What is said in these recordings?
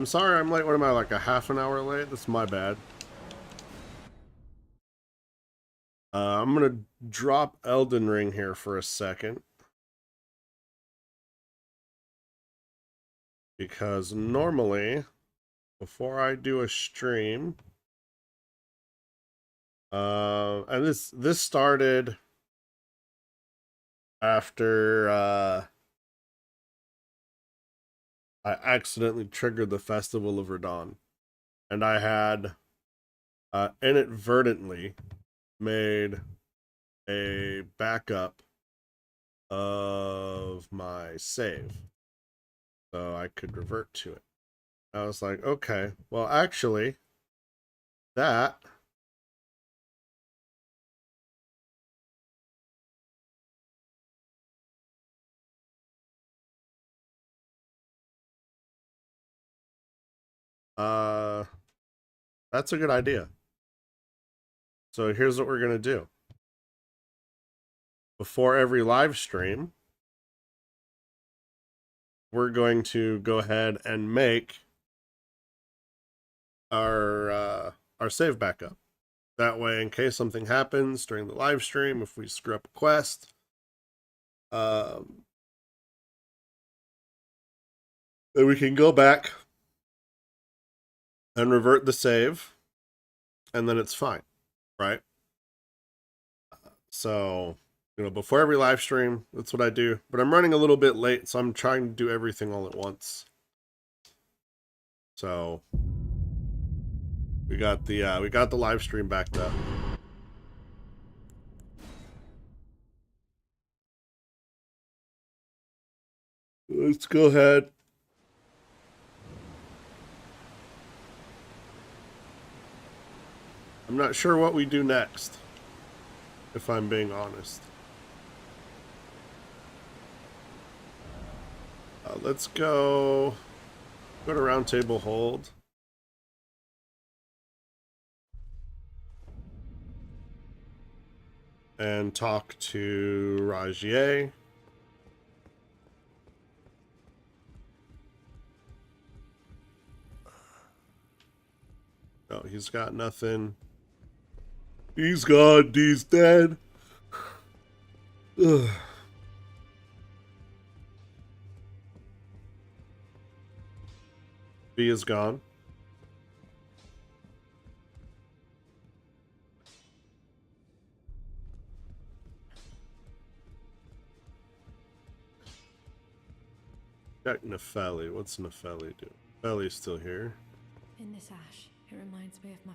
I'm sorry I'm late. What am I, like a half an hour late? That's my bad. I'm gonna drop Elden Ring here for a second. Because normally, before I do a stream, and this started after I accidentally triggered the Festival of Radon, and I had inadvertently made a backup of my save, so I could revert to it. I was like, okay, well, actually, that uh, that's a good idea. So here's what we're gonna do. Before every live stream, we're going to go ahead and make our save backup. That way, in case something happens during the live stream, if we screw up a quest, then we can go back and revert the save, and then it's fine, right? So, before every live stream, that's what I do. But I'm running a little bit late, so I'm trying to do everything all at once. So we got the live stream backed up. Let's go ahead. I'm not sure what we do next, if I'm being honest. Let's go to round table hold. And talk to Rajier. No, he's got nothing. He's gone. He's dead. Ugh. B is gone. Check Nefeli. What's Nefeli do? Nefeli's still here. In this ash, it reminds me of my...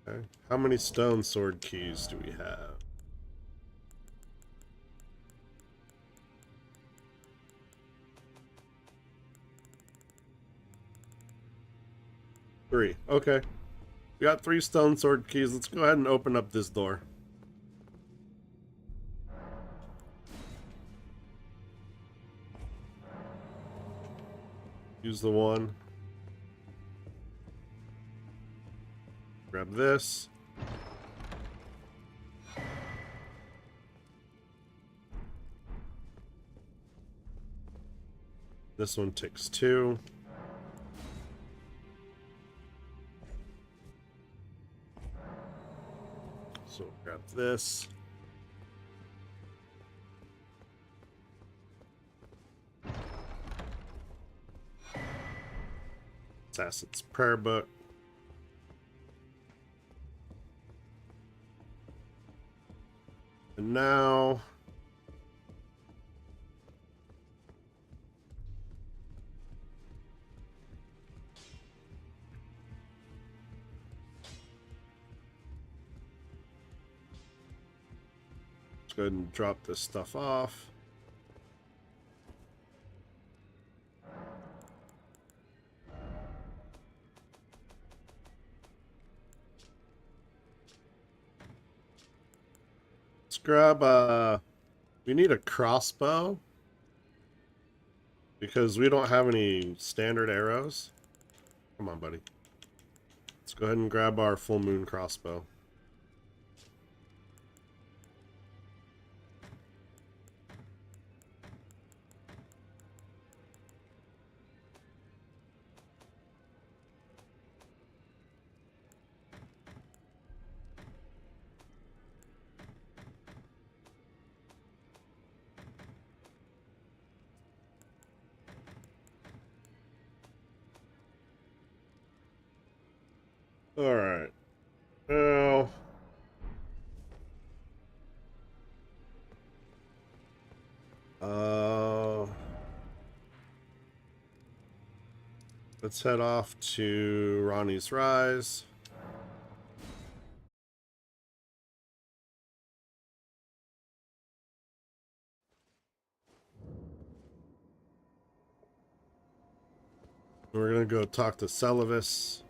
Okay. How many stone sword keys do we have? Three. Okay. We got 3 stone sword keys. Let's go ahead and open up this door. Use the one. Grab this. This one takes 2. So grab this. Assassin's Prayer Book. And now let's go ahead and drop this stuff off. Let's grab we need a crossbow because we don't have any standard arrows. Come on, buddy. Let's go ahead and grab our full moon crossbow. All right. Now, let's head off to Ronnie's Rise. We're gonna go talk to Celavis.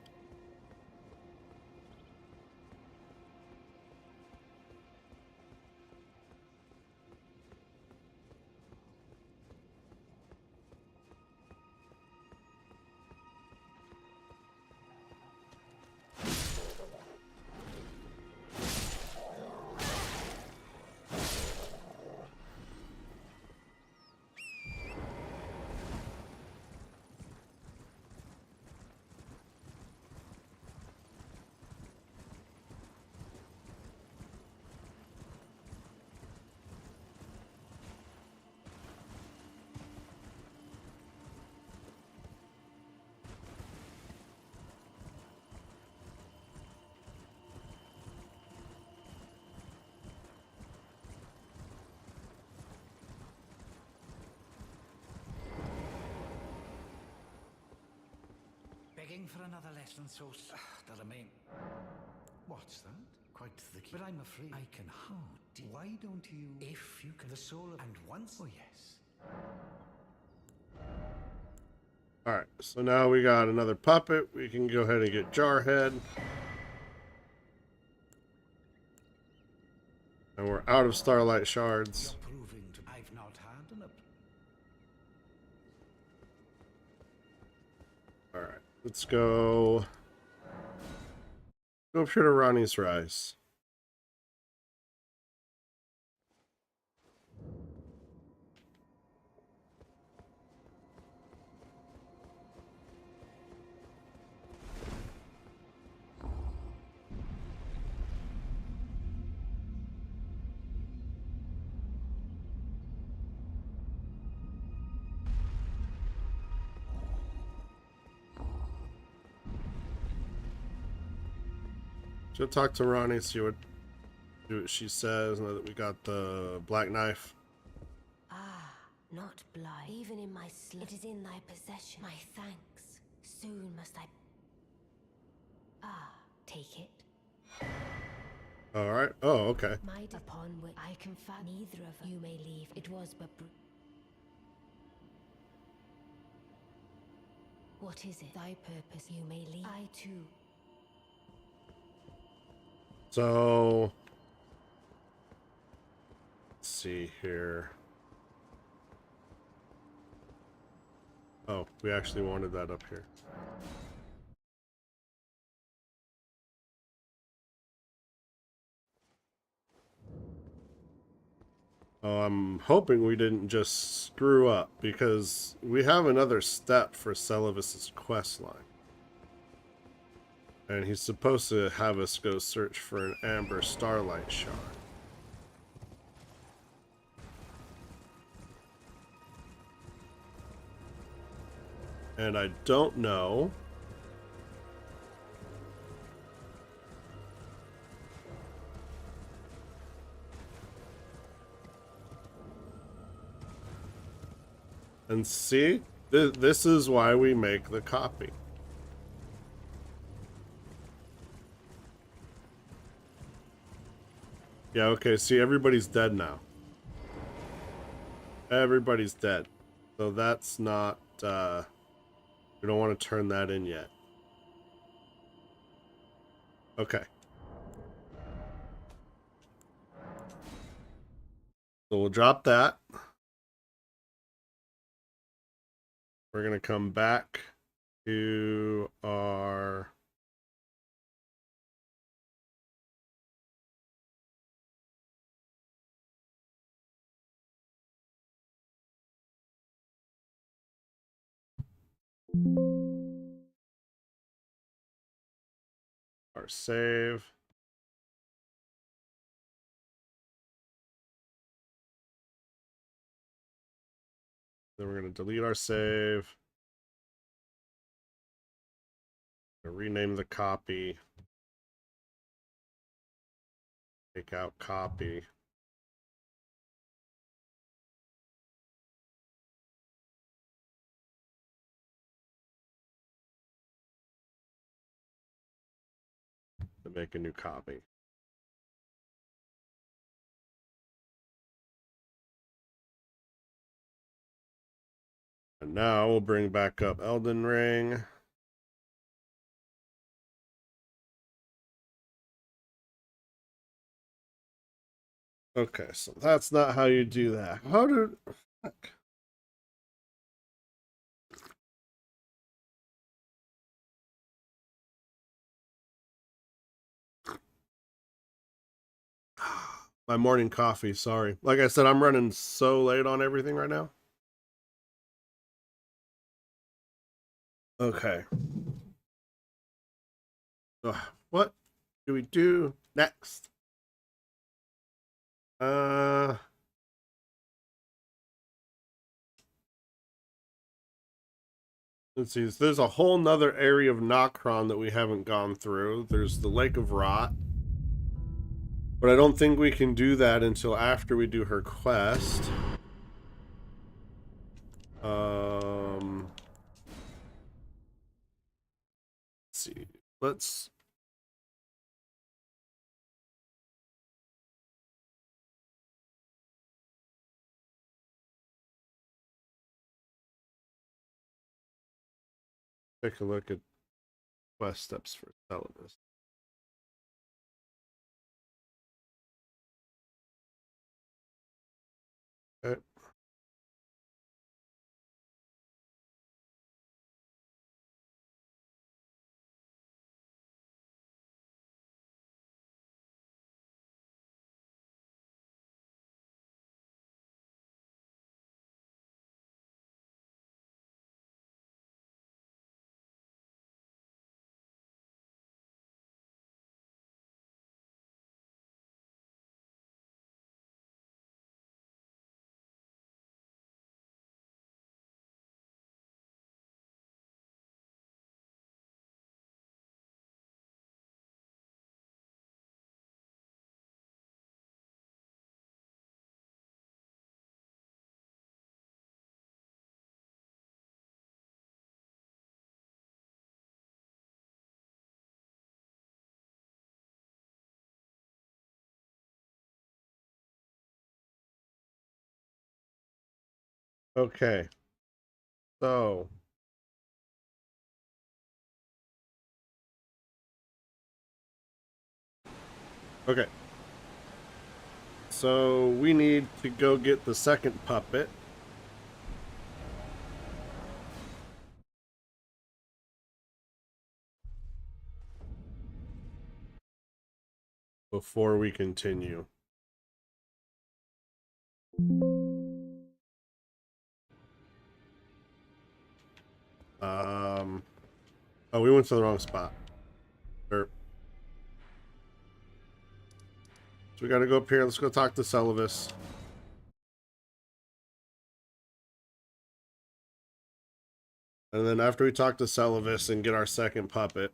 Begging for another lesson, so that I mean. What's that? Quite the key. But I'm afraid I can hardly. Why don't you? If you can, the soul of. And once. Oh yes. All right. So now we got another puppet. We can go ahead and get Jarhead. And we're out of Starlight Shards. You're proving to. I've not had an. All right. Let's go. Go up here to Ronnie's Rise. Should talk to Ronnie, see what she says, now that we got the black knife. Ah, not blind. Even in my sleep, it is in thy possession. My thanks. Soon must I. Ah, take it. All right. Oh, okay. Might upon which I confer neither of you may leave. It was but. What is it? Thy purpose. You may leave. I too. So, let's see here. Oh, we actually wanted that up here. Oh, I'm hoping we didn't just screw up, because we have another step for Celavis's quest line. And he's supposed to have us go search for an amber starlight shard. And I don't know. And see, this is why we make the copy. Yeah, okay, see, everybody's dead now. Everybody's dead. So that's not, we don't want to turn that in yet. Okay. So we'll drop that. We're going to come back to our save. Then we're going to delete our save. Rename the copy. Take out copy. To make a new copy. And now we'll bring back up Elden Ring. Okay, so that's not how you do that. How did... Fuck. My morning coffee, sorry. Like I said, I'm running so late on everything right now. Okay. What do we do next? Let's see. There's a whole nother area of Nokron that we haven't gone through. There's the Lake of Rot. But I don't think we can do that until after we do her quest. Let's see. Let's... take a look at quest steps for Celibus. Okay. Okay. So... Okay. So we need to go get the second puppet. Before we continue. Oh, we went to the wrong spot. Sure. So we gotta go up here. Let's go talk to Celibus. And then after we talk to Celibus and get our second puppet,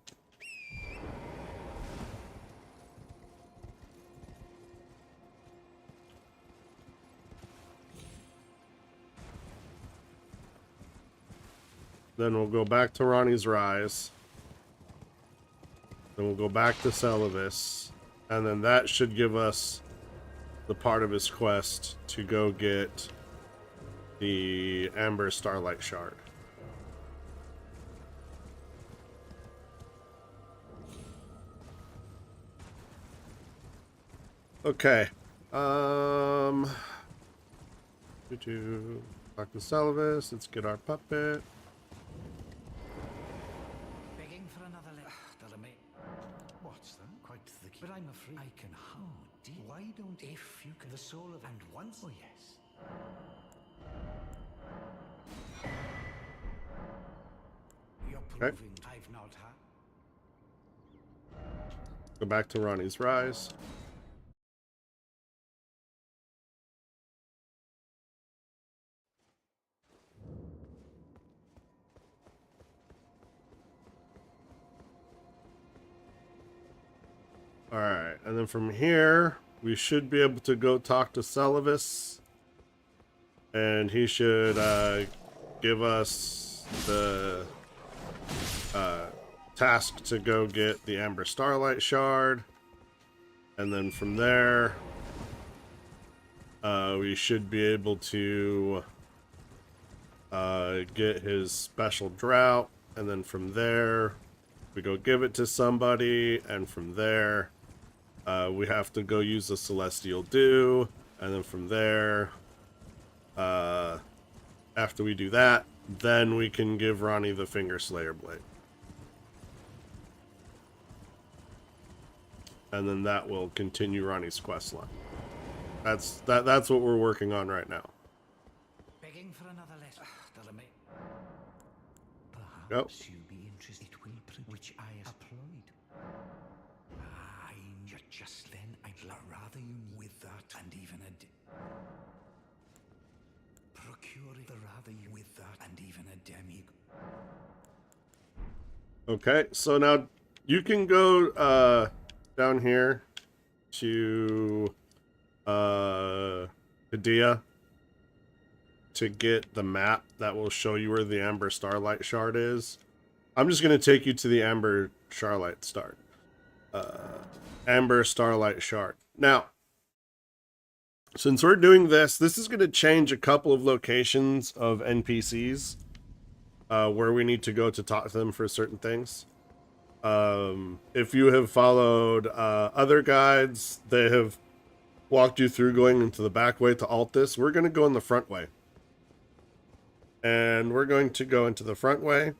then we'll go back to Ronnie's Rise. Then we'll go back to Celibus. And then that should give us the part of his quest to go get the Amber Starlight Shard. Okay. To talk to Celibus. Let's get our puppet. Begging for another what's that? Quite the key. But I'm afraid I can Why don't if you can the soul of and once oh yes. You're proving I've not had. Go back to Ronnie's Rise. Alright, and then from here, we should be able to go talk to Celavis, and he should give us the task to go get the Amber Starlight Shard, and then from there we should be able to get his special drought, and then from there we go give it to somebody, and from there we have to go use the Celestial Dew, and then from there after we do that, then we can give Ronnie the Finger Slayer Blade. And then that will continue Ronnie's quest line. That's what we're working on right now. Begging for another letter. That'll make. Perhaps you'll be interested. It will print which I applied. Just then I'd rather you with that and even a procure it rather you with that and even a demi. Okay, so now you can go down here to Padilla to get the map that will show you where the Amber Starlight Shard is. I'm just going to take you to the Amber Starlight Shard. Amber Starlight Shard. Now, since we're doing this is going to change a couple of locations of NPCs where we need to go to talk to them for certain things. If you have followed other guides, they have walked you through going into the back way to Altus. We're going to go in the front way. And we're going to go into the front way.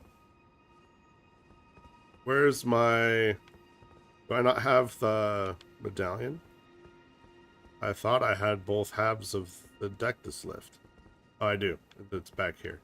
Where's my... Do I not have the medallion? I thought I had both halves of the deck this lift. Oh, I do. It's back here.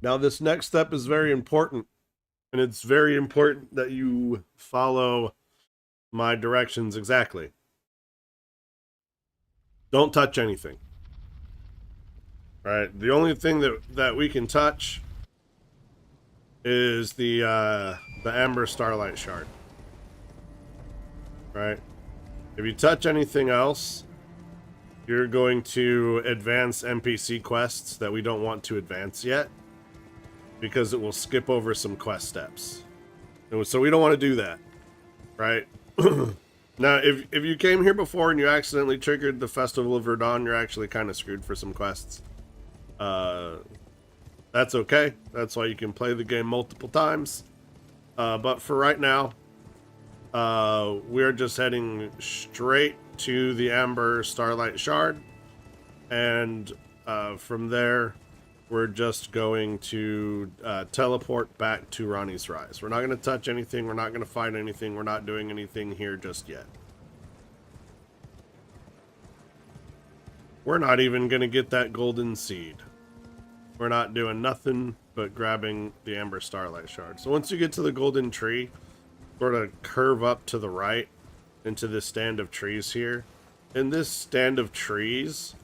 Now, this next step is very important, and it's very important that you follow my directions exactly. Don't touch anything. All right, the only thing that we can touch is the Amber Starlight Shard. Right? If you touch anything else, you're going to advance NPC quests that we don't want to advance yet, because it will skip over some quest steps. And so we don't want to do that, right? Now, if you came here before and you accidentally triggered the Festival of Verdun, you're actually kind of screwed for some quests. That's okay. That's why you can play the game multiple times. But for right now, we're just heading straight to the Amber Starlight Shard. And from there, we're just going to teleport back to Ronnie's Rise. We're not going to touch anything. We're not going to fight anything. We're not doing anything here just yet. We're not even going to get that golden seed. We're not doing nothing but grabbing the Amber Starlight Shard. So once you get to the golden tree, sort of curve up to the right into this stand of trees here. In this stand of trees,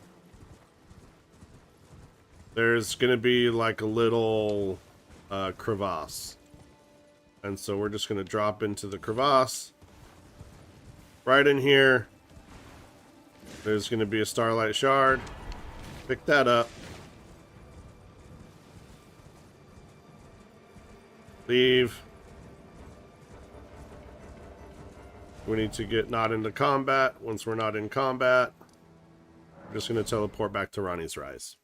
there's going to be like a little crevasse. And so we're just going to drop into the crevasse. Right in here, there's going to be a Starlight Shard. Pick that up. Leave. We need to get not into combat. Once we're not in combat, we're just going to teleport back to Ronnie's Rise.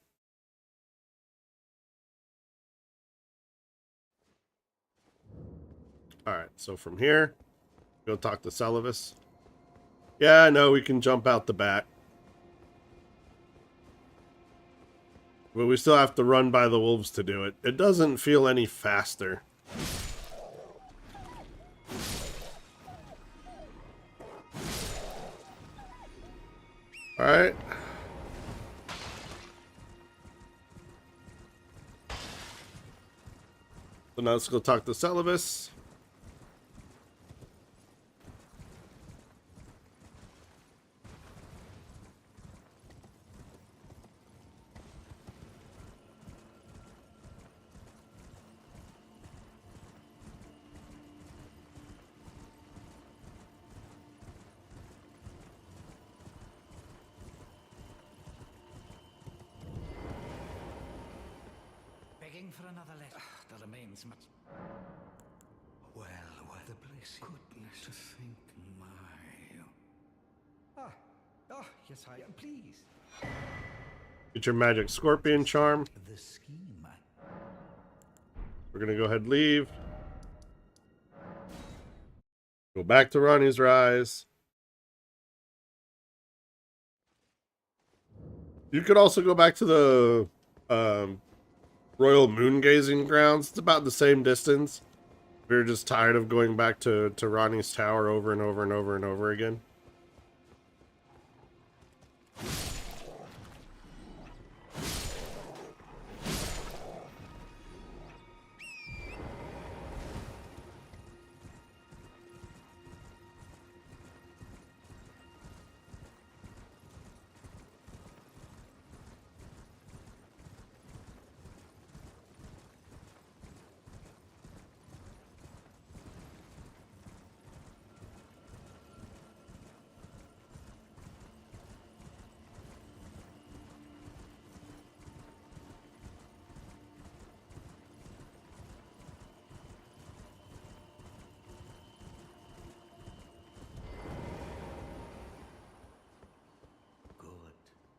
Alright, so from here, go talk to Celavis. Yeah, I know we can jump out the back. But we still have to run by the wolves to do it. It doesn't feel any faster. Alright. So now let's go talk to Celibus. Begging for another letter. There remains much. Well, what the bliss. Goodness to think my. Oh, yes, I am. Please. Get your magic scorpion charm. The scheme. We're gonna go ahead and leave. Go back to Ronnie's Rise. You could also go back to the Royal Moon Gazing Grounds. It's about the same distance. If you're just tired of going back to Ronnie's Tower over and over and over and over again.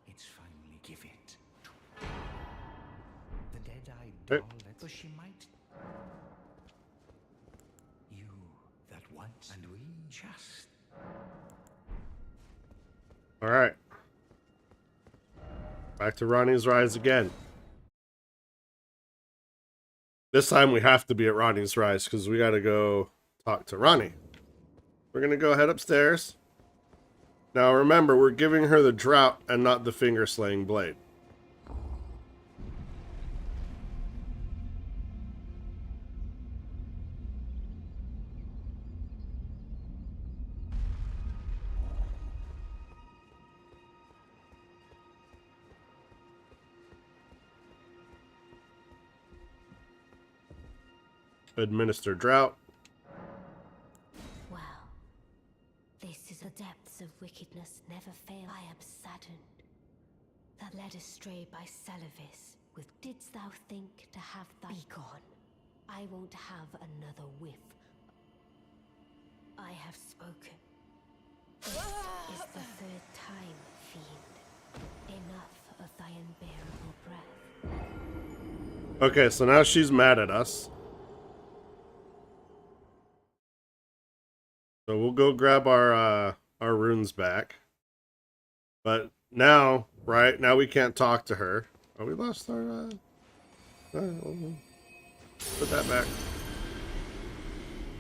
It's finally give it. The dead-eyed Hey. doll, so she might. You that once, and we just. All right. Back to Ronnie's Rise again. This time we have to be at Ronnie's Rise because we got to go talk to Ronnie. We're going to go head upstairs. Now remember, we're giving her the drought and not the finger-slaying blade. Administer drought. Wow. This is the depths of wickedness never fail. I am saddened. That led astray by Celibus. With didst thou think to have thy be gone? I won't have another whiff. I have spoken. This is the third time, fiend. Enough of thy unbearable breath. Okay, so now she's mad at us. So we'll go grab our runes back. But now, right, now we can't talk to her. Oh, we lost our put that back.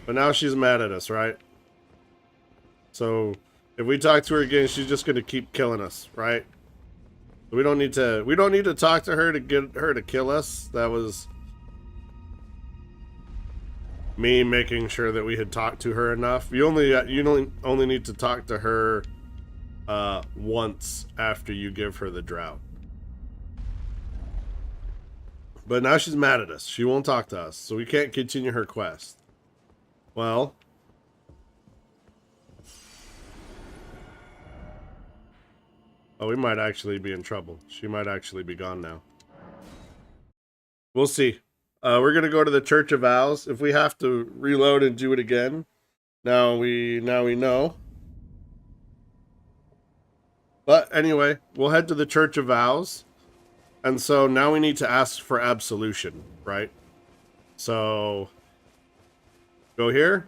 But now she's mad at us, right? So if we talk to her again, she's just gonna keep killing us, right? We don't need to talk to her to get her to kill us. That was me making sure that we had talked to her enough. You only need to talk to her once after you give her the drought. But now she's mad at us. She won't talk to us, so we can't continue her quest. Well, oh, we might actually be in trouble. She might actually be gone now. We'll see. We're gonna go to the Church of Vows. If we have to reload and do it again, now we know. But anyway, we'll head to the Church of Vows. And so now we need to ask for absolution, right? So go here.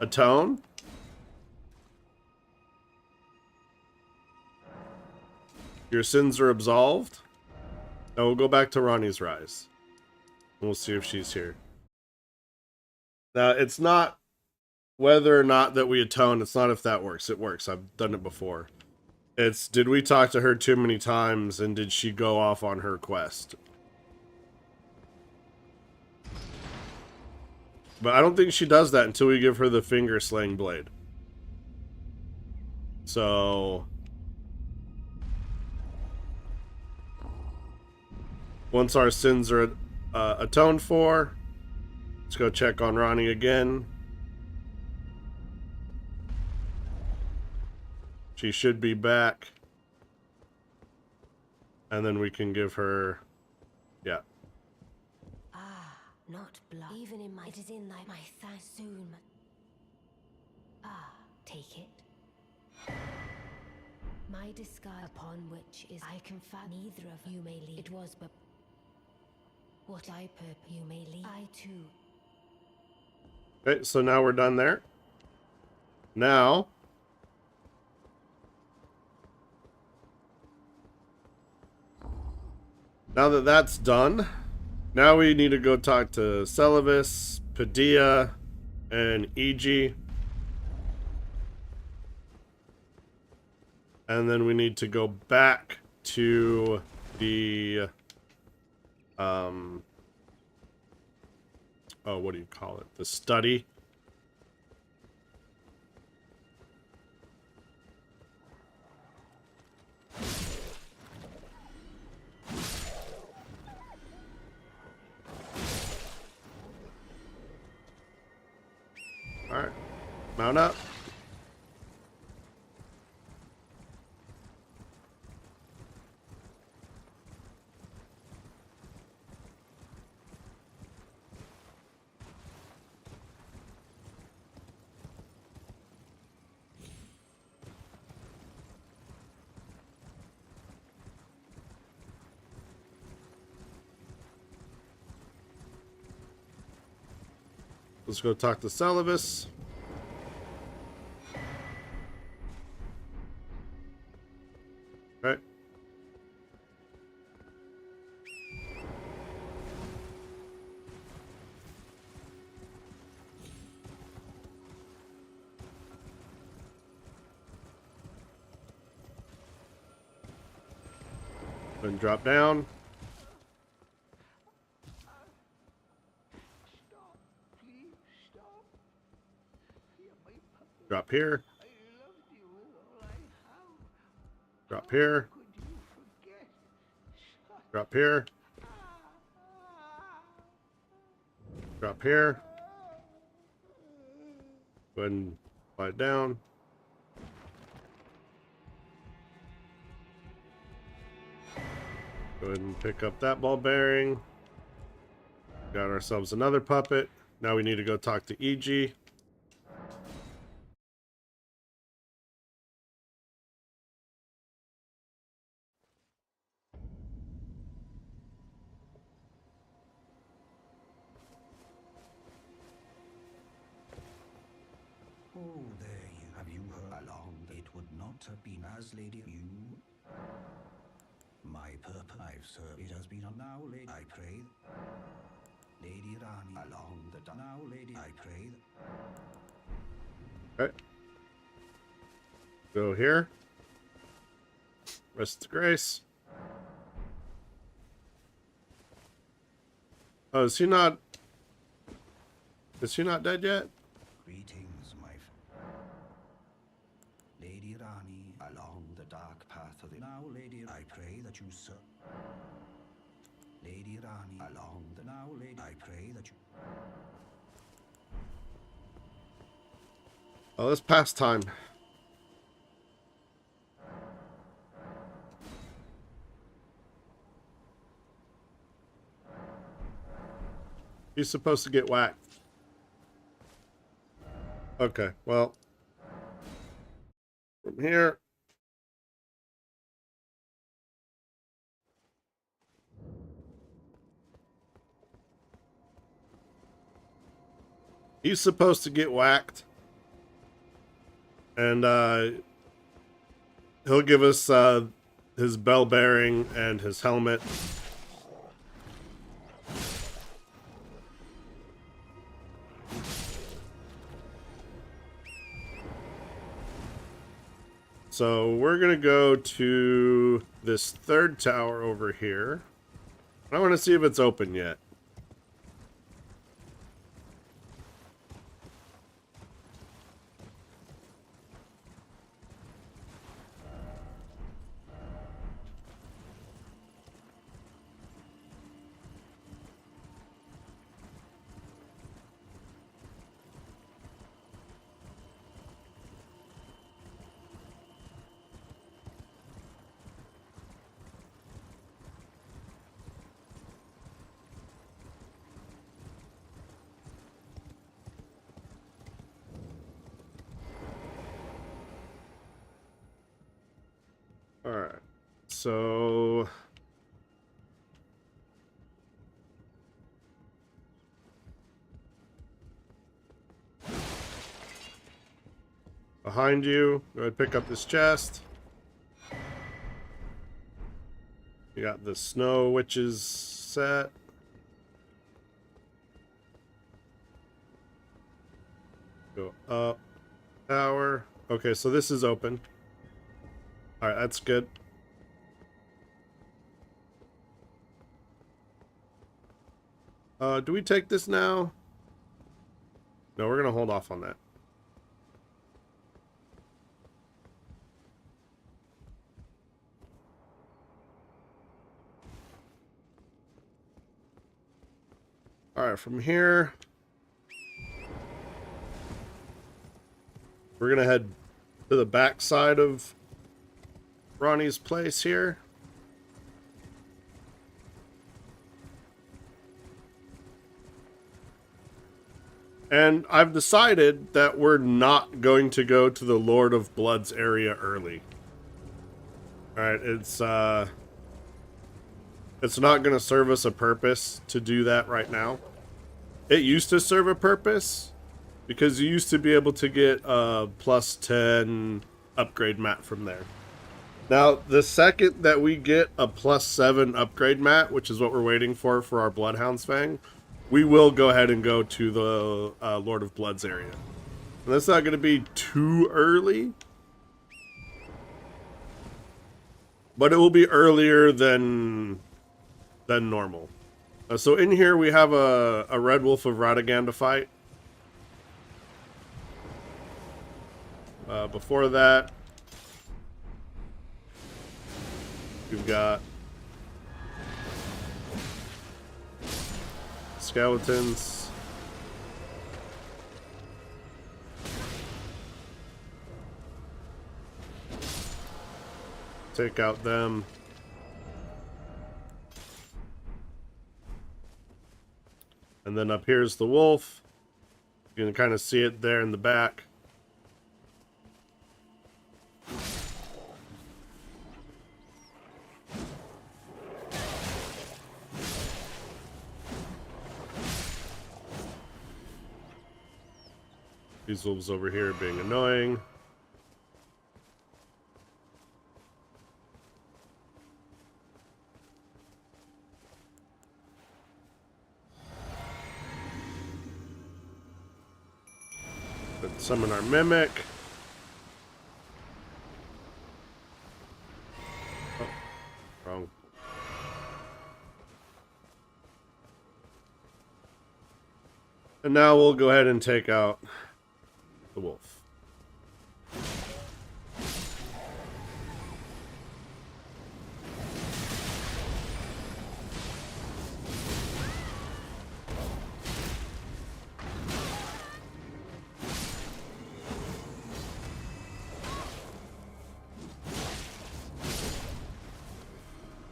Atone. Your sins are absolved. Now we'll go back to Ronnie's Rise. And we'll see if she's here. Now, it's not whether or not that we atone. It's not if that works. It works. I've done it before. It's, did we talk to her too many times, and did she go off on her quest? But I don't think she does that until we give her the finger slaying blade. So once our sins are atoned for, let's go check on Ronnie again. She should be back. And then we can give her, yeah. Ah, not blood. Even in my... It is in thy... My thanks soon. Ah, take it. My disguise upon which is... I confess neither of you may lead. It was but... What I purpose you may lead. I too. Okay, so now we're done there. Now... Now that that's done, now we need to go talk to Celavis, Padilla, and EG. And then we need to go back to the, oh, what do you call it? The study. Alright, mount up. Let's go talk to Celavis. Okay. Then drop down. Drop here. Drop here. Drop here. Drop here. Go ahead and slide down. Go ahead and pick up that ball bearing. Got ourselves another puppet. Now we need to go talk to EG. Oh, there you have you heard along. It would not have been as lady you. My purpose I've served. It has been a now, lady. I pray. Lady Rani along the now, lady. I pray. Okay. Go here. Rest of grace. Oh, is he not? Is he not dead yet? Greetings, my Lady Rani along the dark path of the now, lady. I pray that you serve. Lady Rani along the now, lady. I pray that you. Oh, let's pass time. He's supposed to get whacked. Okay, well. From here. He's supposed to get whacked. And he'll give us his bell bearing and his helmet. So we're gonna go to this third tower over here. I want to see if it's open yet. Alright, so... behind you, go ahead and pick up this chest. You got the Snow Witches set. Go up. Tower. Okay, so this is open. Alright, that's good. Do we take this now? No, we're gonna hold off on that. Alright, from here, we're gonna head to the back side of Ronnie's place here. And I've decided that we're not going to go to the Lord of Blood's area early. Alright, it's not going to serve us a purpose to do that right now. It used to serve a purpose, because you used to be able to get a plus 10 upgrade mat from there. Now, the second that we get a plus 7 upgrade mat, which is what we're waiting for our Bloodhound's Fang, we will go ahead and go to the Lord of Blood's area. And that's not going to be too early, but it will be earlier than normal. So in here we have a Red Wolf of Radagan to fight. Before that, we've got skeletons. Take out them. And then up here's the wolf. You can kind of see it there in the back. These wolves over here being annoying. Let's summon our mimic. Oh, wrong. And now we'll go ahead and take out the wolf.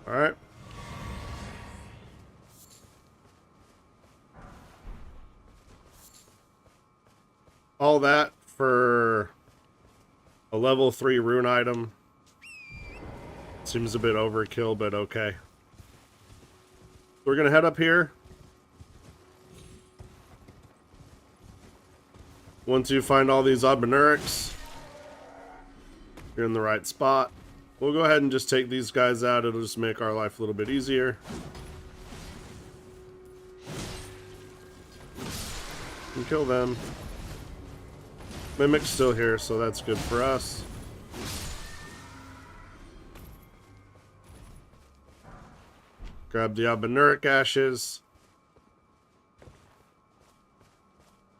All right. All that for a level 3 rune item. Seems a bit overkill, but okay. We're gonna head up here. Once you find all these Obinurics, you're in the right spot. We'll go ahead and just take these guys out. It'll just make our life a little bit easier. And kill them. Mimic's still here, so that's good for us. Grab the Abanuric ashes.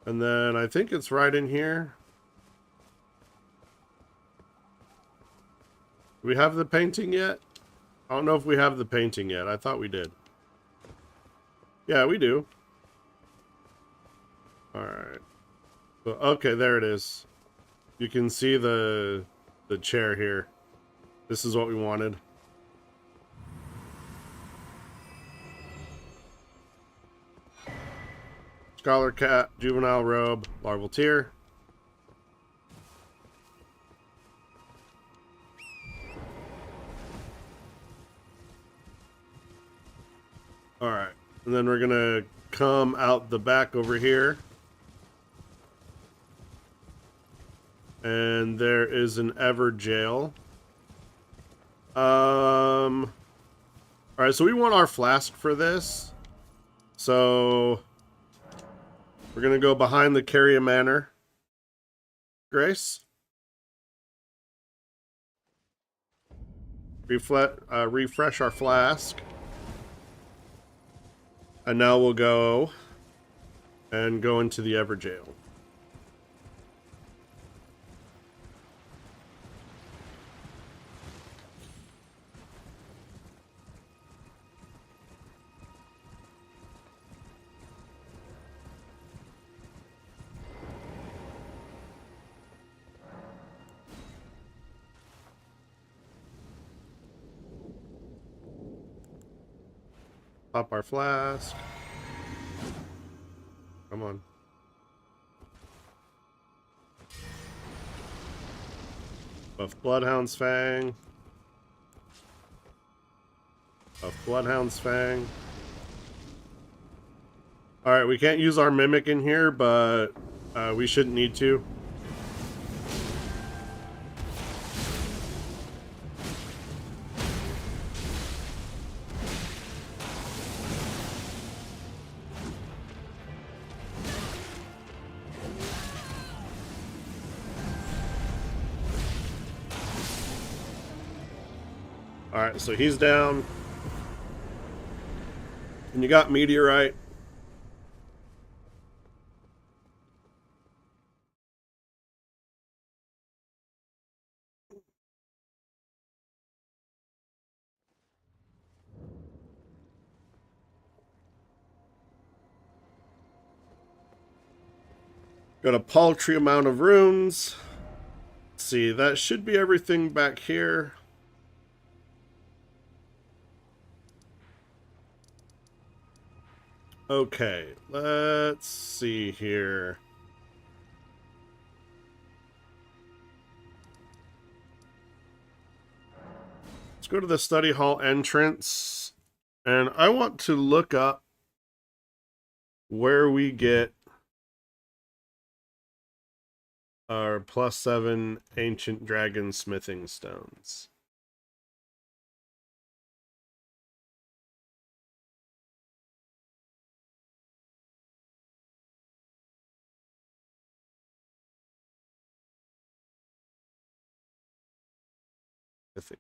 And then I think it's right in here. Do we have the painting yet? I don't know if we have the painting yet. I thought we did. Yeah, we do. Alright. So, okay, there it is. You can see the chair here. This is what we wanted. Scholar cat, juvenile robe, larval tear. Alright. And then we're gonna come out the back over here. And there is an Ever jail. Alright, so we want our flask for this. So we're gonna go behind the Carrier Manor. Grace? Refresh our flask. And now we'll go and go into the Ever jail. Pop our flask. Come on. Buff Bloodhound's Fang. Buff Bloodhound's Fang. Alright, we can't use our Mimic in here, but we shouldn't need to. Alright, so he's down. And you got Meteorite. Got a paltry amount of runes. Let's see, that should be everything back here. Okay, let's see here. Let's go to the study hall entrance. And I want to look up where we get our +7 ancient dragon smithing stones. Smithing.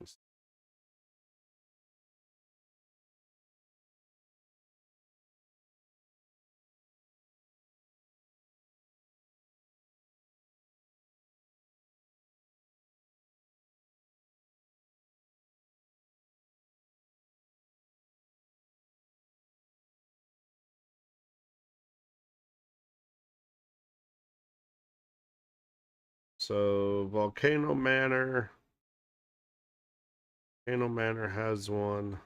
So Volcano Manor. Volcano Manor has one.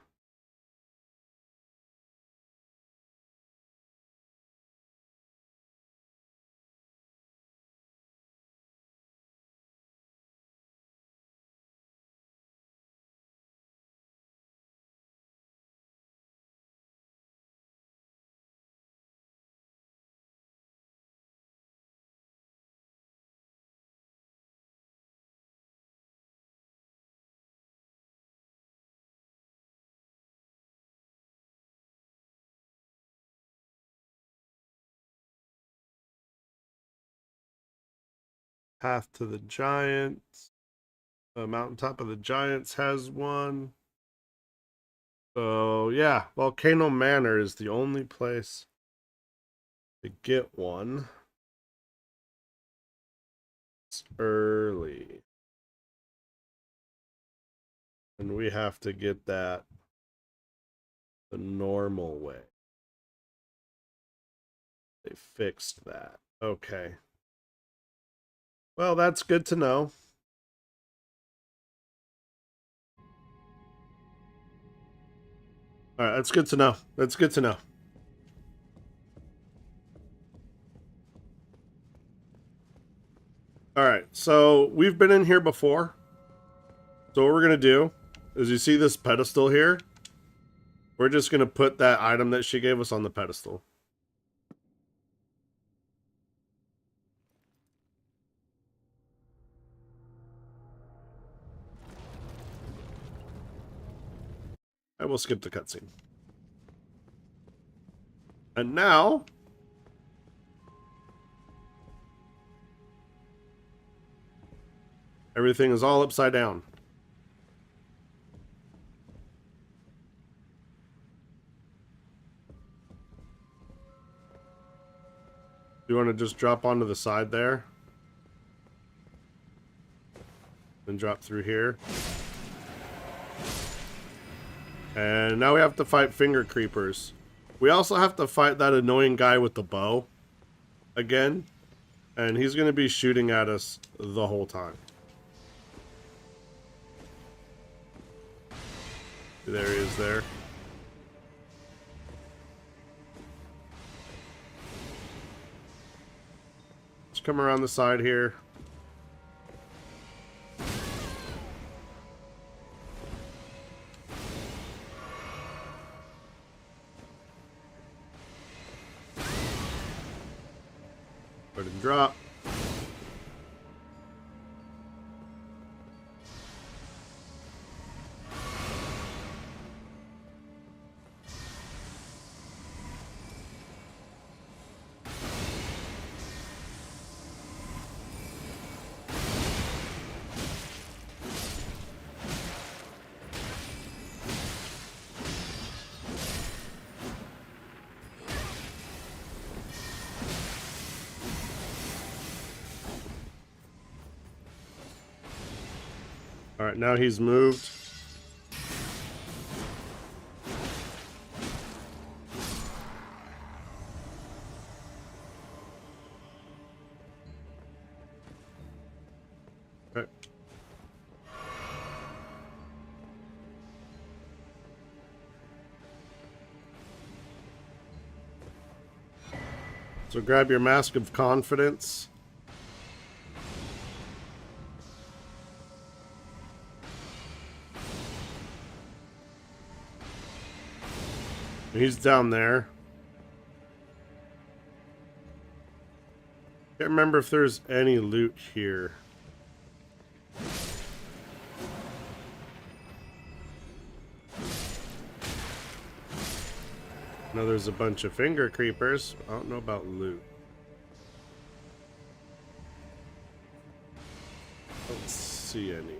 Path to the Giants. The Mountaintop of the Giants has one. So, yeah, Volcano Manor is the only place to get one. It's early. And we have to get that the normal way. They fixed that. Okay. Well, that's good to know. All right, that's good to know. That's good to know. All right, so we've been in here before. So what we're going to do is, you see this pedestal here? We're just going to put that item that she gave us on the pedestal. I will skip the cutscene. And now, everything is all upside down. You want to just drop onto the side there? Then drop through here. And now we have to fight finger creepers. We also have to fight that annoying guy with the bow again. And he's going to be shooting at us the whole time. There he is there. Let's come around the side here. Put and drop. Alright, now he's moved. Okay. So grab your Mask of Confidence. He's down there. Can't remember if there's any loot here. No, there's a bunch of finger creepers. I don't know about loot. Don't see any.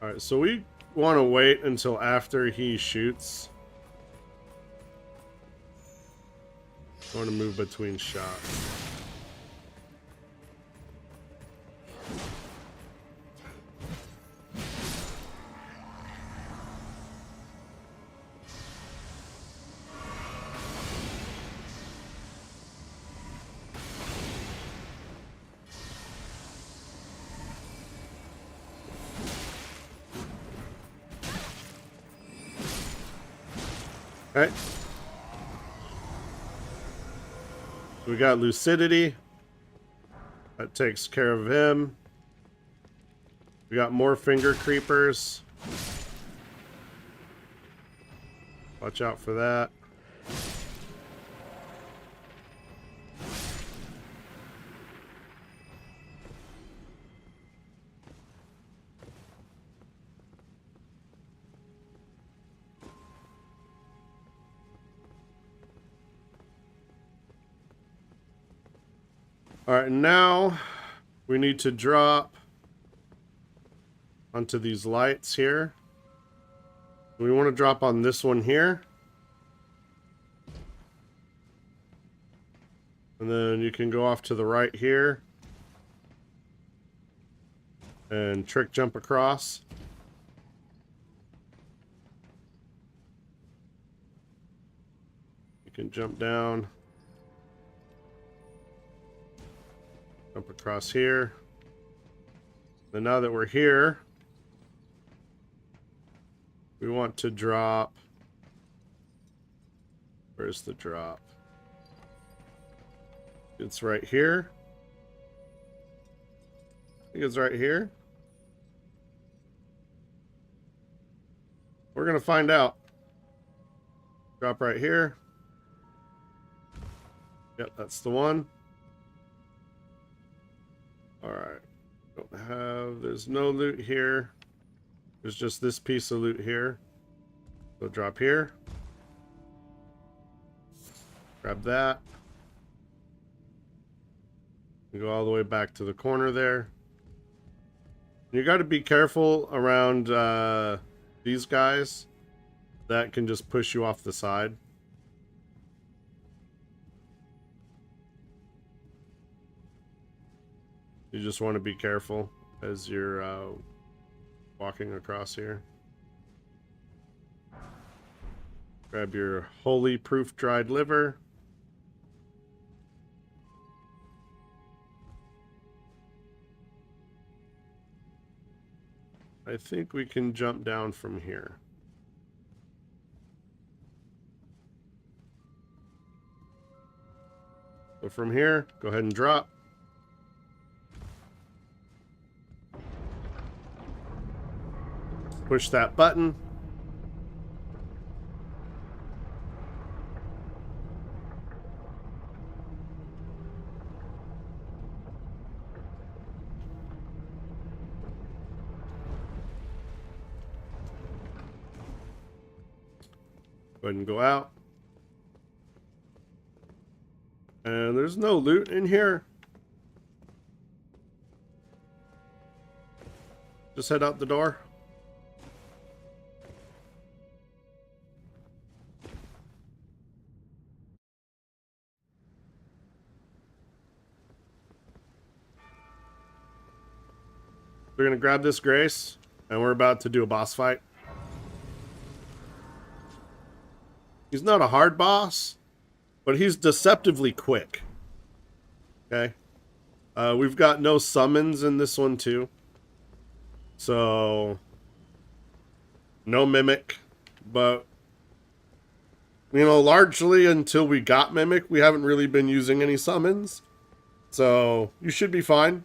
Alright, so we want to wait until after he shoots. I want to move between shots. Okay. We got Lucidity. That takes care of him. We got more finger creepers. Watch out for that. Alright, now we need to drop onto these lights here. We want to drop on this one here. And then you can go off to the right here. And trick jump across. You can jump down. Jump across here. And now that we're here, we want to drop. Where's the drop? It's right here. I think it's right here. We're gonna find out. Drop right here. Yep, that's the one. Alright. There's no loot here. There's just this piece of loot here. So drop here. Grab that. And go all the way back to the corner there. You got to be careful around these guys. That can just push you off the side. You just want to be careful as you're walking across here. Grab your holy proof dried liver. I think we can jump down from here. So from here, go ahead and drop. Push that button. Go ahead and go out. And there's no loot in here. Just head out the door. We're gonna grab this Grace, and we're about to do a boss fight. He's not a hard boss, but he's deceptively quick. Okay. We've got no summons in this one too. So, no Mimic. But, you know, largely until we got Mimic, we haven't really been using any summons. So, you should be fine.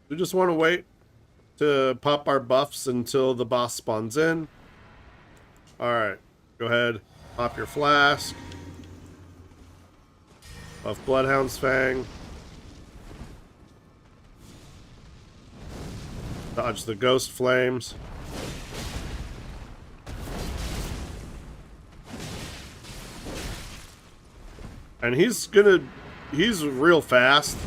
We just want to wait to pop our buffs until the boss spawns in. Alright, go ahead, pop your flask. Buff Bloodhound's Fang. Dodge the Ghost Flames. And he's real fast.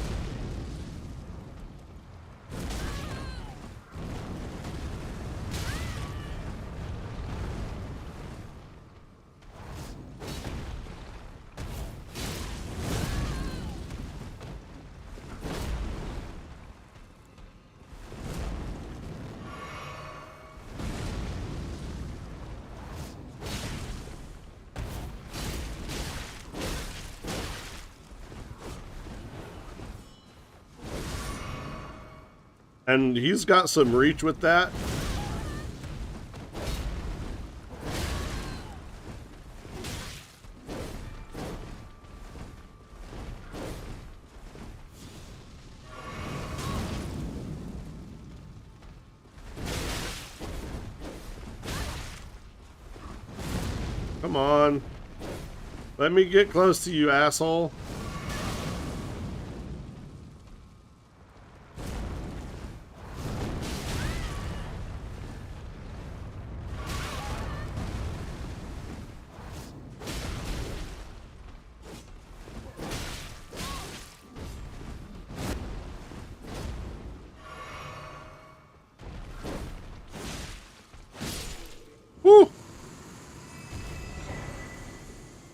And he's got some reach with that. Come on. Let me get close to you, asshole.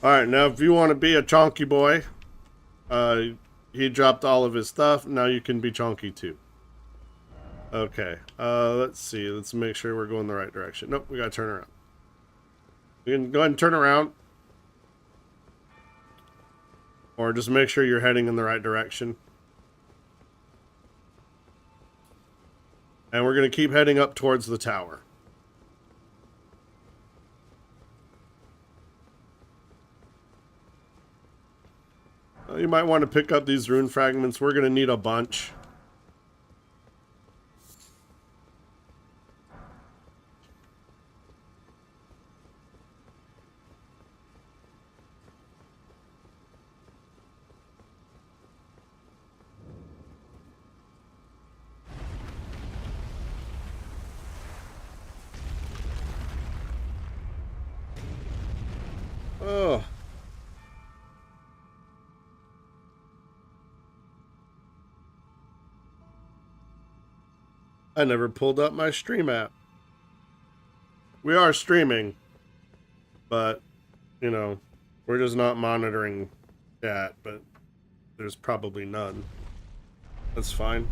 Alright, now if you want to be a chonky boy, he dropped all of his stuff. Now you can be chonky too. Okay, let's see. Let's make sure we're going the right direction. Nope, we gotta turn around. You can go ahead and turn around. Or just make sure you're heading in the right direction. And we're gonna keep heading up towards the tower. You might want to pick up these rune fragments. We're gonna need a bunch. Oh. I never pulled up my stream app. We are streaming, but, you know, we're just not monitoring chat, but there's probably none. That's fine.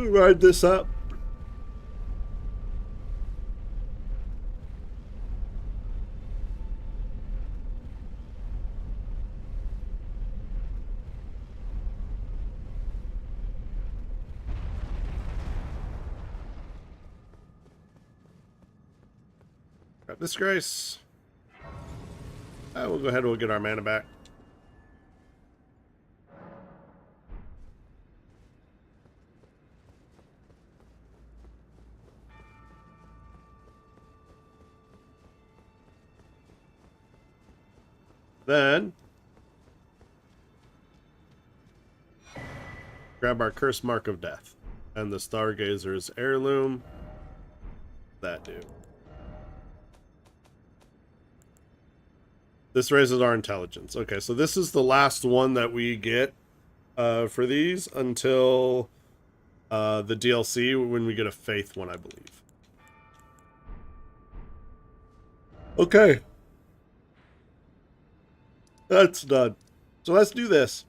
Ride this up. Grab this grace. We'll go ahead and we'll get our mana back. Then grab our Curse Mark of Death and the Stargazer's Heirloom. That do. This raises our intelligence. Okay, so this is the last one that we get for these until the DLC when we get a Faith one, I believe. Okay. That's done. So let's do this.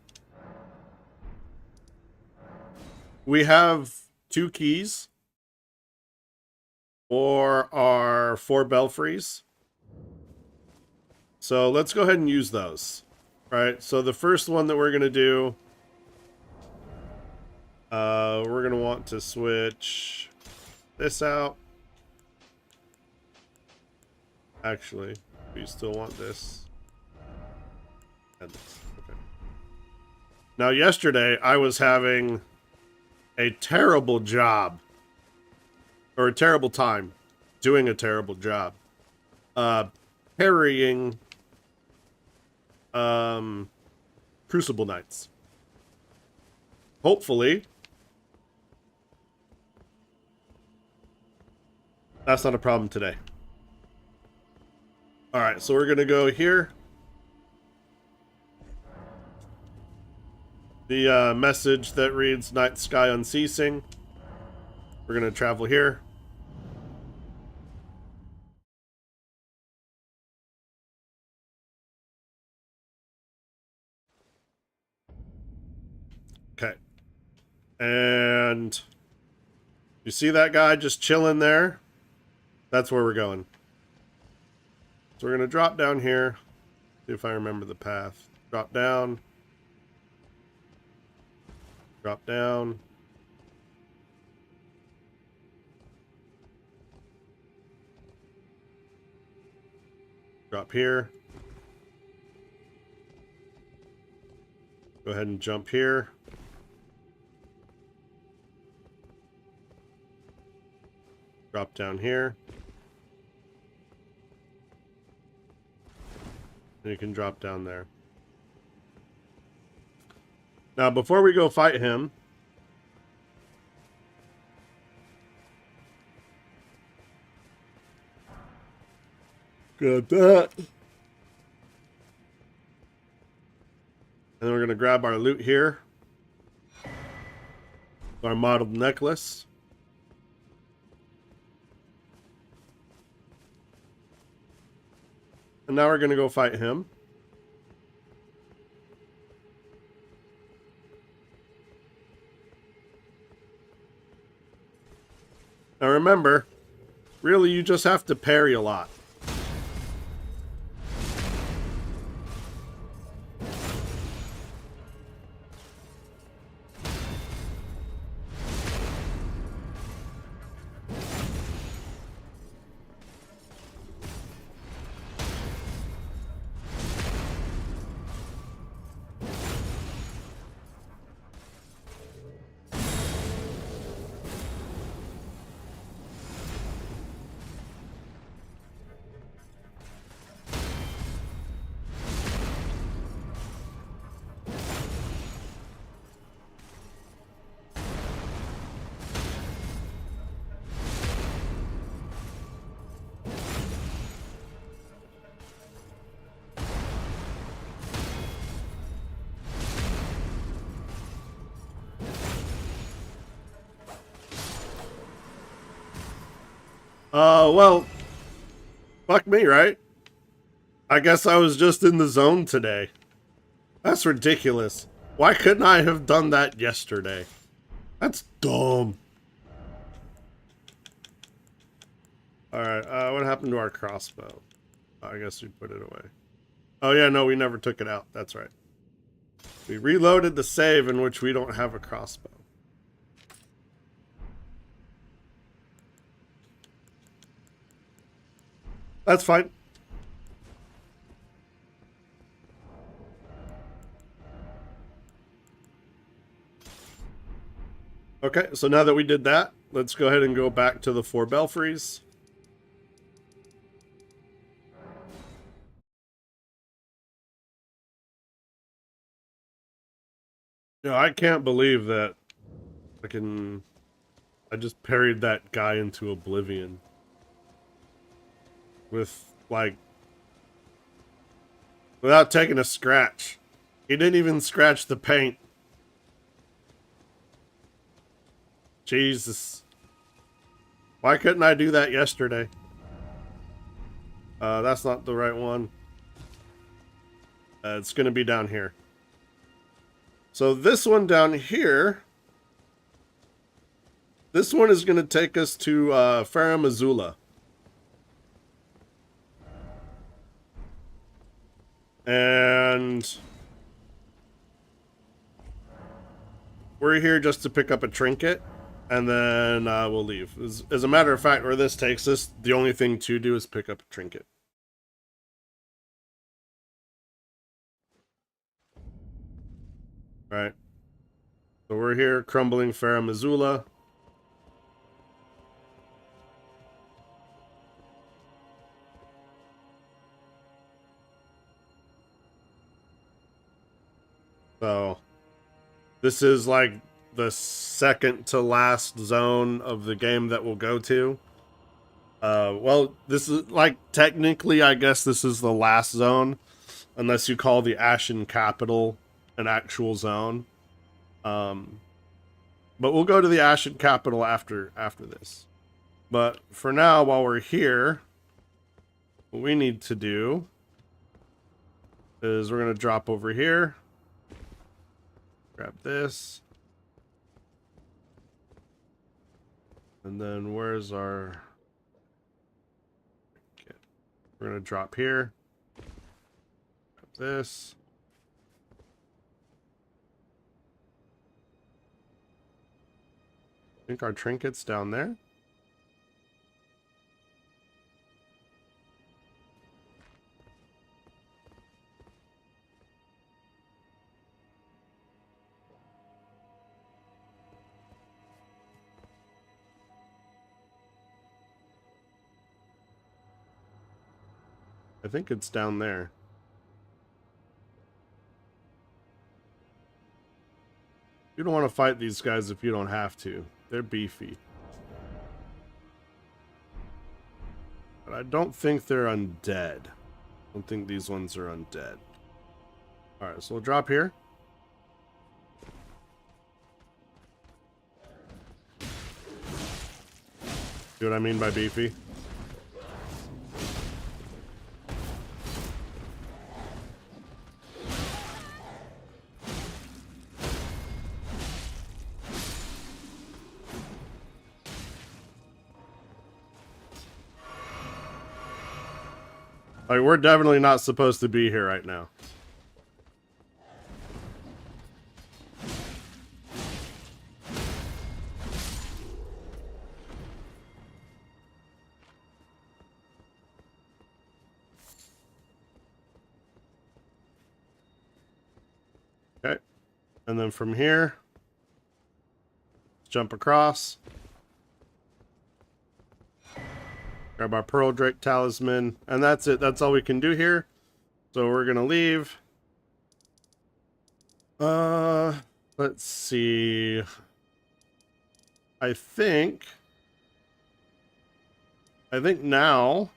We have 2 keys for our 4 belfries. So let's go ahead and use those. Right, so the first one that we're going to do, we're going to want to switch this out. Actually, we still want this. And this. Okay. Now, yesterday, I was having a terrible job. Or a terrible time. Doing a terrible job. Parrying Crucible Knights. Hopefully that's not a problem today. Alright, so we're gonna go here. The message that reads Night Sky Unceasing. We're gonna travel here. Okay. And you see that guy just chilling there? That's where we're going. So we're going to drop down here. See if I remember the path. Drop down. Drop down. Drop here. Go ahead and jump here. Drop down here. And you can drop down there. Now, before we go fight him, got that. And we're going to grab our loot here. Our modeled necklace. And now we're going to go fight him. Now remember, really you just have to parry a lot. Well, fuck me, right? I guess I was just in the zone today. That's ridiculous. Why couldn't I have done that yesterday? That's dumb. Alright, what happened to our crossbow? I guess we put it away. Oh yeah, no, we never took it out. That's right. We reloaded the save in which we don't have a crossbow. That's fine. Okay, so now that we did that, let's go ahead and go back to the 4 belfries. Yeah, I can't believe that I just parried that guy into oblivion. With, like, without taking a scratch. He didn't even scratch the paint. Jesus. Why couldn't I do that yesterday? That's not the right one. It's going to be down here. So this one down here, this one is going to take us to Farum Azula. And we're here just to pick up a trinket, and then we'll leave. As a matter of fact, where this takes us, the only thing to do is pick up a trinket. Right. So we're here, crumbling Farum Azula. So this is like the second to last zone of the game that we'll go to. Well, this is like technically, I guess this is the last zone, unless you call the Ashen Capital an actual zone. But we'll go to the Ashen Capital after this. But for now, while we're here, what we need to do is we're going to drop over here. Grab this. And then where's our... Okay. We're going to drop here. Grab this. I think our trinket's down there. I think it's down there. You don't want to fight these guys if you don't have to. They're beefy. But I don't think they're undead. I don't think these ones are undead. Alright, so we'll drop here. See what I mean by beefy? Like, we're definitely not supposed to be here right now. Okay. And then from here, jump across. Grab our Pearl Drake Talisman. And that's it. That's all we can do here. So we're going to leave. Let's see. I think now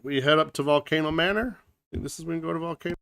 we head up to Volcano Manor. I think this is when we go to Volcano.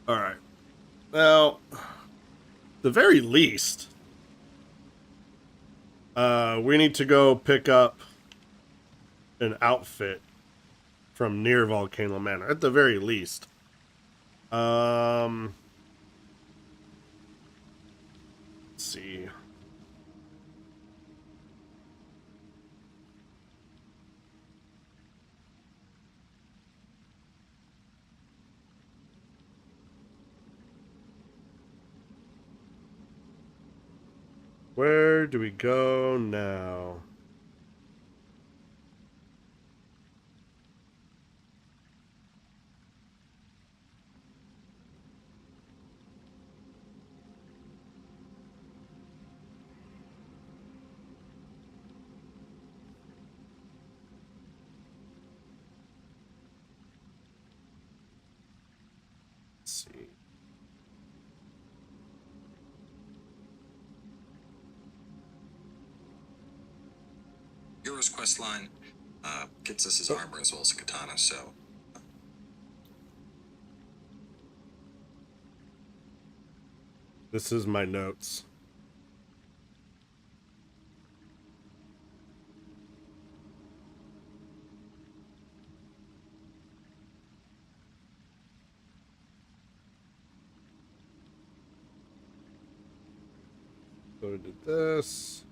All right. Well, the very least, we need to go pick up an outfit from near Volcano Manor, at the very least. Let's see. Where do we go now? Let's see. Hero's quest line gets us his armor as well as a katana, so This is my notes. So we did this.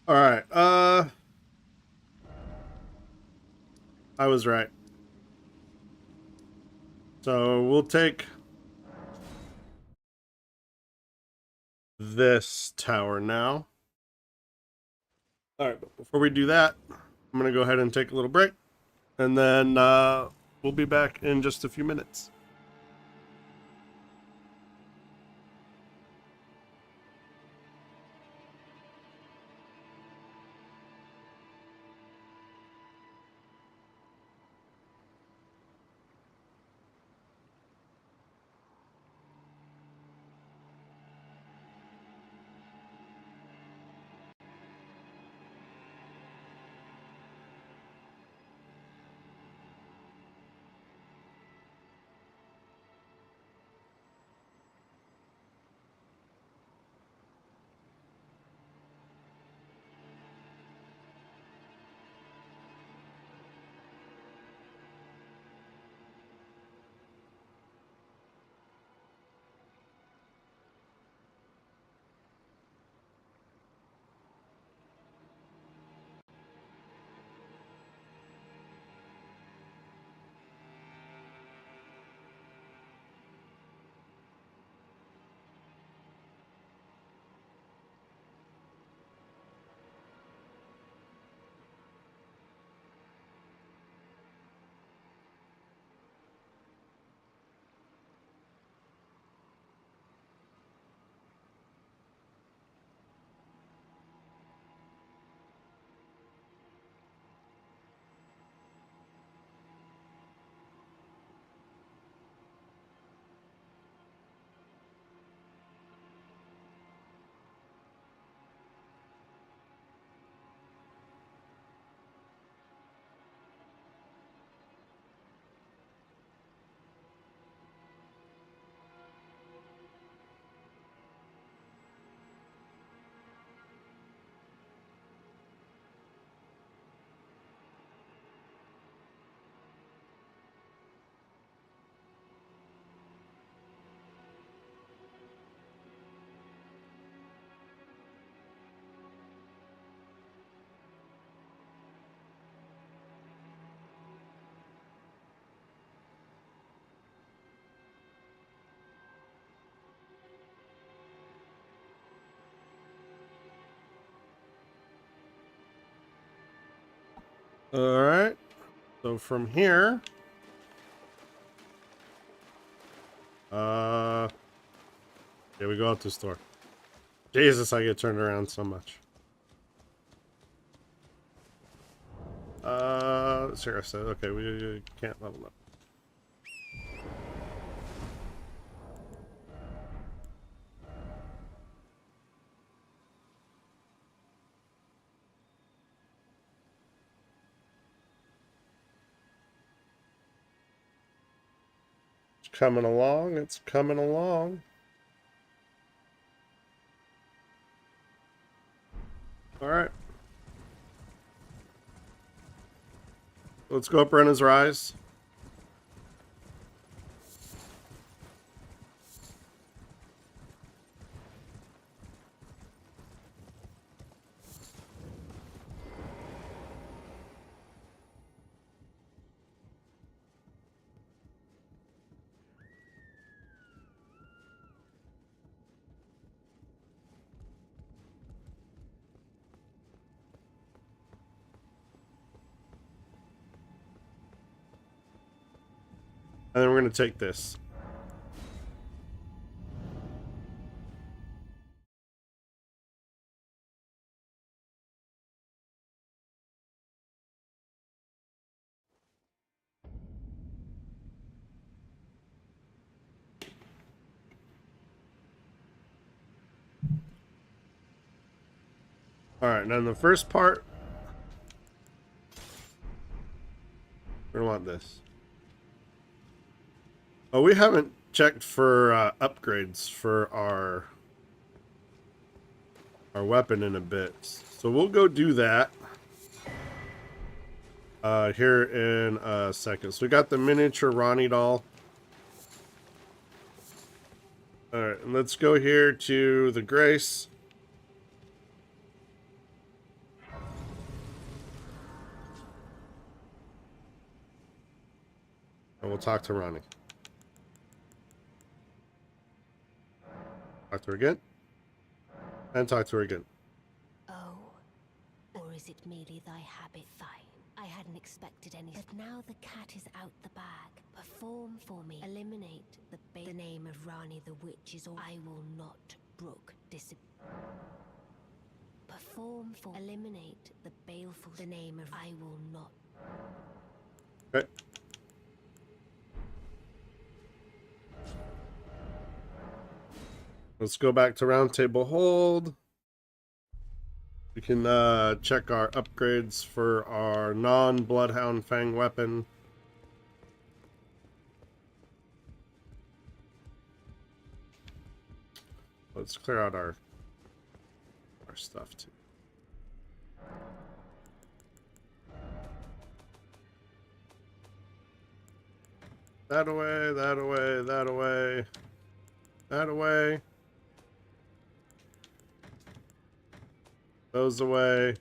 All right. I was right. So we'll take this tower now. All right, but before we do that, I'm going to go ahead and take a little break, and then we'll be back in just a few minutes. All right. So from here, yeah, we go out this door. Jesus, I get turned around so much. Seriously, okay, we can't level up. It's coming along, it's coming along. All right. Let's go up Brenna's Rise. And then we're going to take this. All right, now in the first part, we're going to want this. Oh, we haven't checked for upgrades for our weapon in a bit. So we'll go do that here in a second. So we got the miniature Ronnie doll. All right, and let's go here to the Grace. And we'll talk to Ronnie. Talk to her again. And talk to her again. Oh, or is it merely thy habit? Fine. I hadn't expected any. But now the cat is out the bag. Perform for me. Eliminate the name of Rani the witch is all. I will not brook Perform for. Eliminate the baleful. The name of. I will not. Okay. Let's go back to Roundtable Hold. We can check our upgrades for our non-Bloodhound Fang weapon. Let's clear out our stuff too. That away, that away, that away, that away. Those away.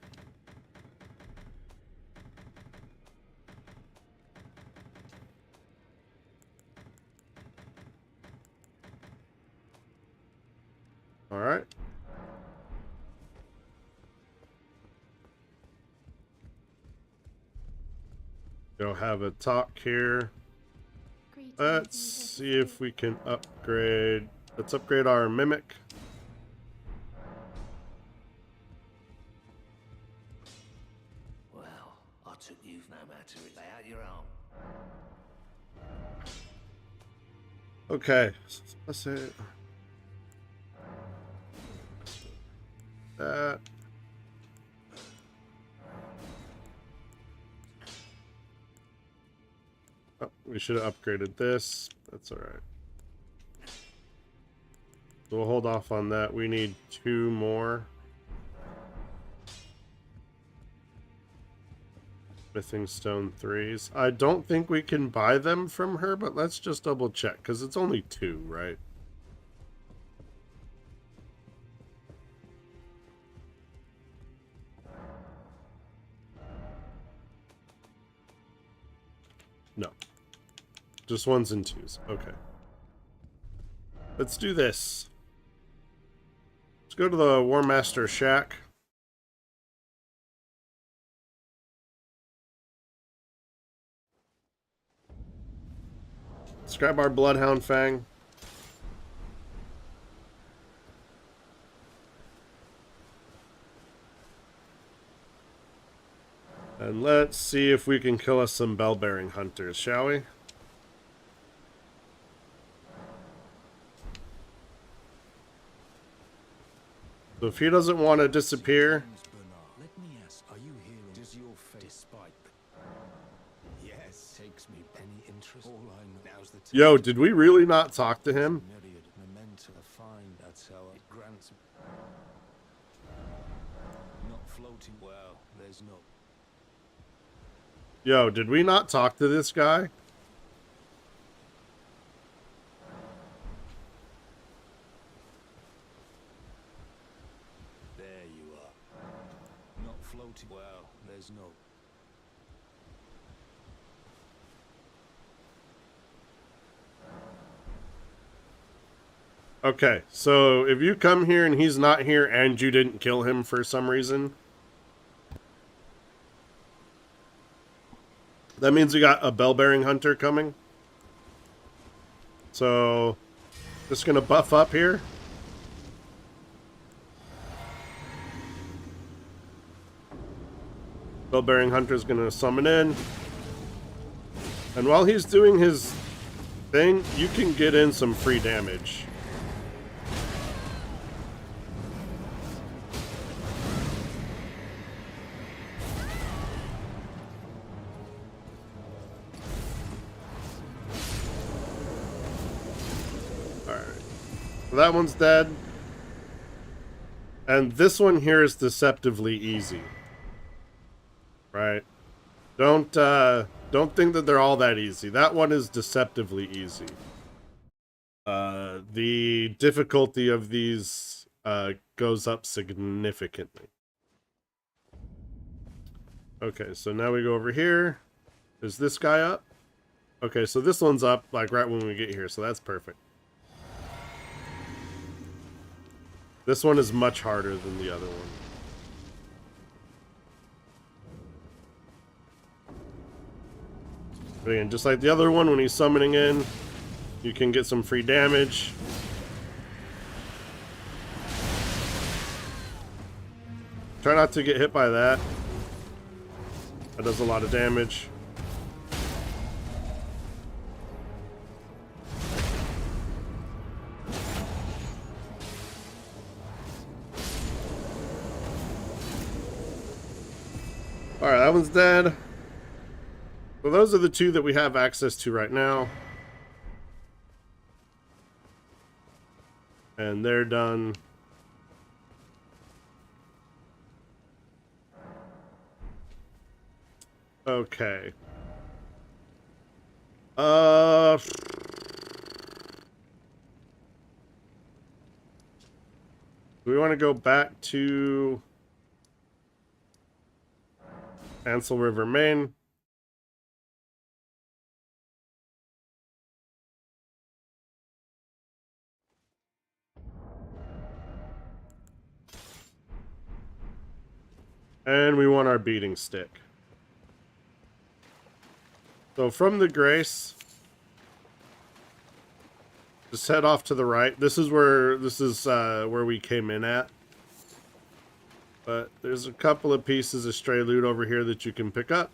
All right. Go have a talk here. Let's see if we can upgrade. Let's upgrade our mimic. Well, I took you no matter it. Lay out your arm. Okay. Let's say that. Oh, we should have upgraded this. That's all right. So we'll hold off on that. We need 2 more. Smithing stone 3s. I don't think we can buy them from her, but let's just double check because it's only 2, right? No. Just 1s and 2s. Okay. Let's do this. Let's go to the War Master Shack. Let's grab our Bloodhound Fang. And let's see if we can kill us some bell-bearing hunters, shall we? So if he doesn't want to disappear... Let me ask, are you here? Does your face, despite yes, takes me any interest? All I know now's the time. Yo, did we really not talk to him? Myriad memento find that's how it grants. Not floating. Well, there's no. Yo, did we not talk to this guy? There you are. Not floating. Well, there's no. Okay, so if you come here and he's not here and you didn't kill him for some reason, that means we got a bell-bearing hunter coming. So, just gonna buff up here. Bell-bearing hunter's gonna summon in. And while he's doing his thing, you can get in some free damage. That one's dead. And this one here is deceptively easy. Right? Don't think that they're all that easy. That one is deceptively easy. The difficulty of these goes up significantly. Okay, so now we go over here. Is this guy up? Okay, so this one's up like right when we get here, so that's perfect. This one is much harder than the other one. But again, just like the other one, when he's summoning in, you can get some free damage. Try not to get hit by that. That does a lot of damage. Alright, that one's dead. So those are the two that we have access to right now. And they're done. Okay. Do we want to go back to Ansel River, Maine? And we want our beating stick. So from the Grace, just head off to the right. This is where we came in at. But there's a couple of pieces of stray loot over here that you can pick up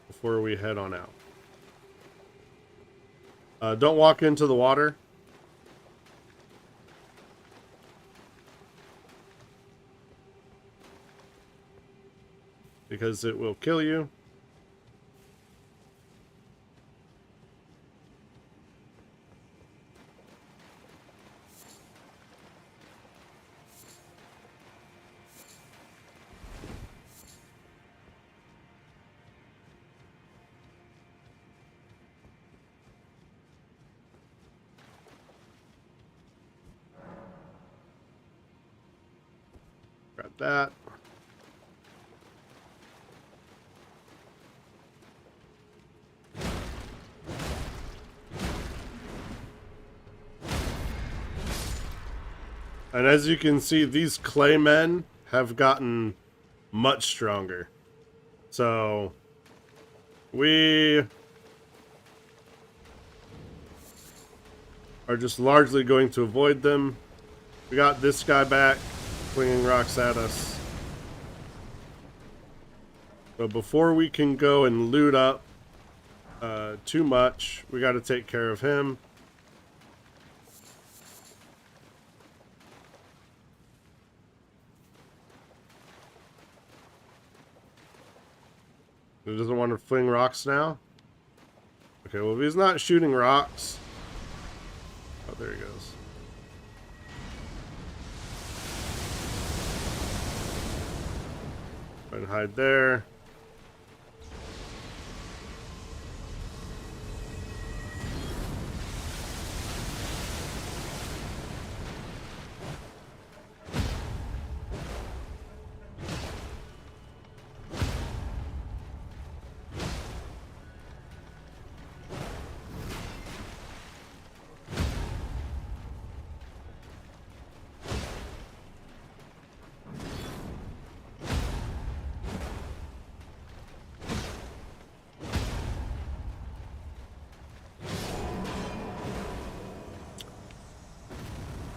before we head on out. Don't walk into the water. Because it will kill you. Grab that. And as you can see, these claymen have gotten much stronger. So we are just largely going to avoid them. We got this guy back, flinging rocks at us. So before we can go and loot up too much, we got to take care of him. He doesn't want to fling rocks now? Okay, well, if he's not shooting rocks... Oh, there he goes. Go ahead and hide there.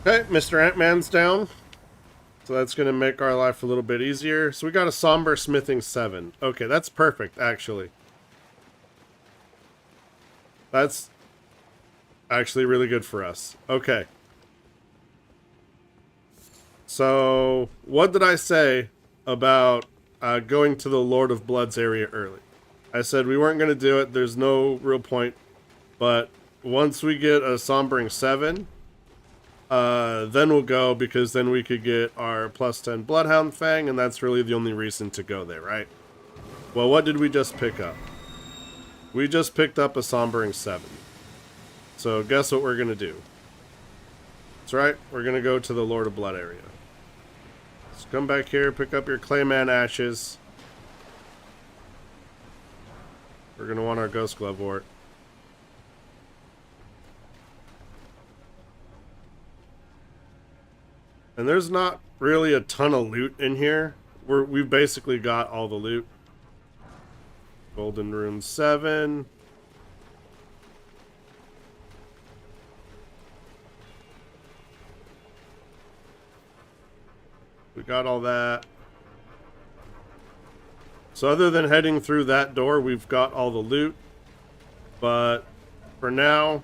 Okay, Mr. Ant-Man's down. So that's going to make our life a little bit easier. So we got a Somber Smithing 7. Okay, that's perfect, actually. That's actually really good for us. Okay. So, what did I say about going to the Lord of Blood's area early? I said we weren't going to do it. There's no real point. But once we get a Sombering 7... then we'll go, because then we could get our +10 Bloodhound Fang, and that's really the only reason to go there, right? Well, what did we just pick up? We just picked up a Sombering 7. So guess what we're going to do? That's right, we're going to go to the Lord of Blood area. So come back here, pick up your Clayman Ashes. We're gonna want our Ghost Glove Wart. And there's not really a ton of loot in here. We've basically got all the loot. Golden Rune 7. We got all that. So other than heading through that door, we've got all the loot. But for now,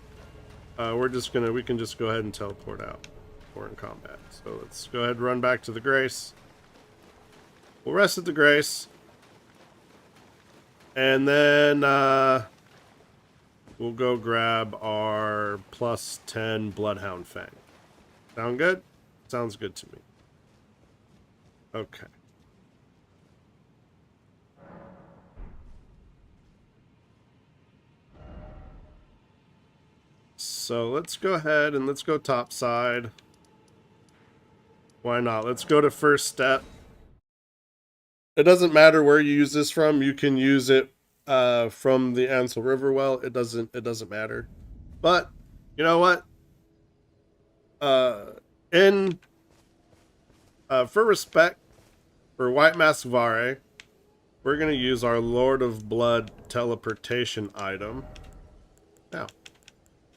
we can just go ahead and teleport out. We're in combat. So let's go ahead and run back to the Grace. We'll rest at the Grace. And then we'll go grab our plus 10 Bloodhound Fang. Sound good? Sounds good to me. Okay. So let's go ahead and let's go topside. Why not? Let's go to first step. It doesn't matter where you use this from. You can use it from the Ansel River well. It doesn't matter. But you know what? For respect for White Mask Vare, we're gonna use our Lord of Blood teleportation item. Now,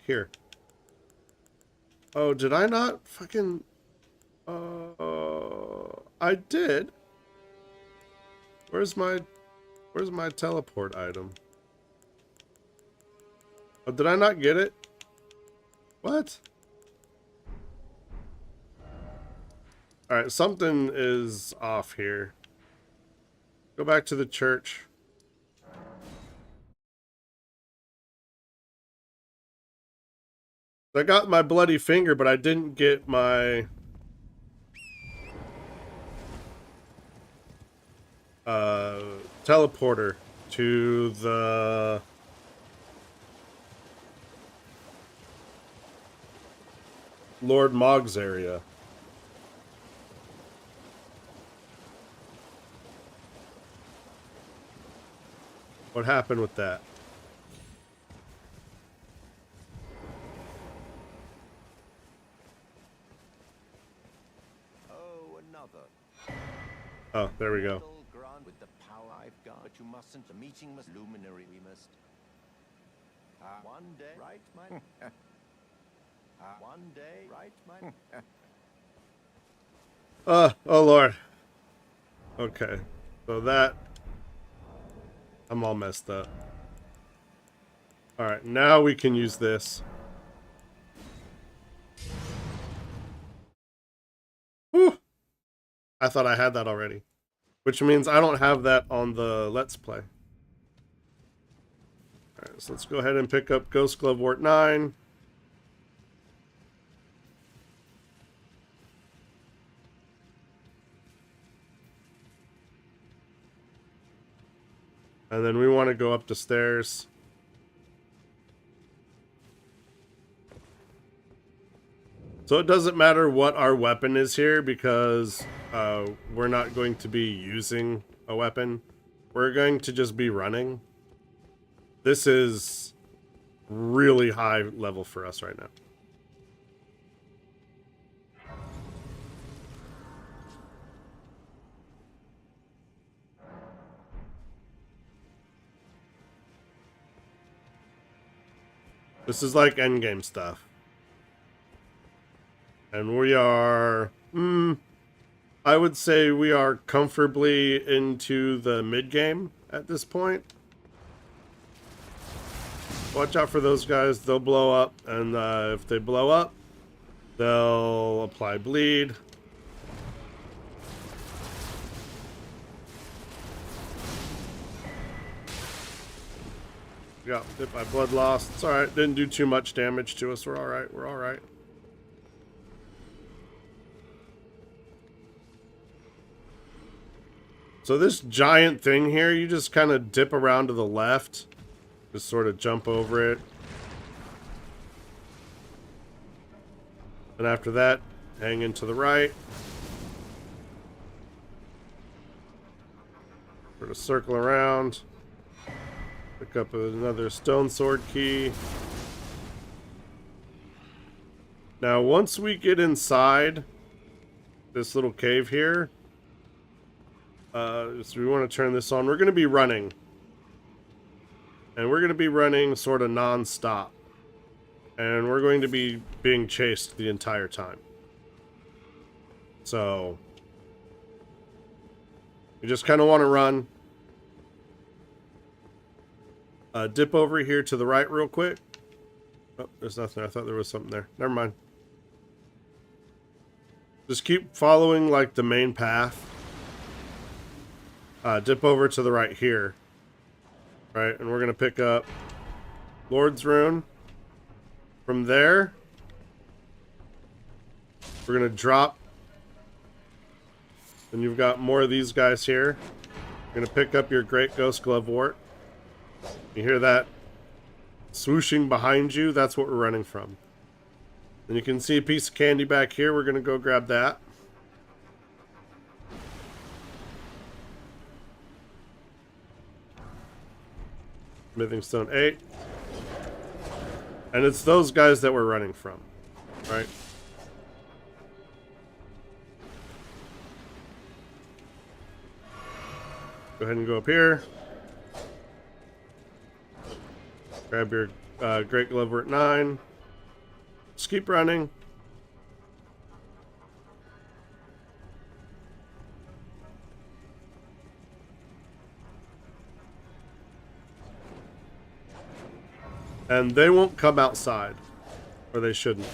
here. Oh, did I not fucking? I did. Where's my teleport item? Oh, did I not get it? What? Alright, something is off here. Go back to the church. I got my bloody finger, but I didn't get my teleporter to the Lord Mog's area. What happened with that? Oh, another. Oh, there we go. Grant with the power I've got, but you mustn't. The meeting must luminary. We must. One day, right, my. One day, right, my. Oh Lord. Okay, so that I'm all messed up. All right, now we can use this. Whew. I thought I had that already. Which means I don't have that on the Let's Play. Alright, so let's go ahead and pick up Ghost Glove Wart 9. And then we want to go up the stairs. So it doesn't matter what our weapon is here because we're not going to be using a weapon. We're going to just be running. This is really high level for us right now. This is like endgame stuff. And we are, I would say we are comfortably into the mid-game at this point. Watch out for those guys, they'll blow up, and if they blow up, they'll apply bleed. Got hit by blood loss. It's alright, didn't do too much damage to us, we're alright, we're alright. So this giant thing here, you just kind of dip around to the left. Just sort of jump over it. And after that, hang into the right. Sort of circle around. Pick up another stone sword key. Now, once we get inside this little cave here, so we want to turn this on. We're going to be running. And we're going to be running sort of non-stop. And we're going to be being chased the entire time. So, you just kind of want to run. Dip over here to the right real quick. Oh, there's nothing. I thought there was something there. Never mind. Just keep following, like, the main path. Dip over to the right here. Right, and we're going to pick up Lord's Rune. From there, we're going to drop. And you've got more of these guys here. You're going to pick up your Great Ghost Glovewort. You hear that swooshing behind you? That's what we're running from. And you can see a piece of candy back here. We're going to go grab that. Smithing Stone 8. And it's those guys that we're running from, right? Go ahead and go up here. Grab your Great Glovewort 9. Just keep running. And they won't come outside. Or they shouldn't.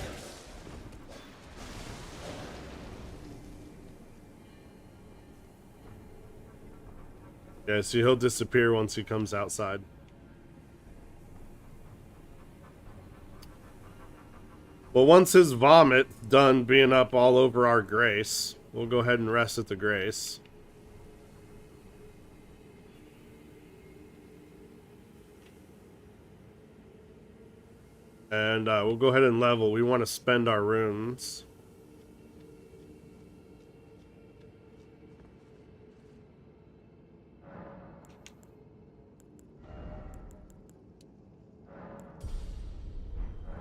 Yeah, see, he'll disappear once he comes outside. Well, once his vomit's done being up all over our grace, we'll go ahead and rest at the grace. And we'll go ahead and level. We want to spend our runes.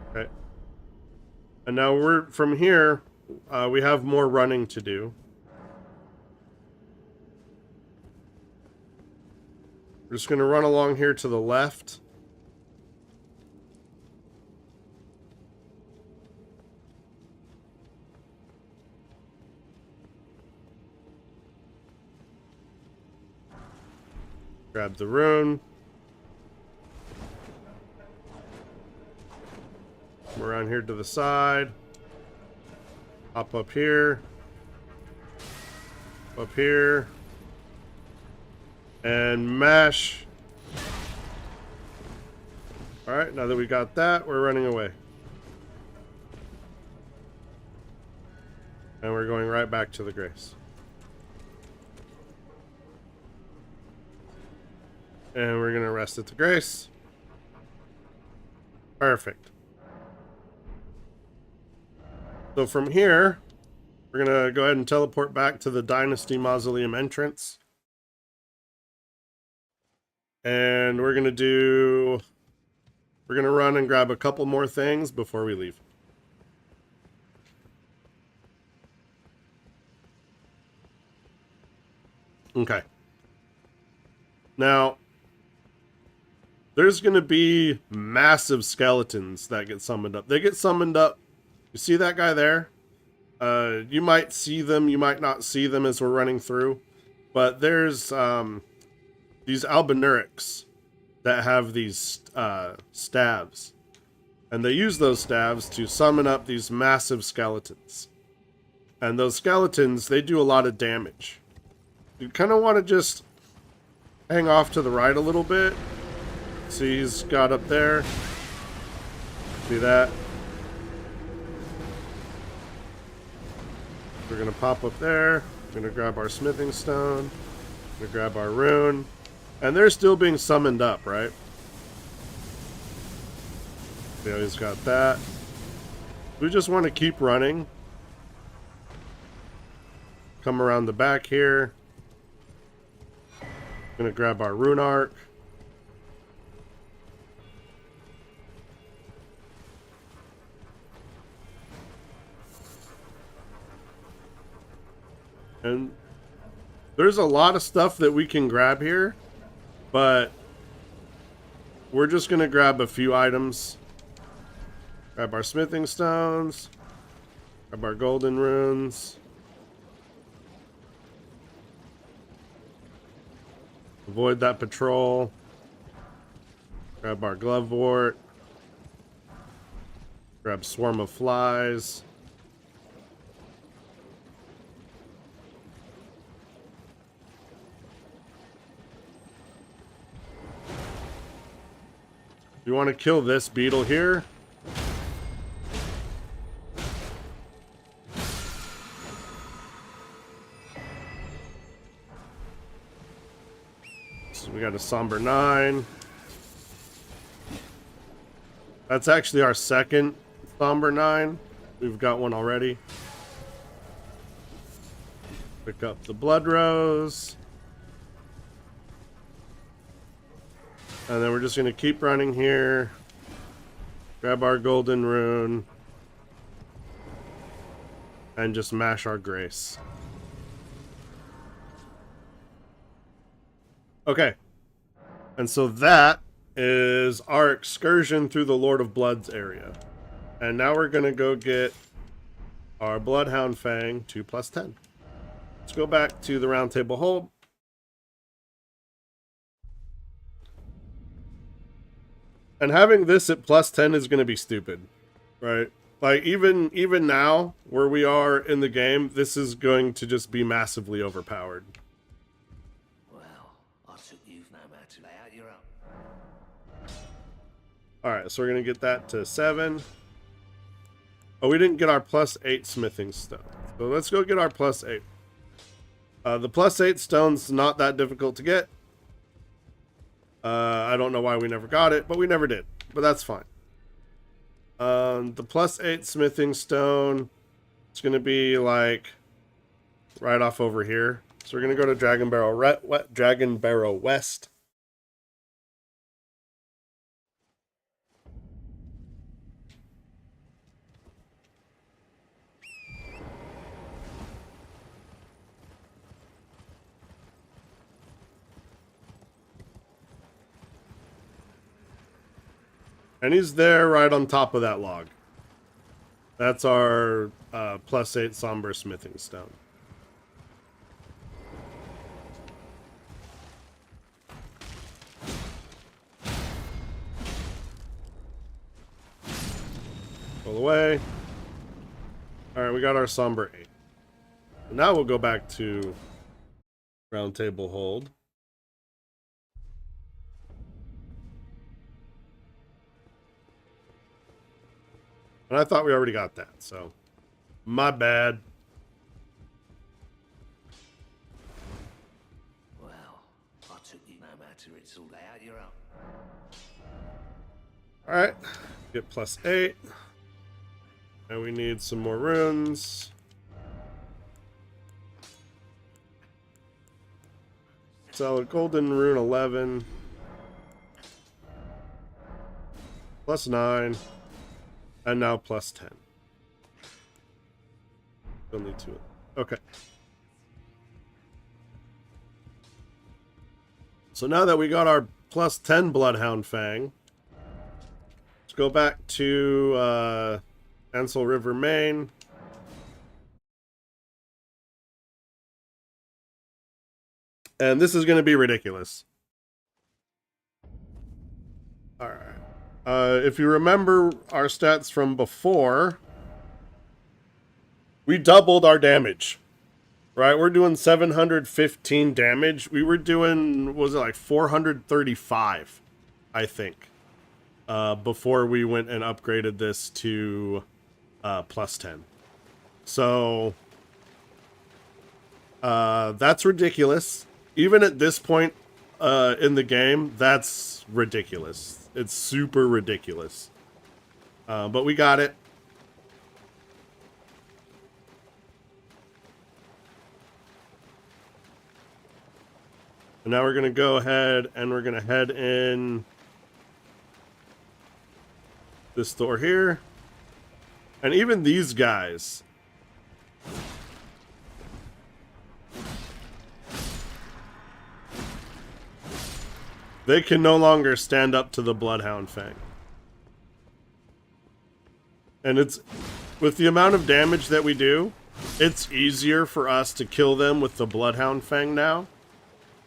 Okay. And now we're from here, we have more running to do. We're just going to run along here to the left. Grab the rune. Come around here to the side. Hop up here. Up here. And mash. Alright, now that we got that, we're running away. And we're going right back to the grace. And we're going to rest at the grace. Perfect. So from here, we're going to go ahead and teleport back to the Dynasty Mausoleum entrance. And we're going to run and grab a couple more things before we leave. Okay. Now, there's going to be massive skeletons that get summoned up. They get summoned up. You see that guy there? You might see them, you might not see them as we're running through. But there's these albinurics that have these staves. And they use those staves to summon up these massive skeletons. And those skeletons, they do a lot of damage. You kind of want to just hang off to the right a little bit. See, he's got up there. See that? We're going to pop up there. We're going to grab our smithing stone. We're going to grab our rune. And they're still being summoned up, right? See, he's got that. We just want to keep running. Come around the back here. Going to grab our rune arc. And there's a lot of stuff that we can grab here, but we're just going to grab a few items. Grab our smithing stones. Grab our golden runes. Avoid that patrol. Grab our glovewort. Grab swarm of flies. You want to kill this beetle here? So we got a somber 9. That's actually our second somber 9. We've got one already. Pick up the blood rose. And then we're just going to keep running here. Grab our golden rune. And just mash our grace. Okay. And so that is our excursion through the Lord of Bloods area. And now we're going to go get our Bloodhound Fang 2+10. Let's go back to the round table hold. And having this at +10 is going to be stupid, right? Like, even now, where we are in the game, this is going to just be massively overpowered. Well, I took you no matter. Lay out your own. Alright, so we're going to get that to 7. Oh, we didn't get our +8 smithing stone. So let's go get our +8. The +8 stone's not that difficult to get. I don't know why we never got it, but we never did. But that's fine. The +8 smithing stone, it's going to be like right off over here. So we're going to go to Dragon Barrow West. And he's there right on top of that log. That's our +8 somber smithing stone. Roll away. Alright, we got our somber 8. Now we'll go back to round table hold. And I thought we already got that, so my bad. Well, I took you no matter. It's all lay out your own. Alright, get +8. And we need some more runes. So a golden rune 11. +9. And now +10. Still need 2. Okay. So now that we got our +10 Bloodhound Fang, let's go back to Ansel River, Maine. And this is going to be ridiculous. Alright. If you remember our stats from before, we doubled our damage. Right? We're doing 715 damage. We were doing, what was it, like 435, I think. Before we went and upgraded this to +10. So that's ridiculous. Even at this point in the game, that's ridiculous. It's super ridiculous. But we got it. And now we're going to go ahead and we're going to head in this door here. And even these guys They can no longer stand up to the Bloodhound Fang. And it's, with the amount of damage that we do, it's easier for us to kill them with the Bloodhound Fang now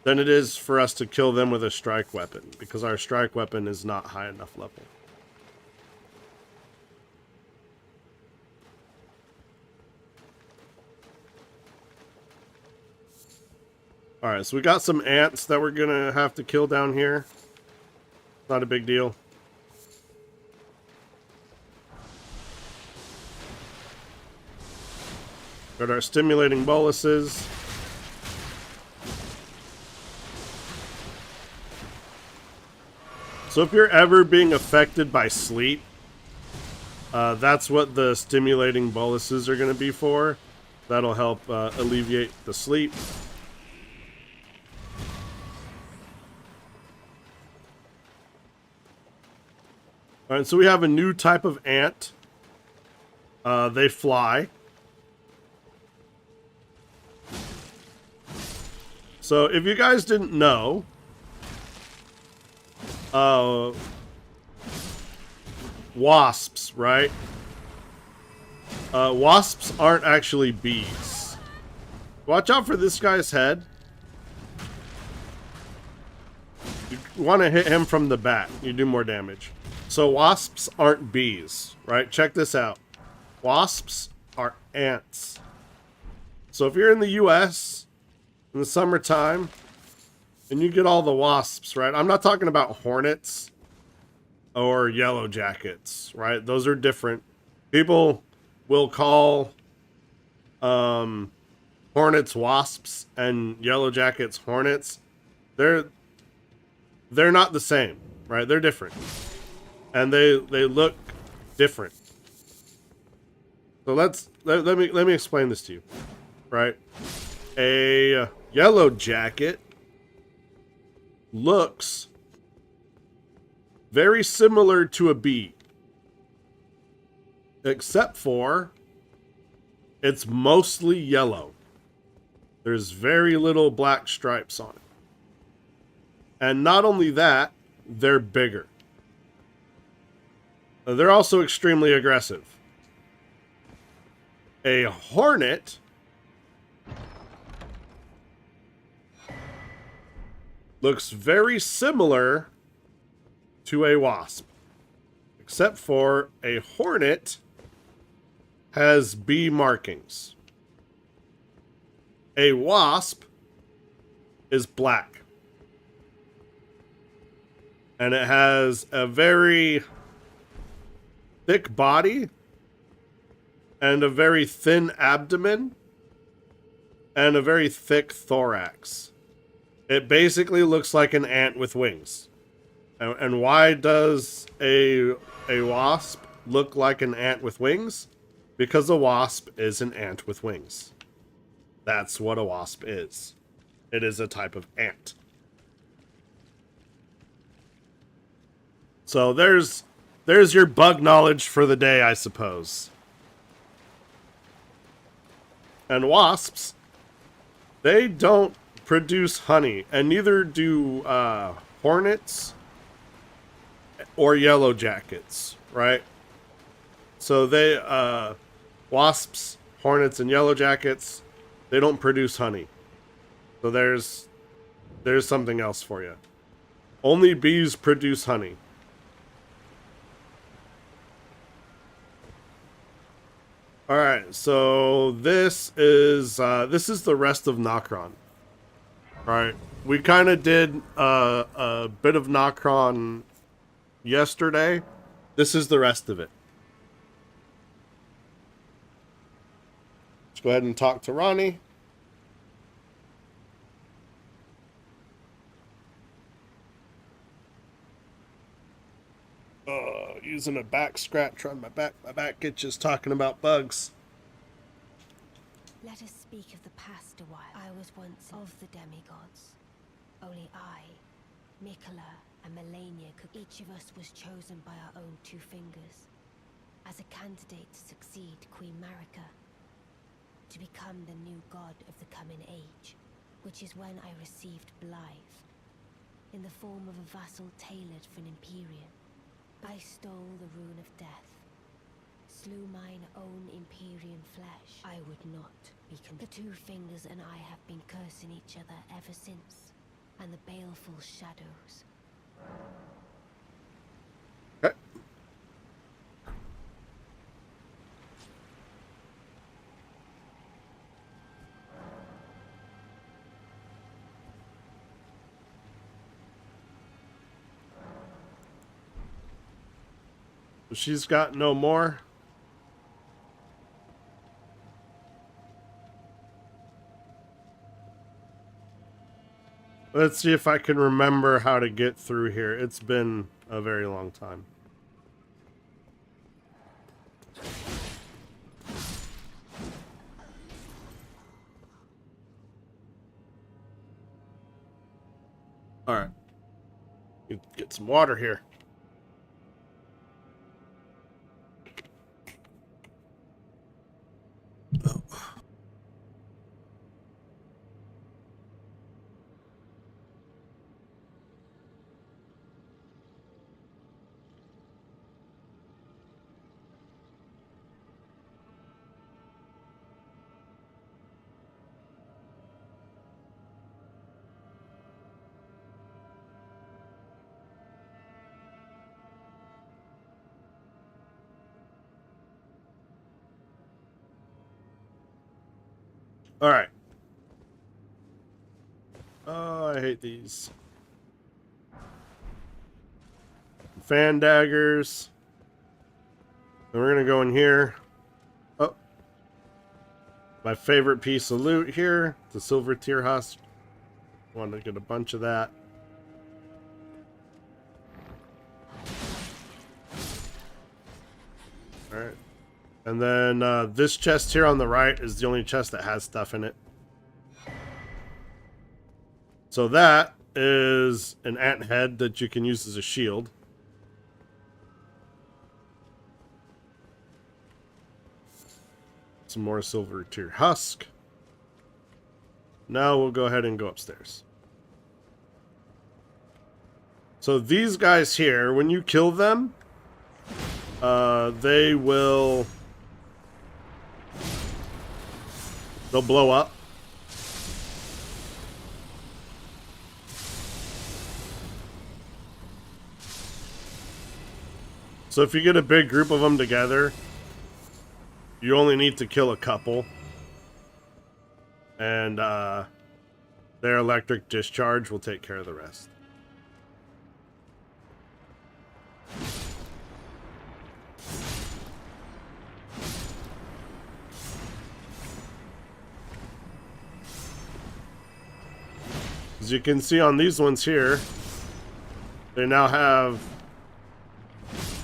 than it is for us to kill them with a strike weapon, because our strike weapon is not high enough level. Alright, so we got some ants that we're gonna have to kill down here. Not a big deal. Got our stimulating boluses. So if you're ever being affected by sleep, that's what the stimulating boluses are going to be for. That'll help alleviate the sleep. Alright, so we have a new type of ant. They fly. So if you guys didn't know, wasps, right? Wasps aren't actually bees. Watch out for this guy's head. You want to hit him from the back. You do more damage. So wasps aren't bees, right? Check this out. Wasps are ants. So if you're in the US in the summertime and you get all the wasps, right? I'm not talking about hornets or yellow jackets, right? Those are different. People will call hornets wasps and yellow jackets hornets. They're not the same, right? They're different. And they look different. So let me explain this to you, right? A yellow jacket looks very similar to a bee, except for it's mostly yellow. There's very little black stripes on it. And not only that, they're bigger. They're also extremely aggressive. A hornet looks very similar to a wasp, except for a hornet has bee markings. A wasp is black. And it has a very thick body and a very thin abdomen and a very thick thorax. It basically looks like an ant with wings. And why does a wasp look like an ant with wings? Because a wasp is an ant with wings. That's what a wasp is. It is a type of ant. So there's your bug knowledge for the day, I suppose. And wasps, they don't produce honey, and neither do hornets or yellow jackets, right? So they wasps, hornets, and yellow jackets, they don't produce honey. So there's something else for you. Only bees produce honey. All right, so this is the rest of Nokron. All right, we kind of did a bit of Nokron yesterday. This is the rest of it. Let's go ahead and talk to Ronnie. Using a back scratch on my back. My back itches talking about bugs. Let us speak of the past a while. I was once of the demigods. Only I, Mikola, and Melania each of us was chosen by our own two fingers as a candidate to succeed Queen Marika, to become the new god of the coming age, which is when I received Blythe. in the form of a vassal tailored for an Imperium. I stole the rune of death, slew mine own Imperium flesh. I would not be The two fingers and I have been cursing each other ever since, and the baleful shadows. Okay. She's got no more. Let's see if I can remember how to get through here. It's been a very long time. All right. Get some water here. Oh. All right. Oh, I hate these. Fan daggers. And we're going to go in here. Oh. My favorite piece of loot here. The silver tear husk. Want to get a bunch of that. Alright. And then this chest here on the right is the only chest that has stuff in it. So that is an ant head that you can use as a shield. Some more silver tear husk. Now we'll go ahead and go upstairs. So these guys here, when you kill them, they'll blow up. So if you get a big group of them together, you only need to kill a couple. And their electric discharge will take care of the rest. As you can see on these ones here, they now have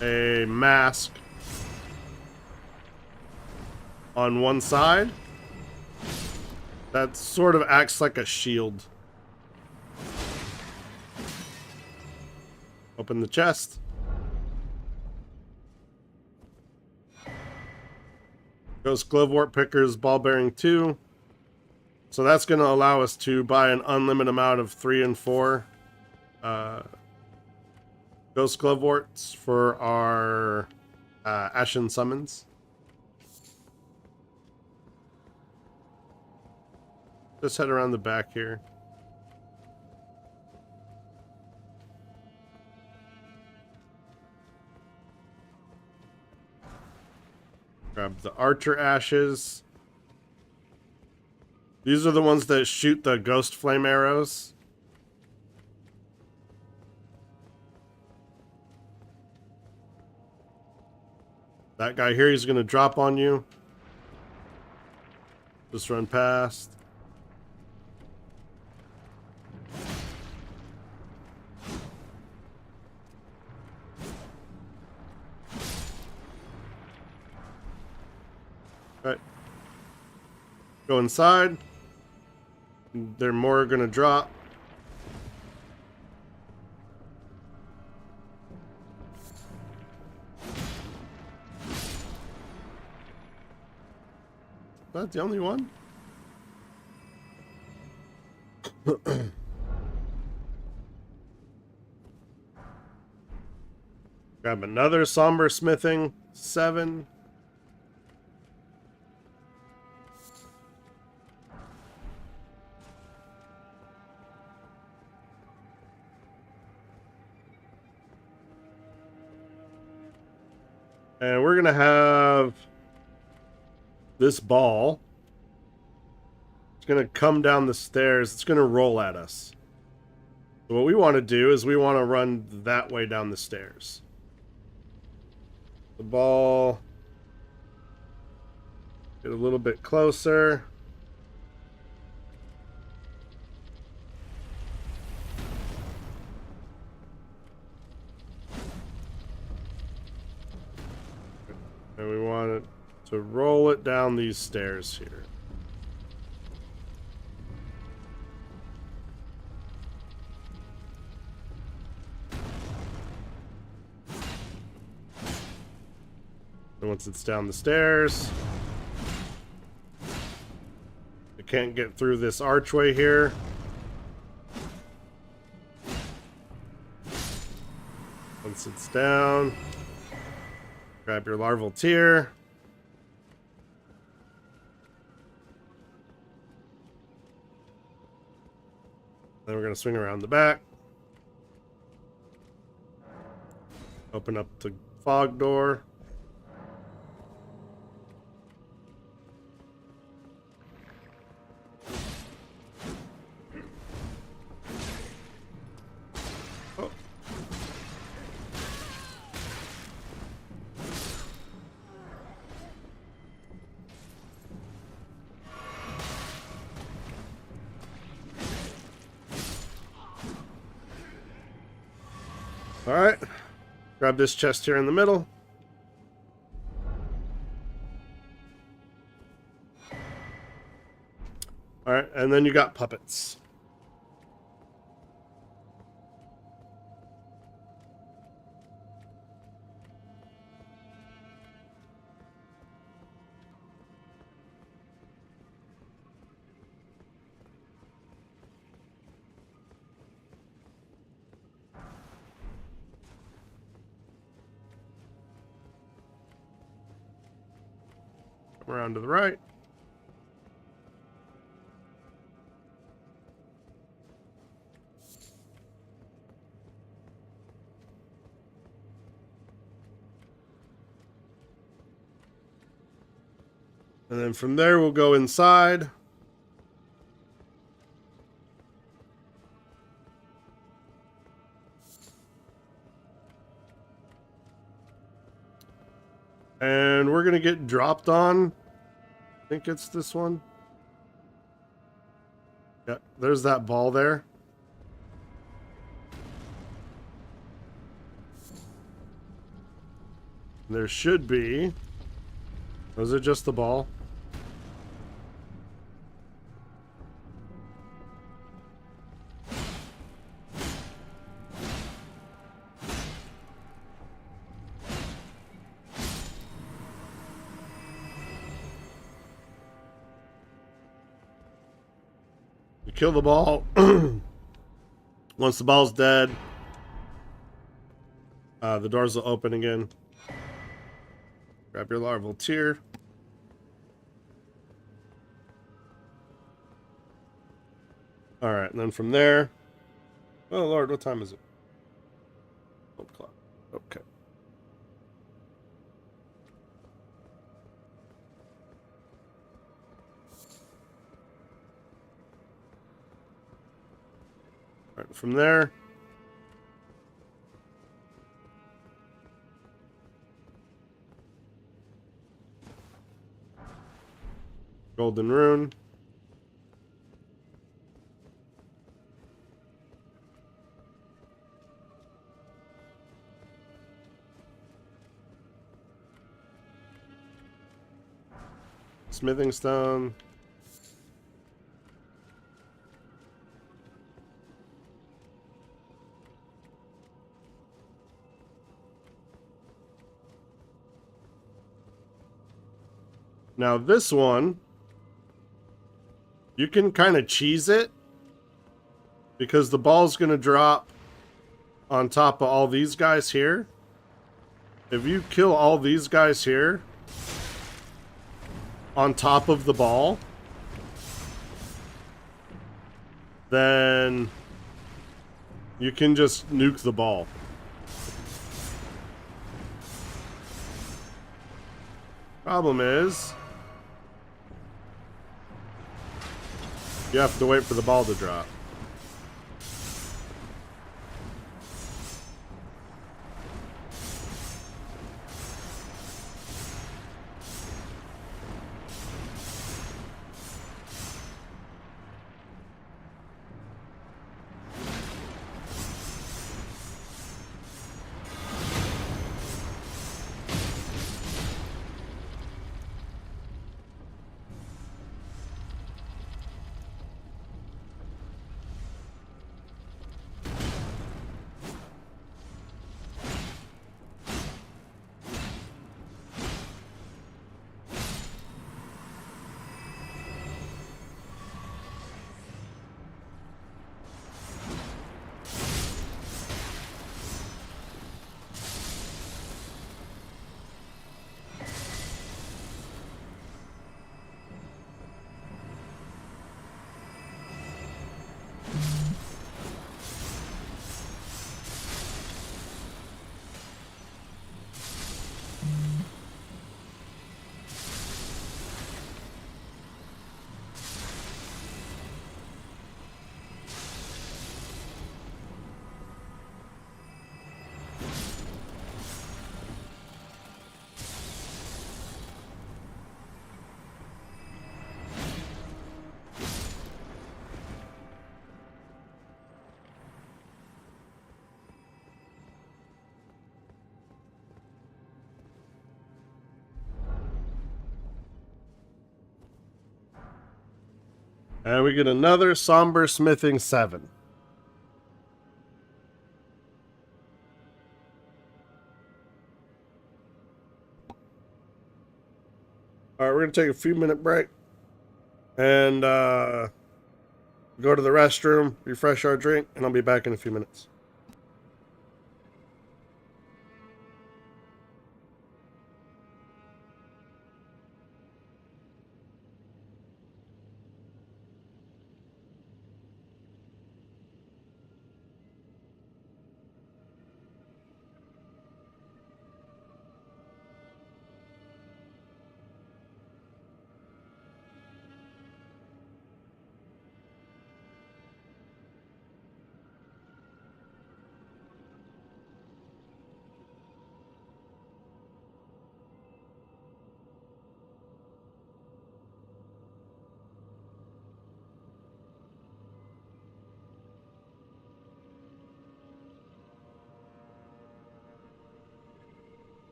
a mask on one side that sort of acts like a shield. Open the chest. Ghost Glovewort Pickers Ball Bearing 2. So that's going to allow us to buy an unlimited amount of 3 and 4 Ghost Gloveworts for our Ashen Summons. Just head around the back here. Grab the Archer Ashes. These are the ones that shoot the Ghost Flame arrows. That guy here, he's going to drop on you. Just run past. Right. Go inside. They're more going to drop. That's the only one? Grab another somber smithing. 7. And we're going to have this ball. It's going to come down the stairs. It's going to roll at us. So what we want to do is we want to run that way down the stairs. The ball. Get a little bit closer. And we want it to roll it down these stairs here. And once it's down the stairs, it can't get through this archway here. Once it's down, grab your larval tear. Then we're going to swing around the back. Open up the fog door. Oh. All right, grab this chest here in the middle. All right, and then you got puppets. Come around to the right. And then from there, we'll go inside. And we're going to get dropped on. I think it's this one. Yeah, there's that ball there. There should be. Was it just the ball? You kill the ball. Once the ball's dead, the doors will open again. Grab your larval tear. Alright, and then from there... Oh, Lord, what time is it? 12 o'clock. Okay. Alright, from there... Golden rune. Smithing stone. Now this one, you can kind of cheese it because the ball's going to drop on top of all these guys here. if you kill all these guys here on top of the ball, then you can just nuke the ball. Problem is, you have to wait for the ball to drop. And we get another Somber Smithing 7. Alright, we're going to take a few minute break. And go to the restroom, refresh our drink, and I'll be back in a few minutes.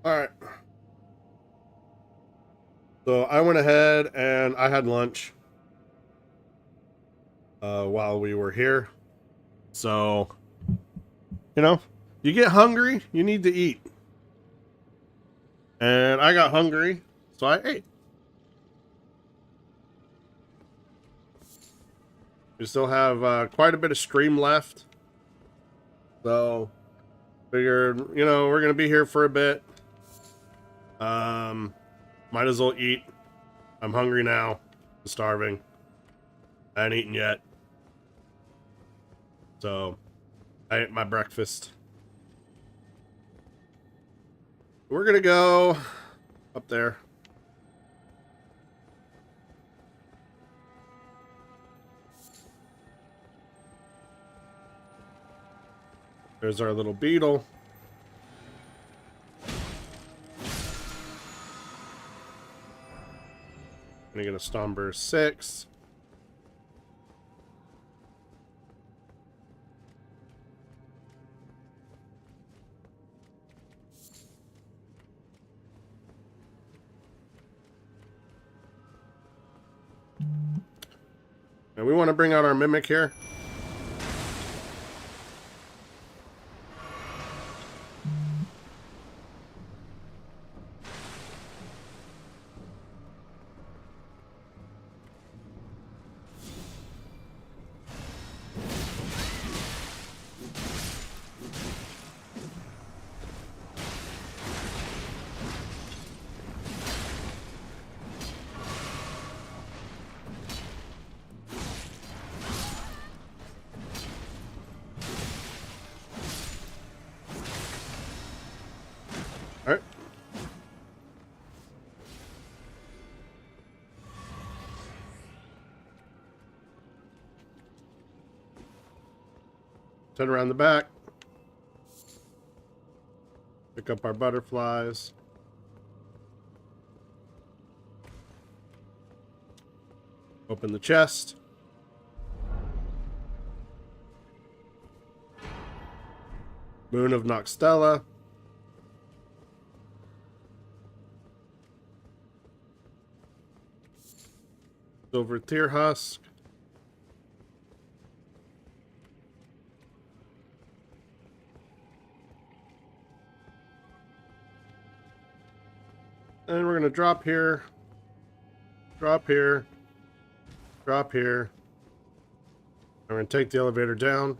Alright. So I went ahead and I had lunch while we were here. So, you know, you get hungry, you need to eat. And I got hungry, so I ate. We still have quite a bit of stream left. So, figured, you know, we're going to be here for a bit. Might as well eat. I'm hungry now. I'm starving. I ain't eaten yet. So, I ate my breakfast. We're going to go up there. There's our little beetle. Gonna get a Stomber 6. And we want to bring out our Mimic here. All right. Turn around the back. Pick up our butterflies. Open the chest. Moon of Noxtella. Silver Tear Husk. And we're going to drop here. Drop here. Drop here. And we're going to take the elevator down.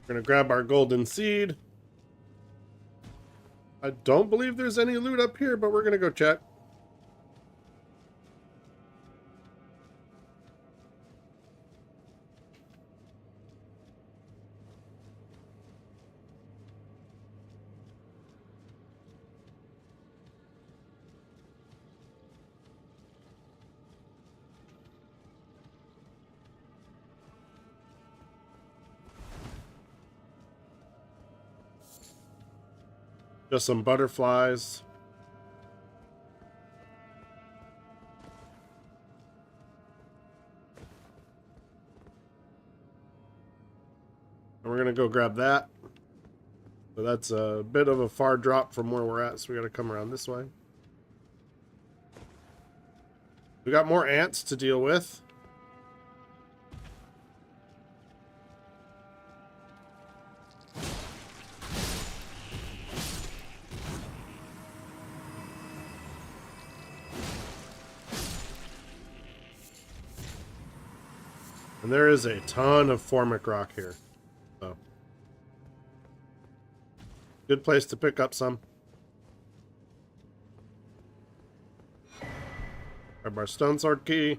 We're going to grab our golden seed. I don't believe there's any loot up here, but we're going to go check. Just some butterflies. And we're going to go grab that. So that's a bit of a far drop from where we're at, so we got to come around this way. We got more ants to deal with. And there is a ton of formic rock here. So, good place to pick up some. Grab our stone sword key.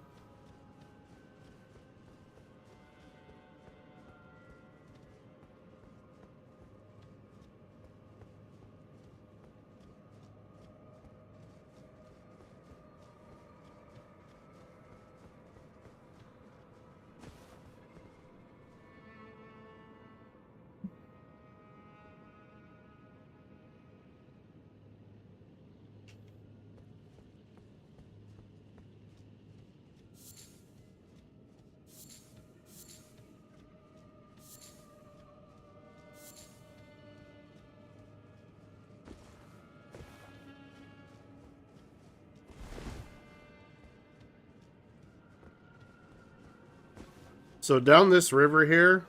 So down this river here,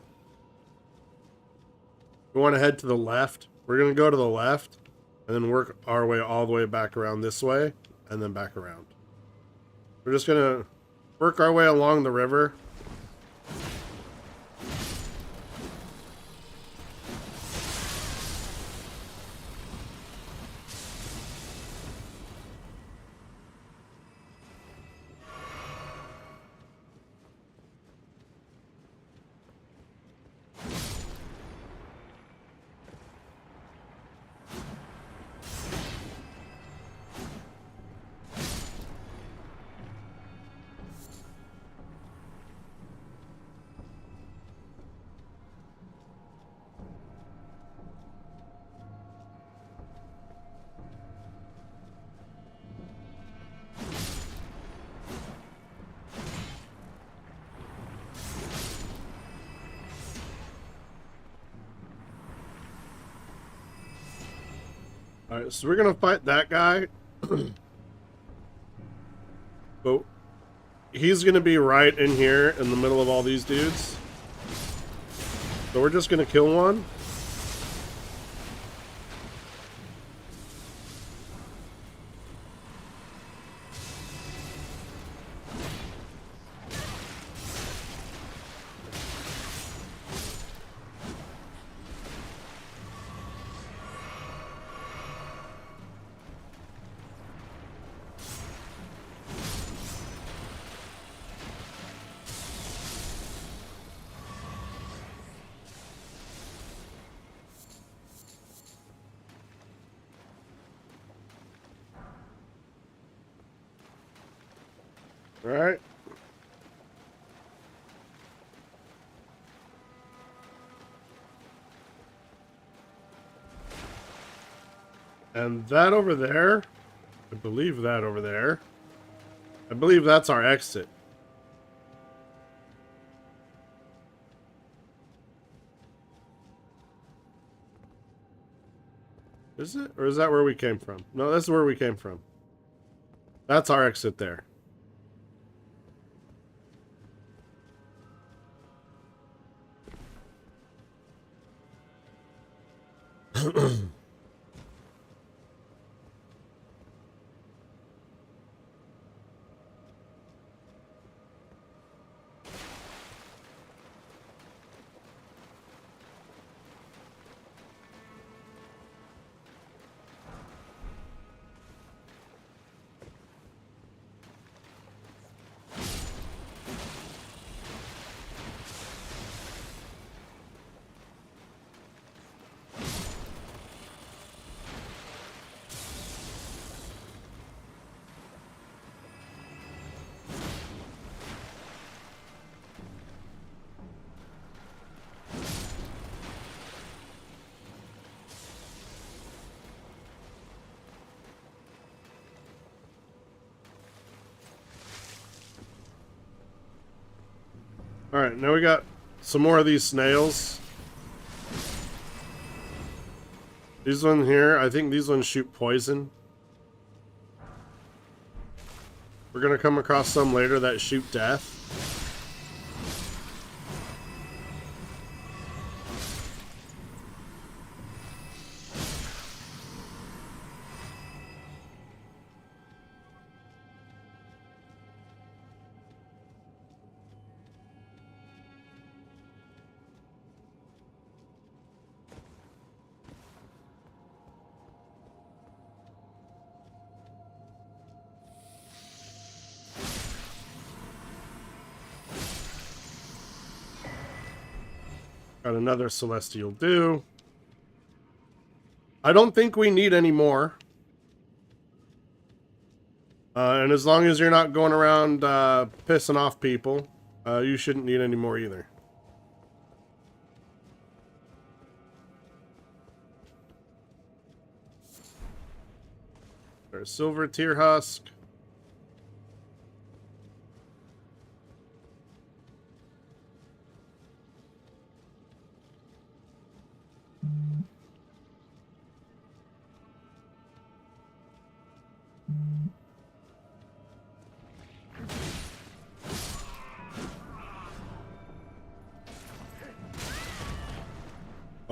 we want to head to the left. We're going to go to the left and then work our way all the way back around this way and then back around. We're just going to work our way along the river. Alright, so we're gonna fight that guy. But he's gonna be right in here in the middle of all these dudes. So we're just gonna kill one. Alright. And that over there, I believe that over there, I believe that's our exit. Is it? Or is that where we came from? No, that's where we came from. That's our exit there. Alright, now we got some more of these snails. These ones here, I think these ones shoot poison. We're gonna come across some later that shoot death. Got another celestial dew. I don't think we need any more. And as long as you're not going around pissing off people, you shouldn't need any more either. There's silver tear husk.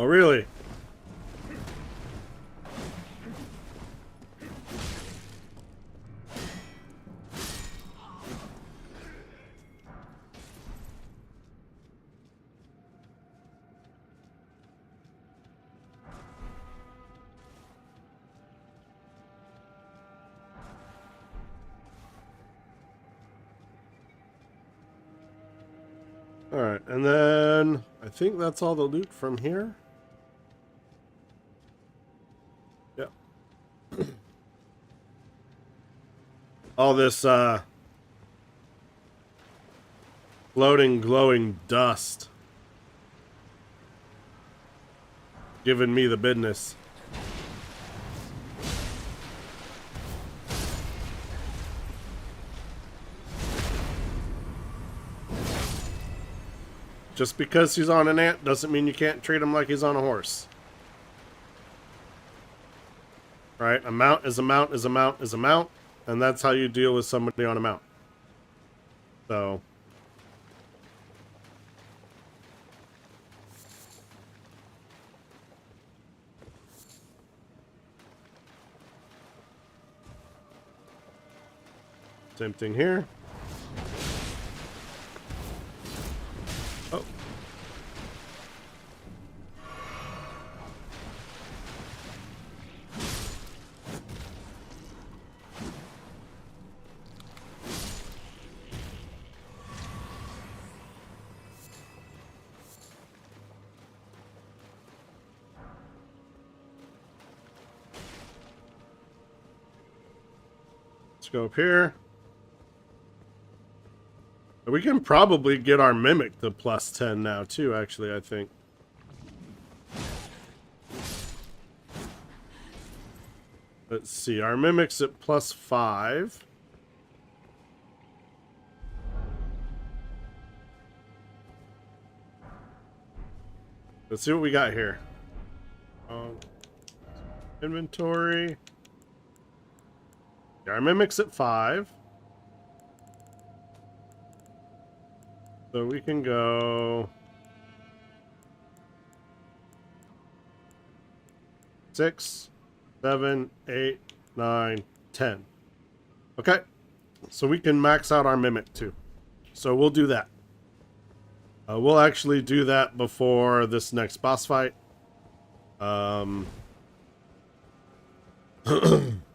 Oh, really? Alright, and then I think that's all the loot from here. Yep. All this floating, glowing dust giving me the business. Just because he's on an ant doesn't mean you can't treat him like he's on a horse. Right? A mount is a mount is a mount is a mount, and that's how you deal with somebody on a mount. So... same thing here. Oh. Let's go up here. We can probably get our Mimic to plus 10 now, too, actually, I think. Let's see, our Mimic's at plus 5. Let's see what we got here. Inventory. Yeah, our Mimic's at 5. So we can go 6, 7, 8, 9, 10. Okay. So we can max out our Mimic too. So we'll do that. We'll actually do that before this next boss fight.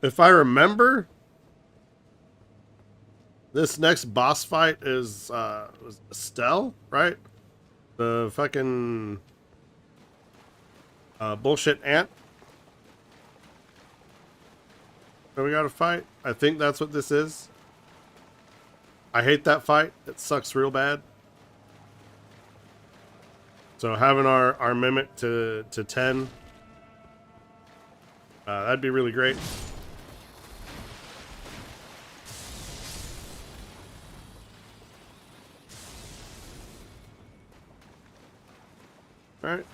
If I remember, this next boss fight is Estelle, right? The fucking bullshit ant that we gotta fight. I think that's what this is. I hate that fight. It sucks real bad. So having our Mimic to 10, that'd be really great. All right.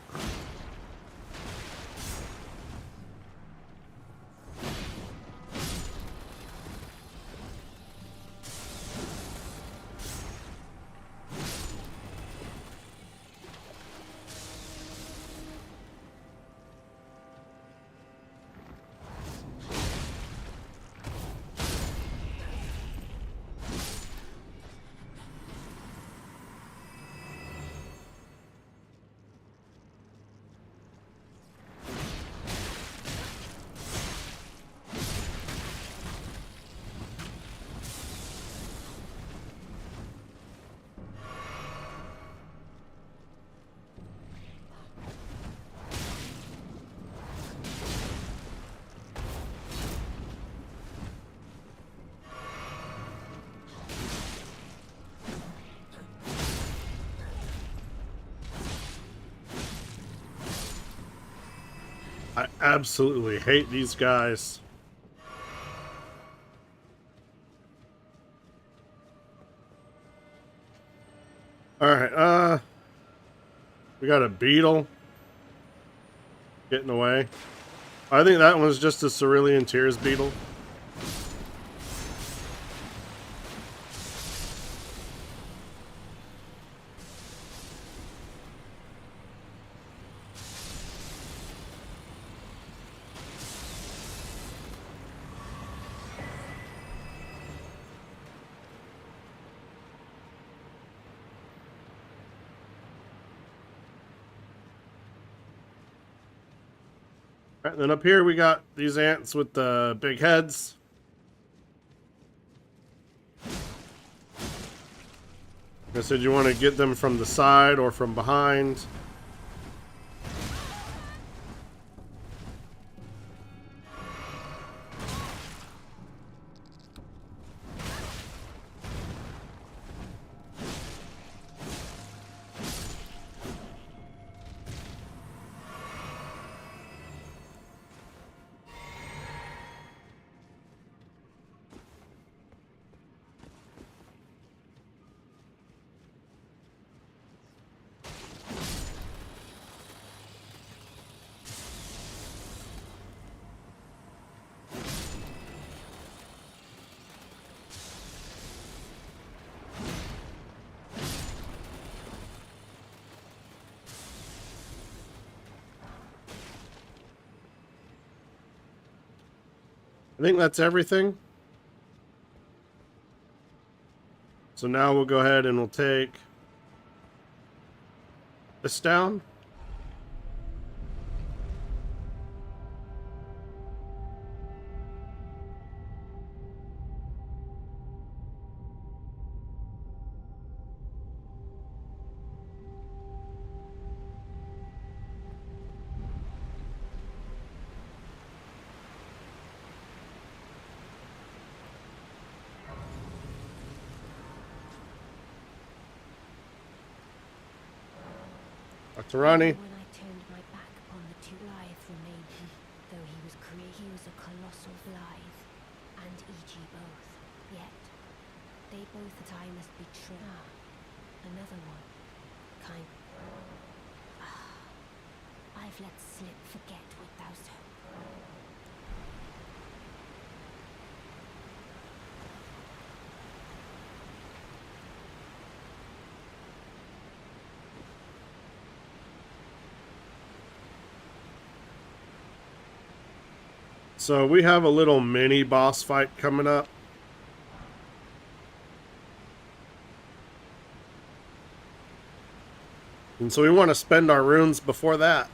I absolutely hate these guys. Alright, we got a beetle getting away. I think that one's just a Cerulean Tears beetle. Right, then up here we got these ants with the big heads. I said you want to get them from the side or from behind. I think that's everything. So now we'll go ahead and we'll take this down. Dr. Ronnie. When I turned my back upon the two Blythe remained, though he was a colossal Blythe, and E.G. both. Yet, they both that I must betray. Another one. Kind. I've let slip forget what thou so. So we have a little mini boss fight coming up. And so we want to spend our runes before that.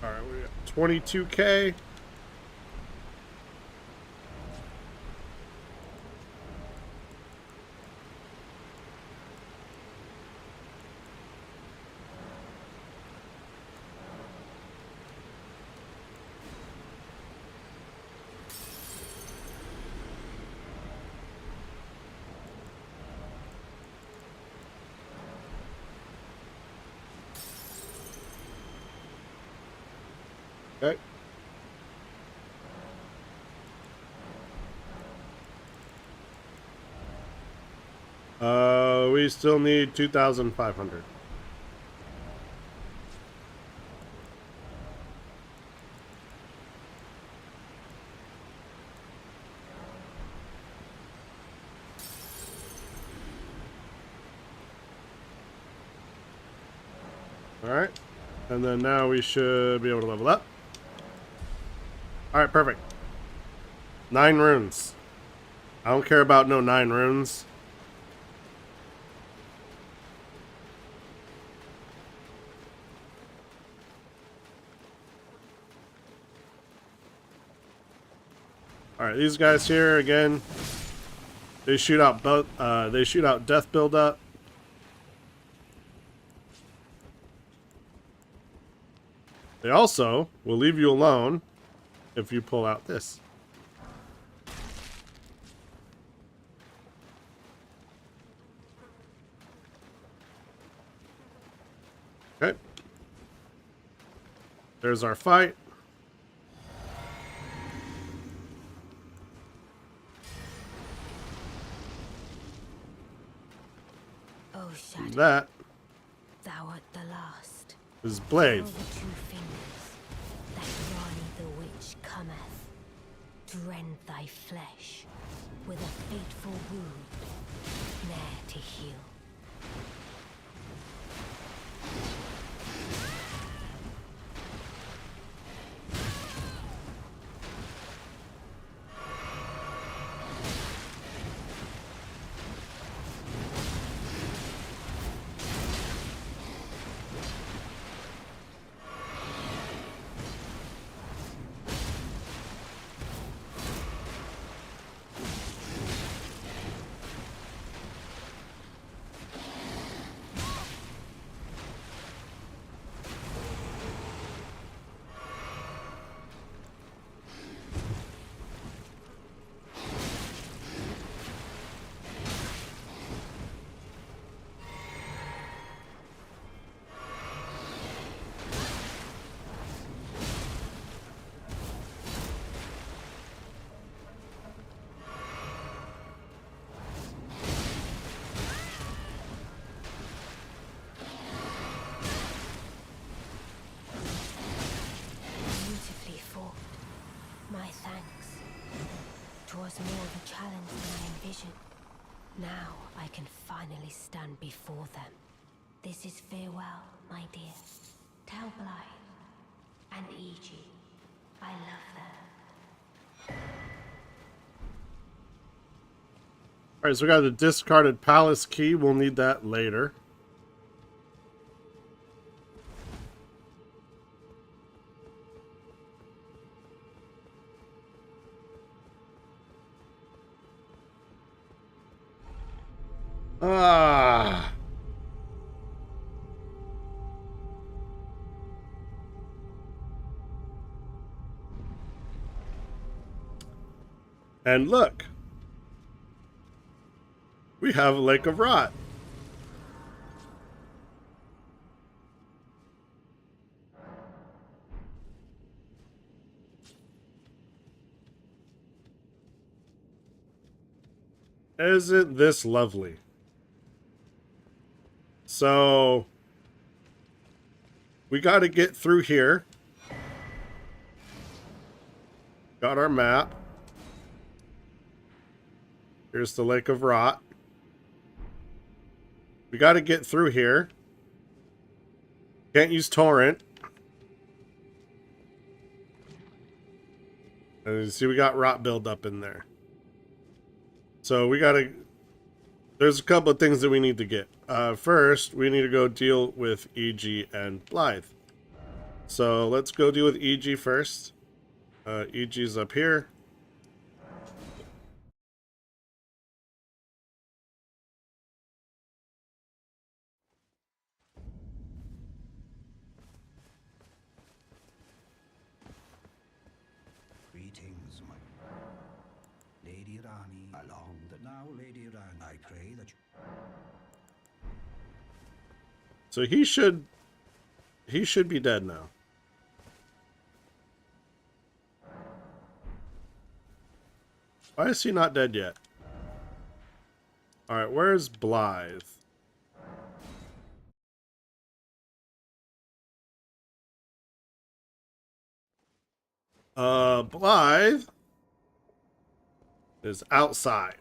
Alright, we got 22k. Okay. We still need 2,500. All right. And then now we should be able to level up. Alright, perfect. 9 runes. I don't care about no 9 runes. Alright, these guys here again. They shoot out both they shoot out death buildup. They also will leave you alone if you pull out this. Okay. There's our fight. Oh, Shadow, That thou art the last. is Blade. Tell the two fingers that Rani the witch cometh to rend thy flesh with a fateful wound, ne'er to heal. vision. Now I can finally stand before them. This is farewell, my dear. Tell Blythe and Iji I love them. Alright, so we got the discarded palace key. We'll need that later. Ah. And look. We have a lake of rot. Isn't this lovely? So we got to get through here. Got our map. Here's the lake of rot. We got to get through here. Can't use torrent. And you see we got rot buildup in there. So we got to... There's a couple of things that we need to get. First, we need to go deal with EG and Blythe. So let's go deal with EG first. EG's up here. Greetings, my Lady Rani. Along the now, Lady Rani. I pray that you... So he should be dead now. Why is he not dead yet? Alright, where's Blythe? Blythe is outside.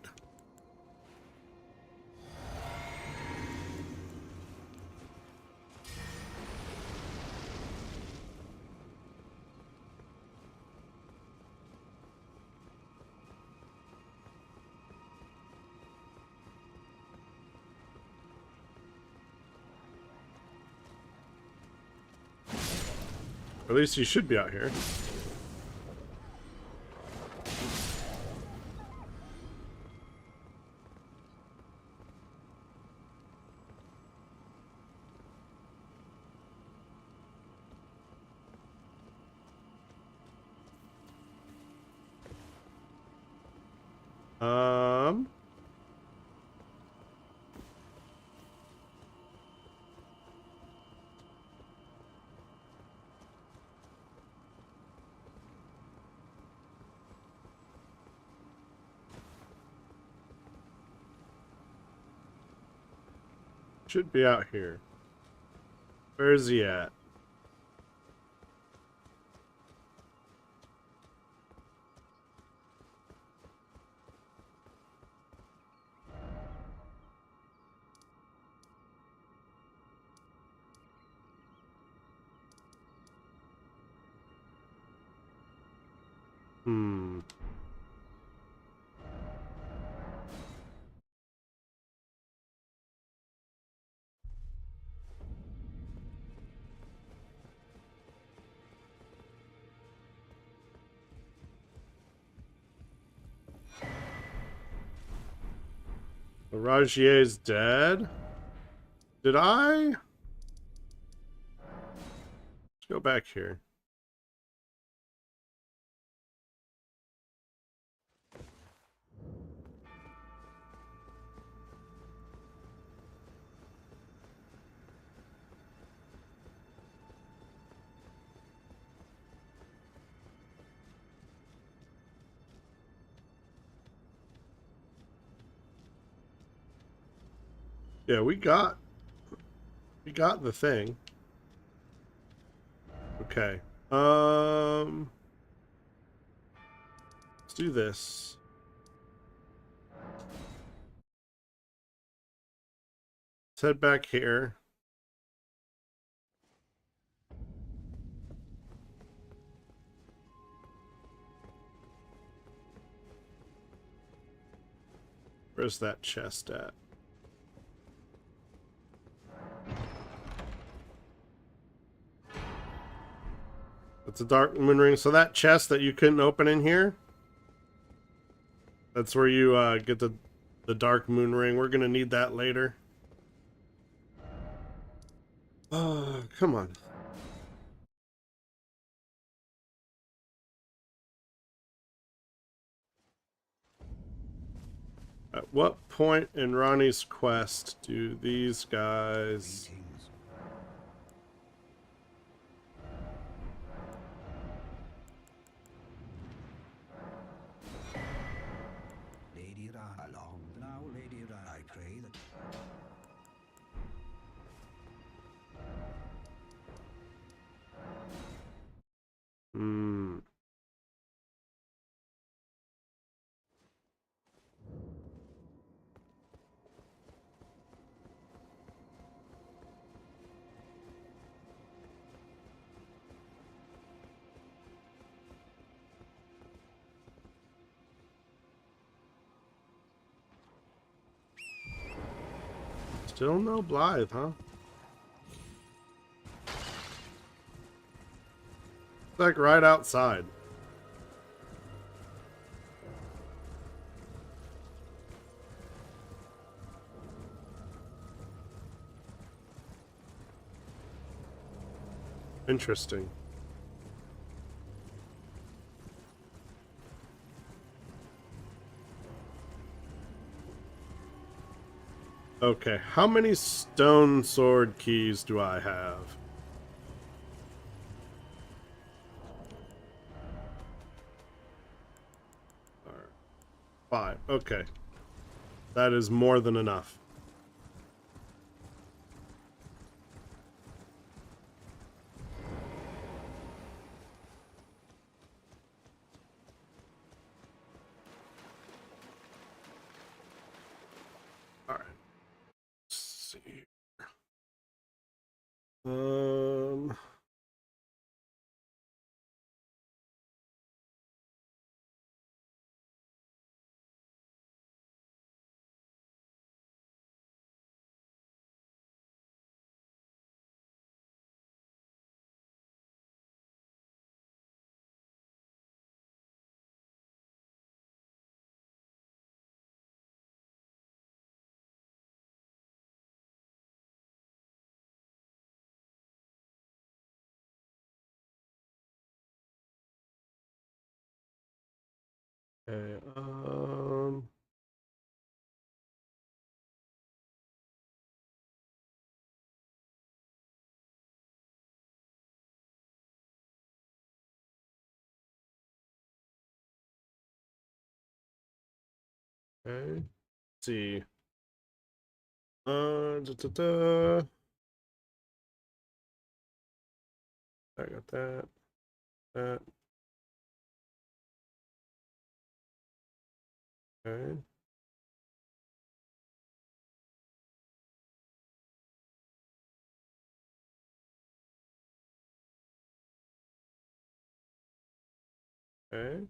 Or at least he should be out here. Should be out here. Where is he at? Rajier's dead? Did I? Let's go back here. Yeah, we got the thing. Okay. Let's do this. head back here. Where's that chest at? It's a dark moon ring. So that chest that you couldn't open in here, that's where you get the dark moon ring. We're gonna need that later. Oh, come on. At what point in Ronnie's quest do these guys... Greetings. Lady Ran, along now, Lady Ran. I pray that. Hmm. Still no Blythe, huh? Like right outside. Interesting. Okay, how many stone sword keys do I have? Alright. 5. Okay. That is more than enough. Alright. Let's see. Okay, okay. Let's see. I got that. That. Okay. Okay.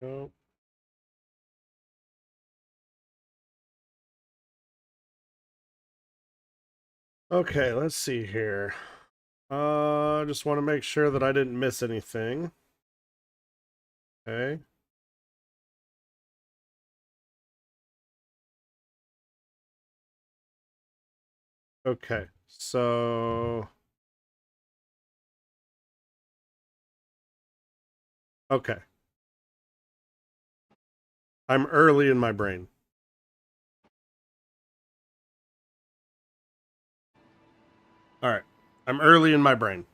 Nope. Okay, let's see here. Just want to make sure that I didn't miss anything. Okay. Okay, so... Okay. I'm early in my brain. Alright. I'm early in my brain.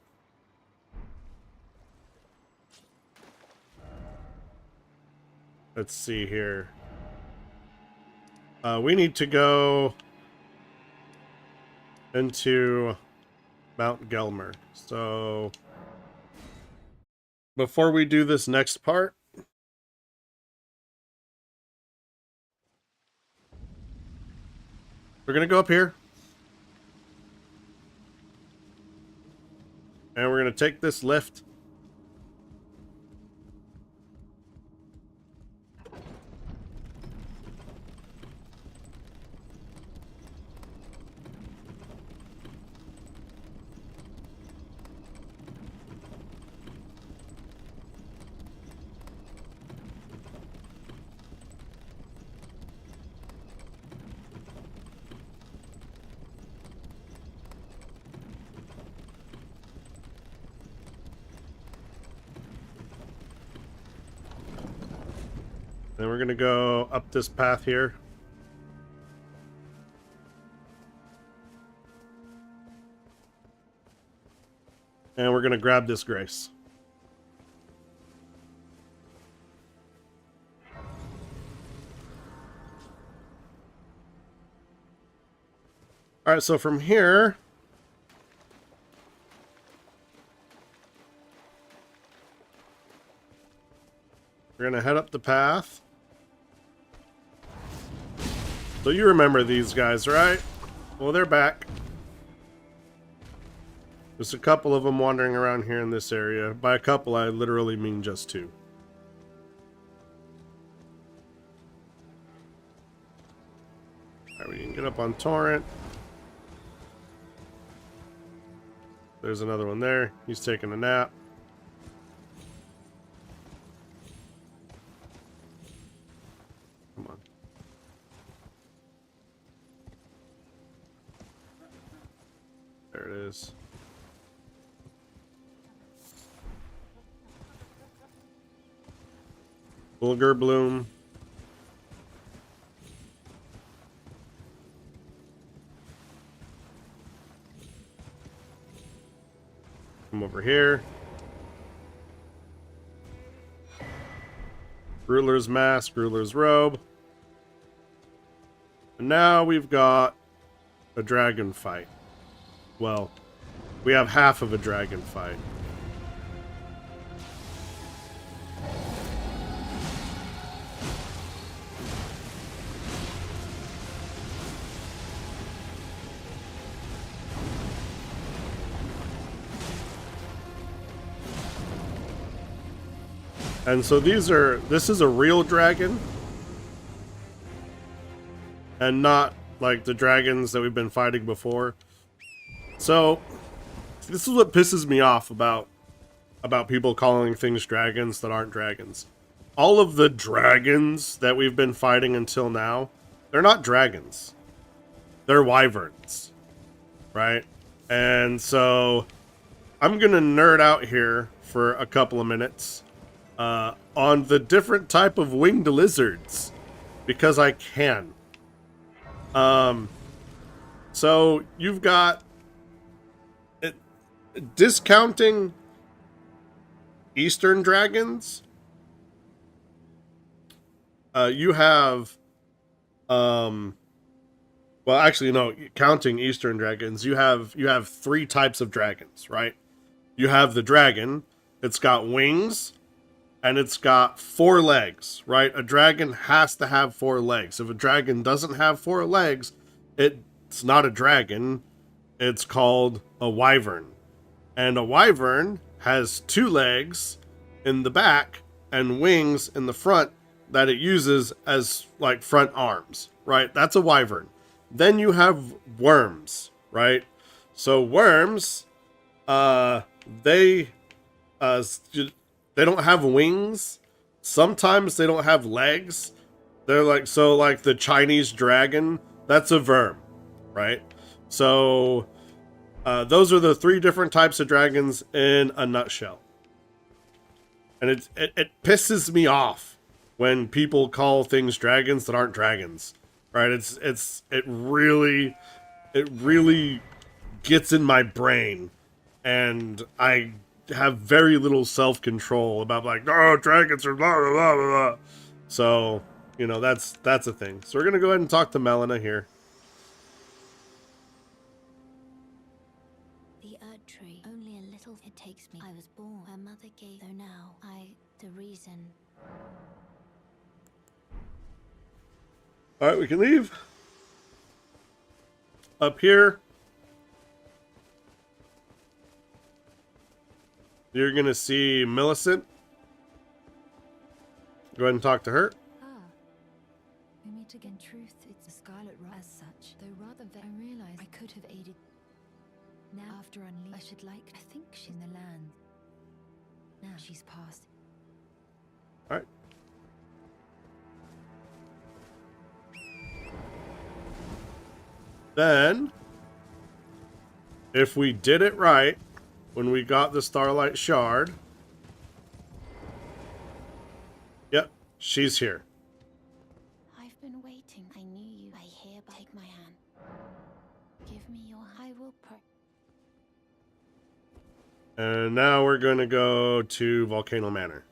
Let's see here. We need to go into Mount Gelmer. So before we do this next part, we're going to go up here. And we're going to take this lift. Then we're going to go up this path here. And we're going to grab this grace. Alright, so from here... we're going to head up the path. So you remember these guys, right? Well, they're back. There's a couple of them wandering around here in this area. By a couple, I literally mean just two. Alright, we can get up on Torrent. There's another one there. He's taking a nap. Come on. There it is. Bulgur Bloom. Come over here. Ruler's Mask, Ruler's Robe. And now we've got a dragon fight. Well, we have half of a dragon fight. And so this is a real dragon. And not like the dragons that we've been fighting before. So, this is what pisses me off about people calling things dragons that aren't dragons. All of the dragons that we've been fighting until now, they're not dragons. They're wyverns. Right? And so, I'm gonna nerd out here for a couple of minutes. On the different type of winged lizards, because I can. So you've got discounting Eastern dragons. You have, well, actually, no, counting Eastern dragons, you have three types of dragons, right? You have the dragon. It's got wings. And it's got 4 legs, right? A dragon has to have 4 legs. If a dragon doesn't have 4 legs, it's not a dragon. It's called a wyvern. And a wyvern has 2 legs in the back and wings in the front that it uses as like front arms, right? That's a wyvern. Then you have worms, right? So worms, they don't have wings. Sometimes they don't have legs. They're like, so like the Chinese dragon, that's a worm, right? So those are the 3 different types of dragons in a nutshell. And it pisses me off when people call things dragons that aren't dragons, right? It really gets in my brain, and I have very little self-control about like, oh, dragons are blah blah blah blah. So, you know, that's a thing. So we're gonna go ahead and talk to Melina here. The Earth Tree, only a little it takes me. I was born. Her mother gave, so now the reason. All right, we can leave. Up here, you're gonna see Millicent. Go ahead and talk to her. Ah, we meet again. Truth, it's a scarlet rose as such. Though rather I realize I could have aided. Now after unleash, I should like. I think she's in the land. Now she's passed. All right. Then, if we did it right, when we got the Starlight Shard, yep, she's here. I've been waiting. I knew you. I hereby take my hand. Give me your. I will pray. And now we're going to go to Volcano Manor.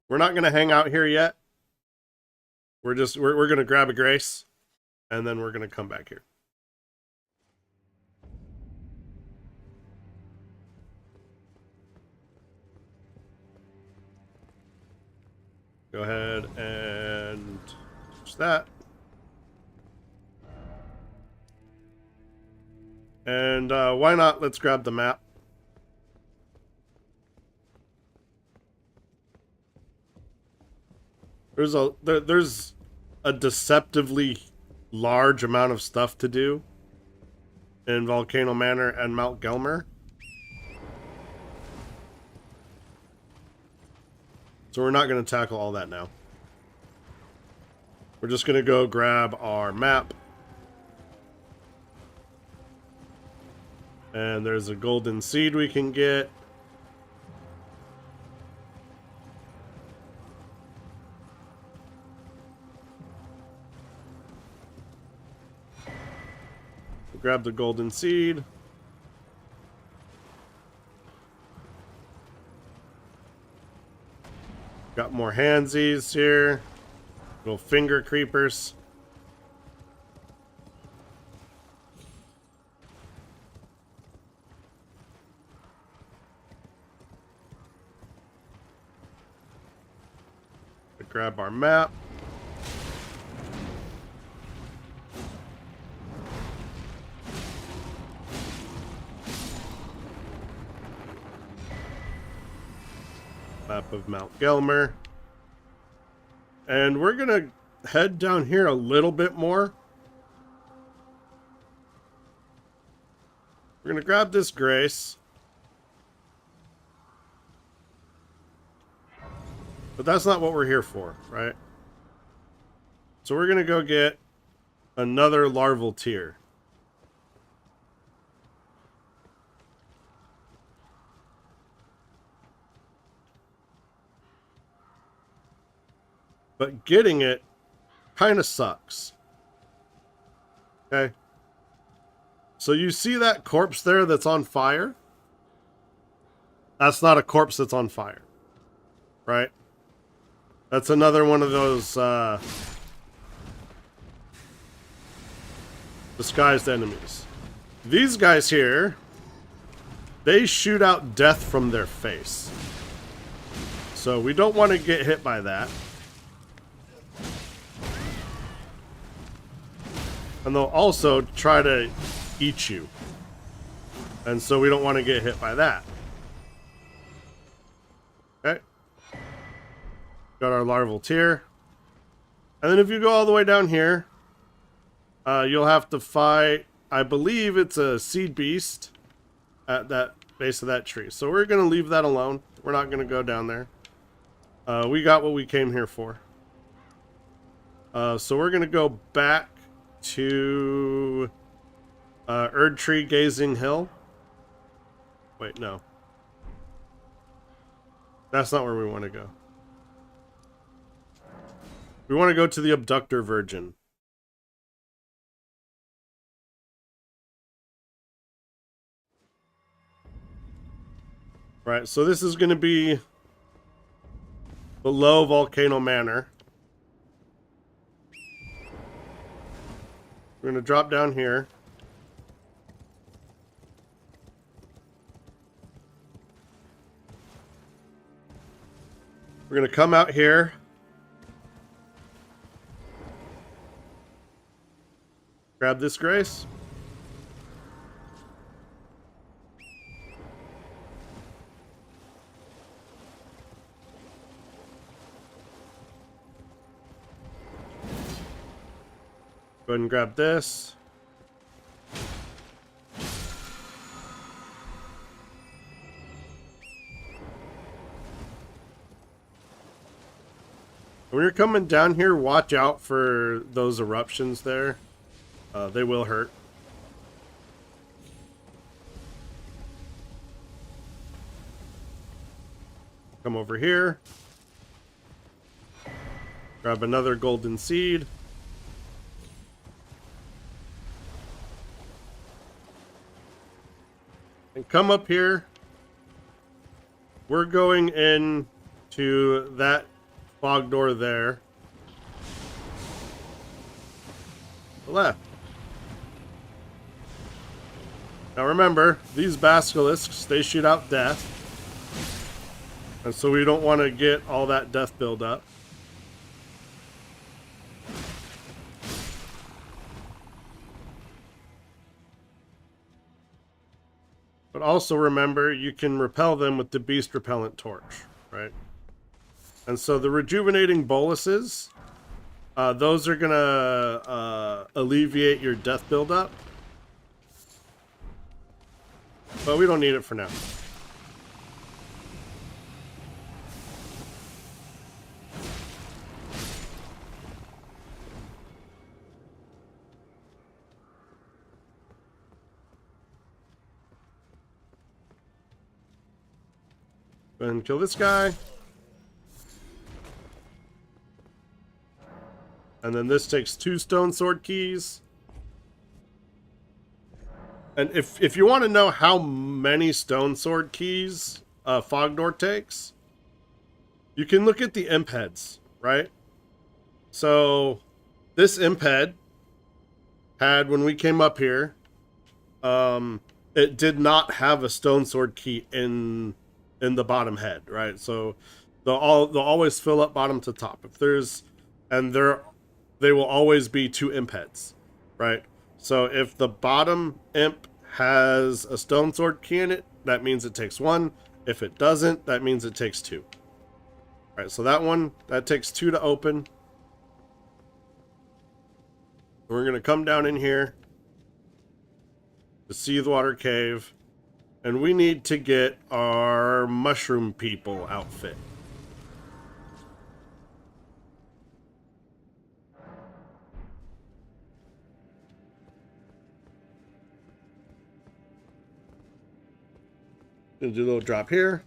We're not going to hang out here yet. We're going to grab a Grace, and then we're going to come back here. Go ahead and switch that. And why not? Let's grab the map. There's a deceptively large amount of stuff to do in Volcano Manor and Mount Gelmir. So we're not going to tackle all that now. We're just going to go grab our map. And there's a golden seed we can get. Grab the golden seed. Got more handsies here. Little finger creepers. Grab our map. Map of Mount Gelmir. And we're gonna head down here a little bit more. We're gonna grab this Grace. But that's not what we're here for, right? So we're gonna go get another larval tier. But getting it kind of sucks. Okay. So you see that corpse there that's on fire? That's not a corpse that's on fire. Right? That's another one of those disguised enemies. These guys here, they shoot out death from their face. So we don't want to get hit by that. And they'll also try to eat you. And so we don't want to get hit by that. Okay. Got our larval tier. And then if you go all the way down here, you'll have to fight, I believe it's a seed beast at that base of that tree. So we're going to leave that alone. We're not going to go down there. We got what we came here for. So we're going to go back to Erdtree Gazing Hill. Wait, no. That's not where we want to go. We want to go to the Abductor Virgin. Right, so this is going to be below Volcano Manor. We're going to drop down here. We're going to come out here. Grab this, Grace. Go ahead and grab this. When you're coming down here, watch out for those eruptions there. They will hurt. Come over here. Grab another golden seed. And come up here. We're going in to that fog door there. Left. Now remember, these basilisks, they shoot out death. And so we don't want to get all that death build up. But also remember, you can repel them with the Beast Repellent Torch, right? And so the rejuvenating boluses, those are going to alleviate your death buildup. But we don't need it for now. Go ahead and kill this guy. And then this takes 2 stone sword keys. And if you want to know how many stone sword keys fog door takes, you can look at the imp heads, right? So this imp head had, when we came up here, it did not have a stone sword key in the bottom head, right? So they'll always fill up bottom to top. If there's, and they will always be 2 imp heads, right? So if the bottom imp has a stone sword key in it, that means it takes 1. If it doesn't, that means it takes 2. All right, so that takes 2 to open. We're gonna come down in here, the Seethwater Cave, and we need to get our mushroom people outfit. Gonna do a little drop here.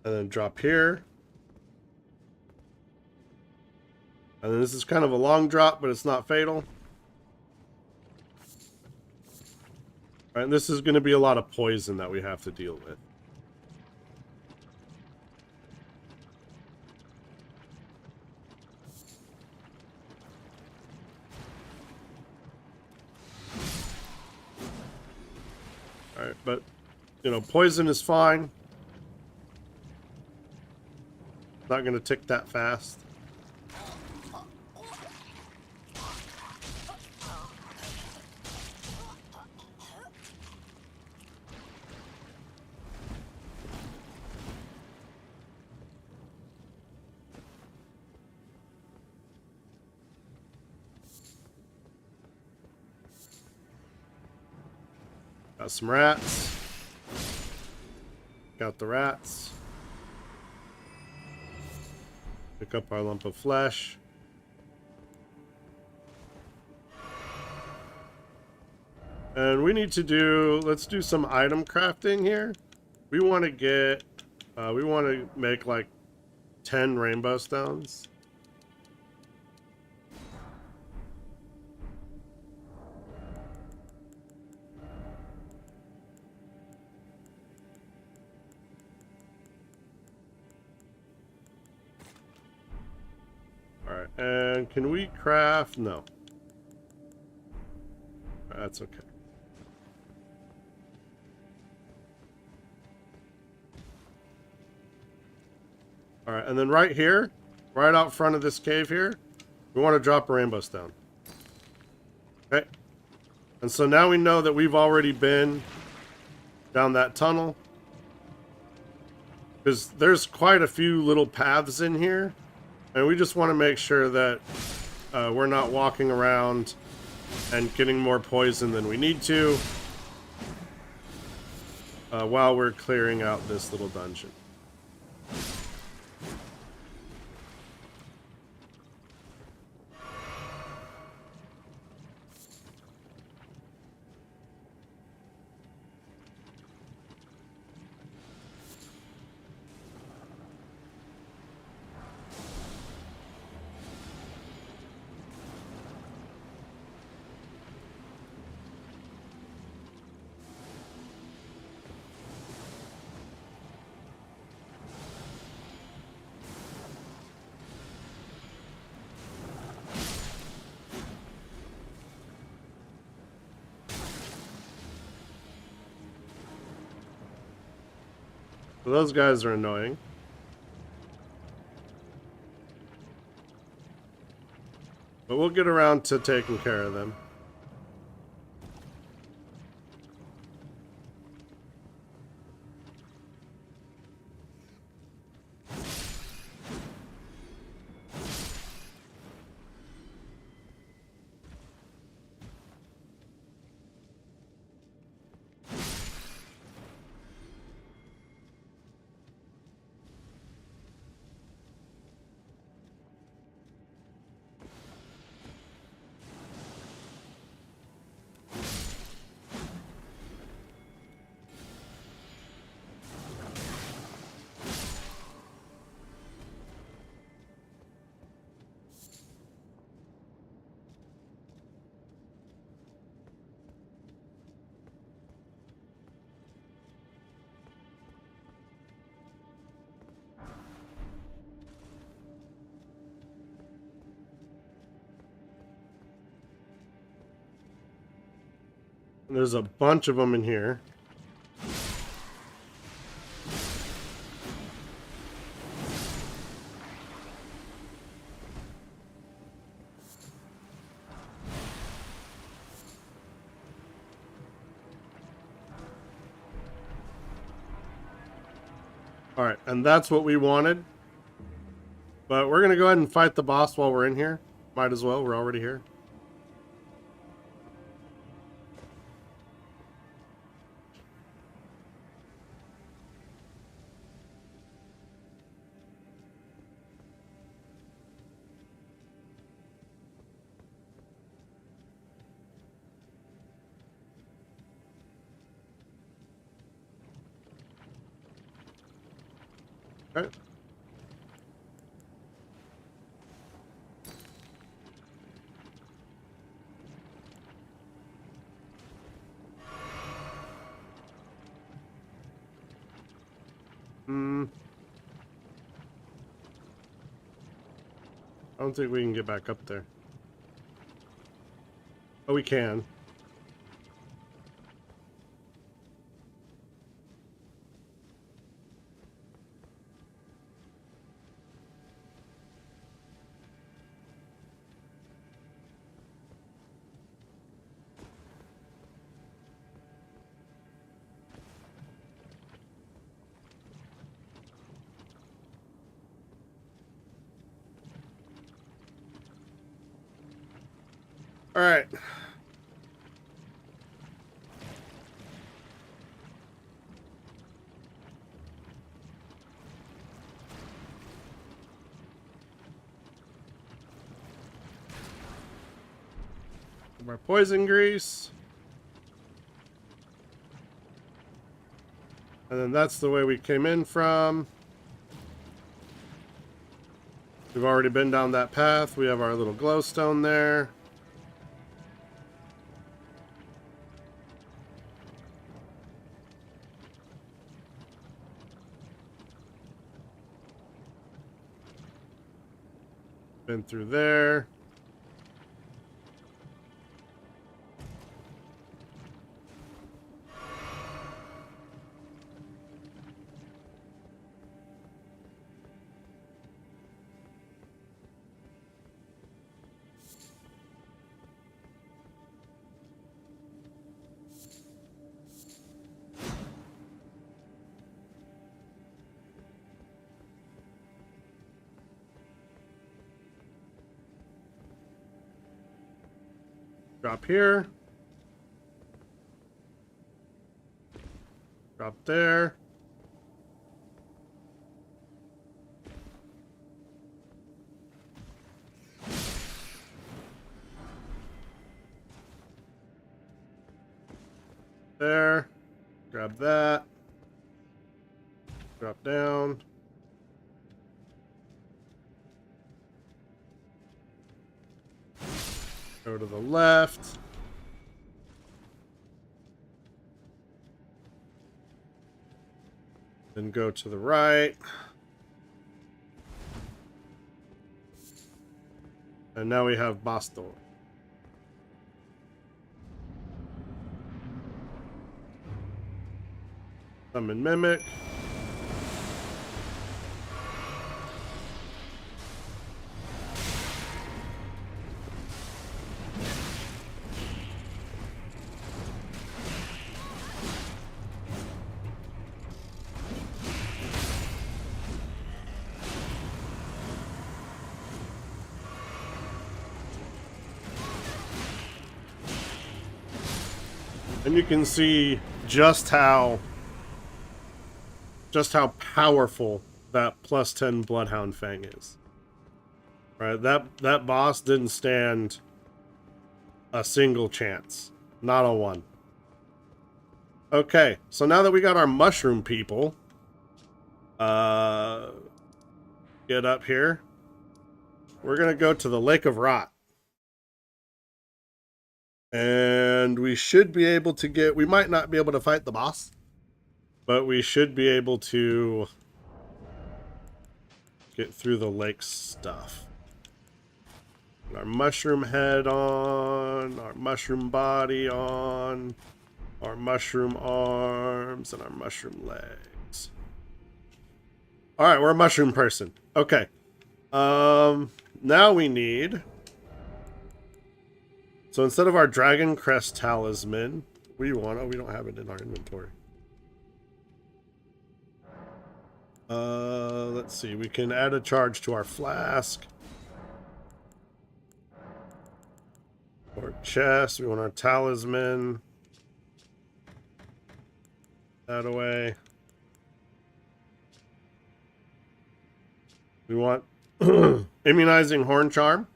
And then drop here. And then this is kind of a long drop, but it's not fatal. All right, and this is going to be a lot of poison that we have to deal with. All right, but, you know, poison is fine. Not going to tick that fast. Got some rats. Got the rats. Pick up our lump of flesh. And we need to do, let's do some item crafting here. We want to get, we want to make like 10 rainbow stones. Alright, and can we craft? No. That's okay. Alright, and then right here, right out front of this cave here, we want to drop a rainbow stone. Okay. And so now we know that we've already been down that tunnel. Because there's quite a few little paths in here. And we just want to make sure that we're not walking around and getting more poison than we need to while we're clearing out this little dungeon. So those guys are annoying. But we'll get around to taking care of them. There's a bunch of them in here. Alright, and that's what we wanted. But we're going to go ahead and fight the boss while we're in here. Might as well, we're already here. Okay. I don't think we can get back up there. Oh, we can. All right. of our poison grease. And then that's the way we came in from. We've already been down that path. We have our little glowstone there. Been through there. Drop here. Drop there. There. Grab that. Drop down. Go to the left. Then go to the right. And now we have boss door. Summon Mimic. And you can see just how powerful that +10 Bloodhound Fang is. Right? That boss didn't stand a single chance. Not a one. Okay, so now that we got our mushroom people, get up here. We're gonna go to the Lake of Rot. And we should be able to get... We might not be able to fight the boss, but we should be able to get through the lake stuff. Our mushroom head on, our mushroom body on, our mushroom arms, and our mushroom legs. Alright, we're a mushroom person. Okay. Now we need... So instead of our Dragon Crest Talisman, we don't have it in our inventory. Let's see. We can add a charge to our flask. Or chest. We want our talisman. That away. We want immunizing horn charm.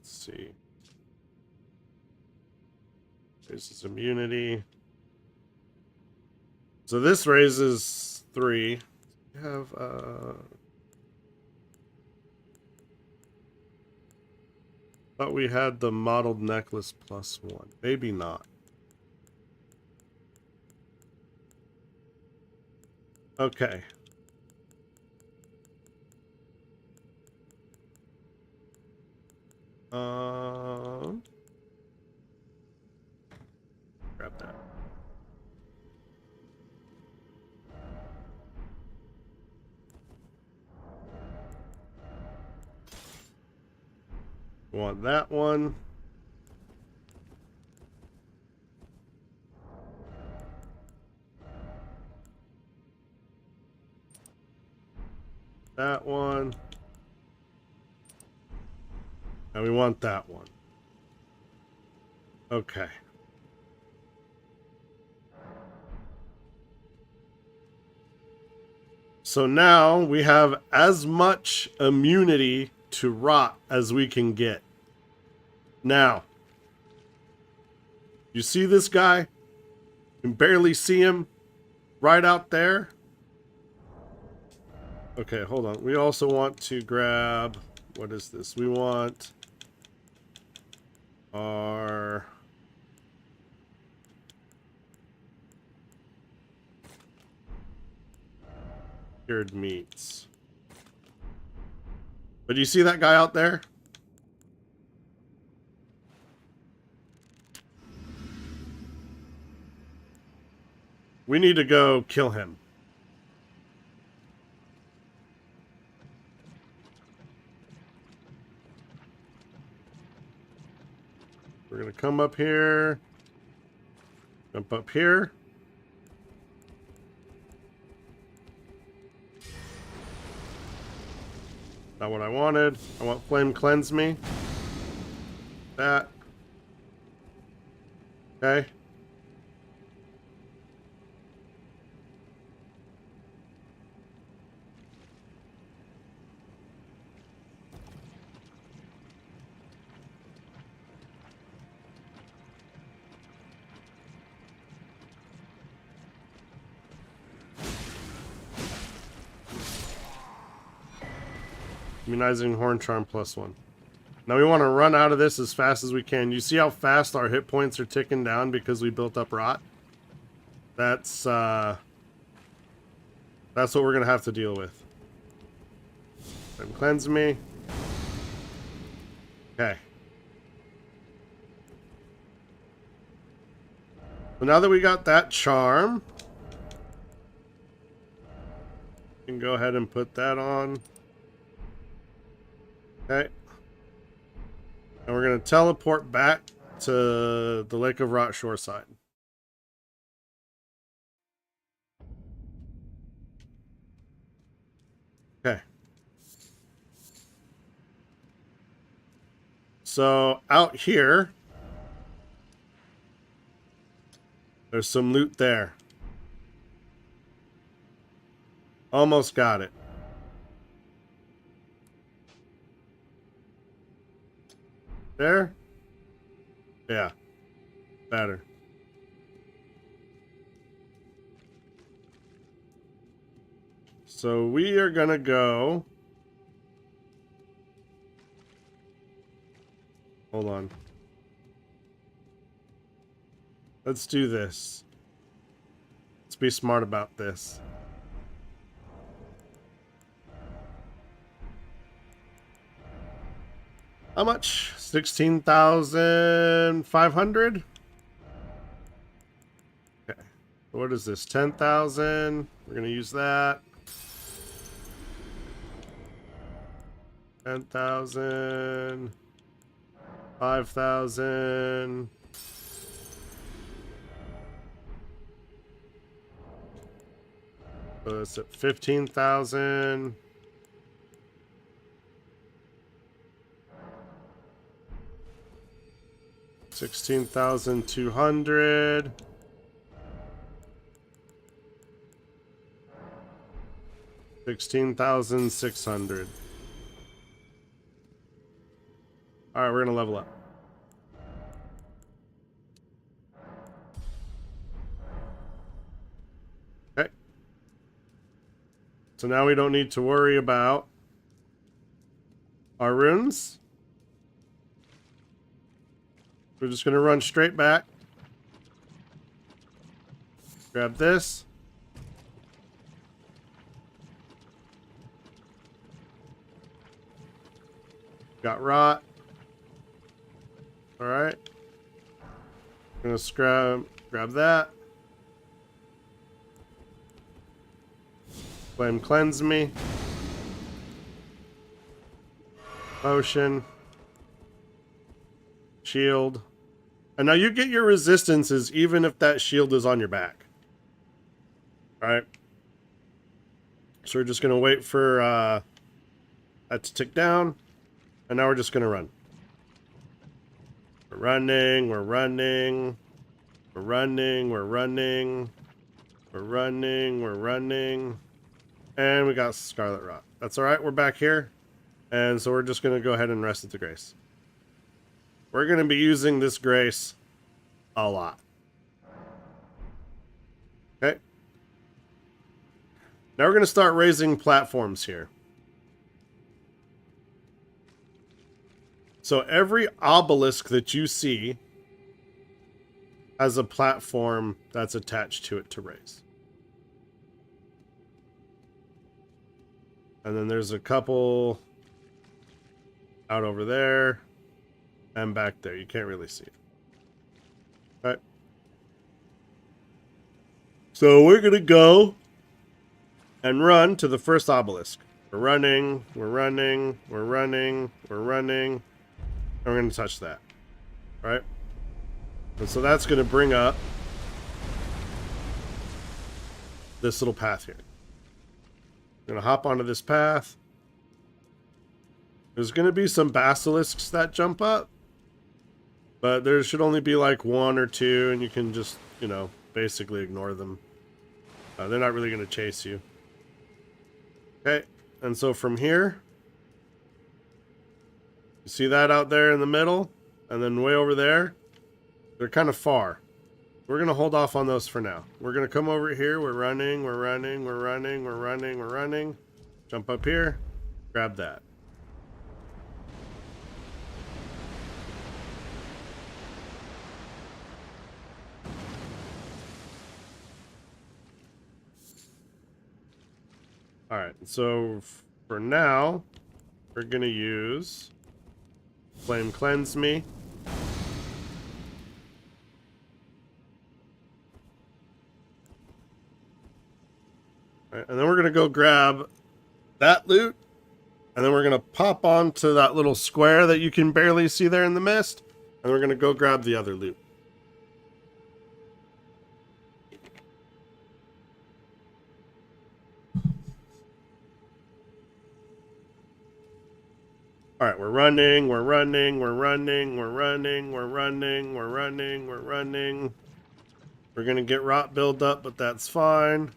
See. Raises immunity. So this raises 3. We have thought we had the modeled necklace +1. Maybe not. Okay. Grab that. Want that one. That one. And we want that one. Okay. So now we have as much immunity to rot as we can get. Now, you see this guy? You can barely see him right out there. Okay, hold on. We also want to grab, what is this? We want our cured meats. But do you see that guy out there? We need to go kill him. We're gonna come up here. Jump up here. Not what I wanted. I want flame cleanse me. That. Okay. Immunizing Horn Charm +1. Now we want to run out of this as fast as we can. You see how fast our hit points are ticking down because we built up rot? That's what we're going to have to deal with. Then cleanse me. Okay. So now that we got that charm, we can go ahead and put that on. Okay. And we're going to teleport back to the Lake of Rot shoreside. Okay. So out here, there's some loot there. Almost got it. There? Yeah. Better. So we are gonna go. Hold on. Let's do this. Let's be smart about this. How much? 16,500? Okay. What is this? 10,000. We're going to use that. 10,000. 5,000. So it's at 15,000. 16,200. $16,600. All right, we're gonna level up. Okay. So now we don't need to worry about our runes. We're just gonna run straight back. Grab this. Got rot. All right. Gonna grab that. Flame cleanse me. Potion. Shield. And now you get your resistances even if that shield is on your back. Alright. So we're just going to wait for that to tick down. And now we're just going to run. We're running, we're running. We're running, we're running. We're running, we're running. And we got Scarlet Rot. That's alright, we're back here. And so we're just going to go ahead and rest at the Grace. We're going to be using this Grace a lot. Okay. Now we're going to start raising platforms here. So every obelisk that you see has a platform that's attached to it to raise. And then there's a couple out over there and back there. You can't really see it. Okay. So we're going to go and run to the first obelisk. We're running, we're running, we're running, we're running. And we're going to touch that. All right? And so that's going to bring up this little path here. I'm going to hop onto this path. There's going to be some basilisks that jump up. But there should only be like one or two, and you can just, you know, basically ignore them. They're not really going to chase you. Okay, and so from here, you see that out there in the middle? And then way over there, they're kind of far. We're going to hold off on those for now. We're going to come over here. We're running, we're running, we're running, we're running, we're running. Jump up here, grab that. Alright, so for now, we're going to use Flame Cleanse Me. Alright, and then we're going to go grab that loot, and then we're going to pop onto that little square that you can barely see there in the mist, and we're going to go grab the other loot. Alright, we're running, we're running, we're running, we're running, we're running, we're running, we're running. We're going to get rot build up, but that's fine.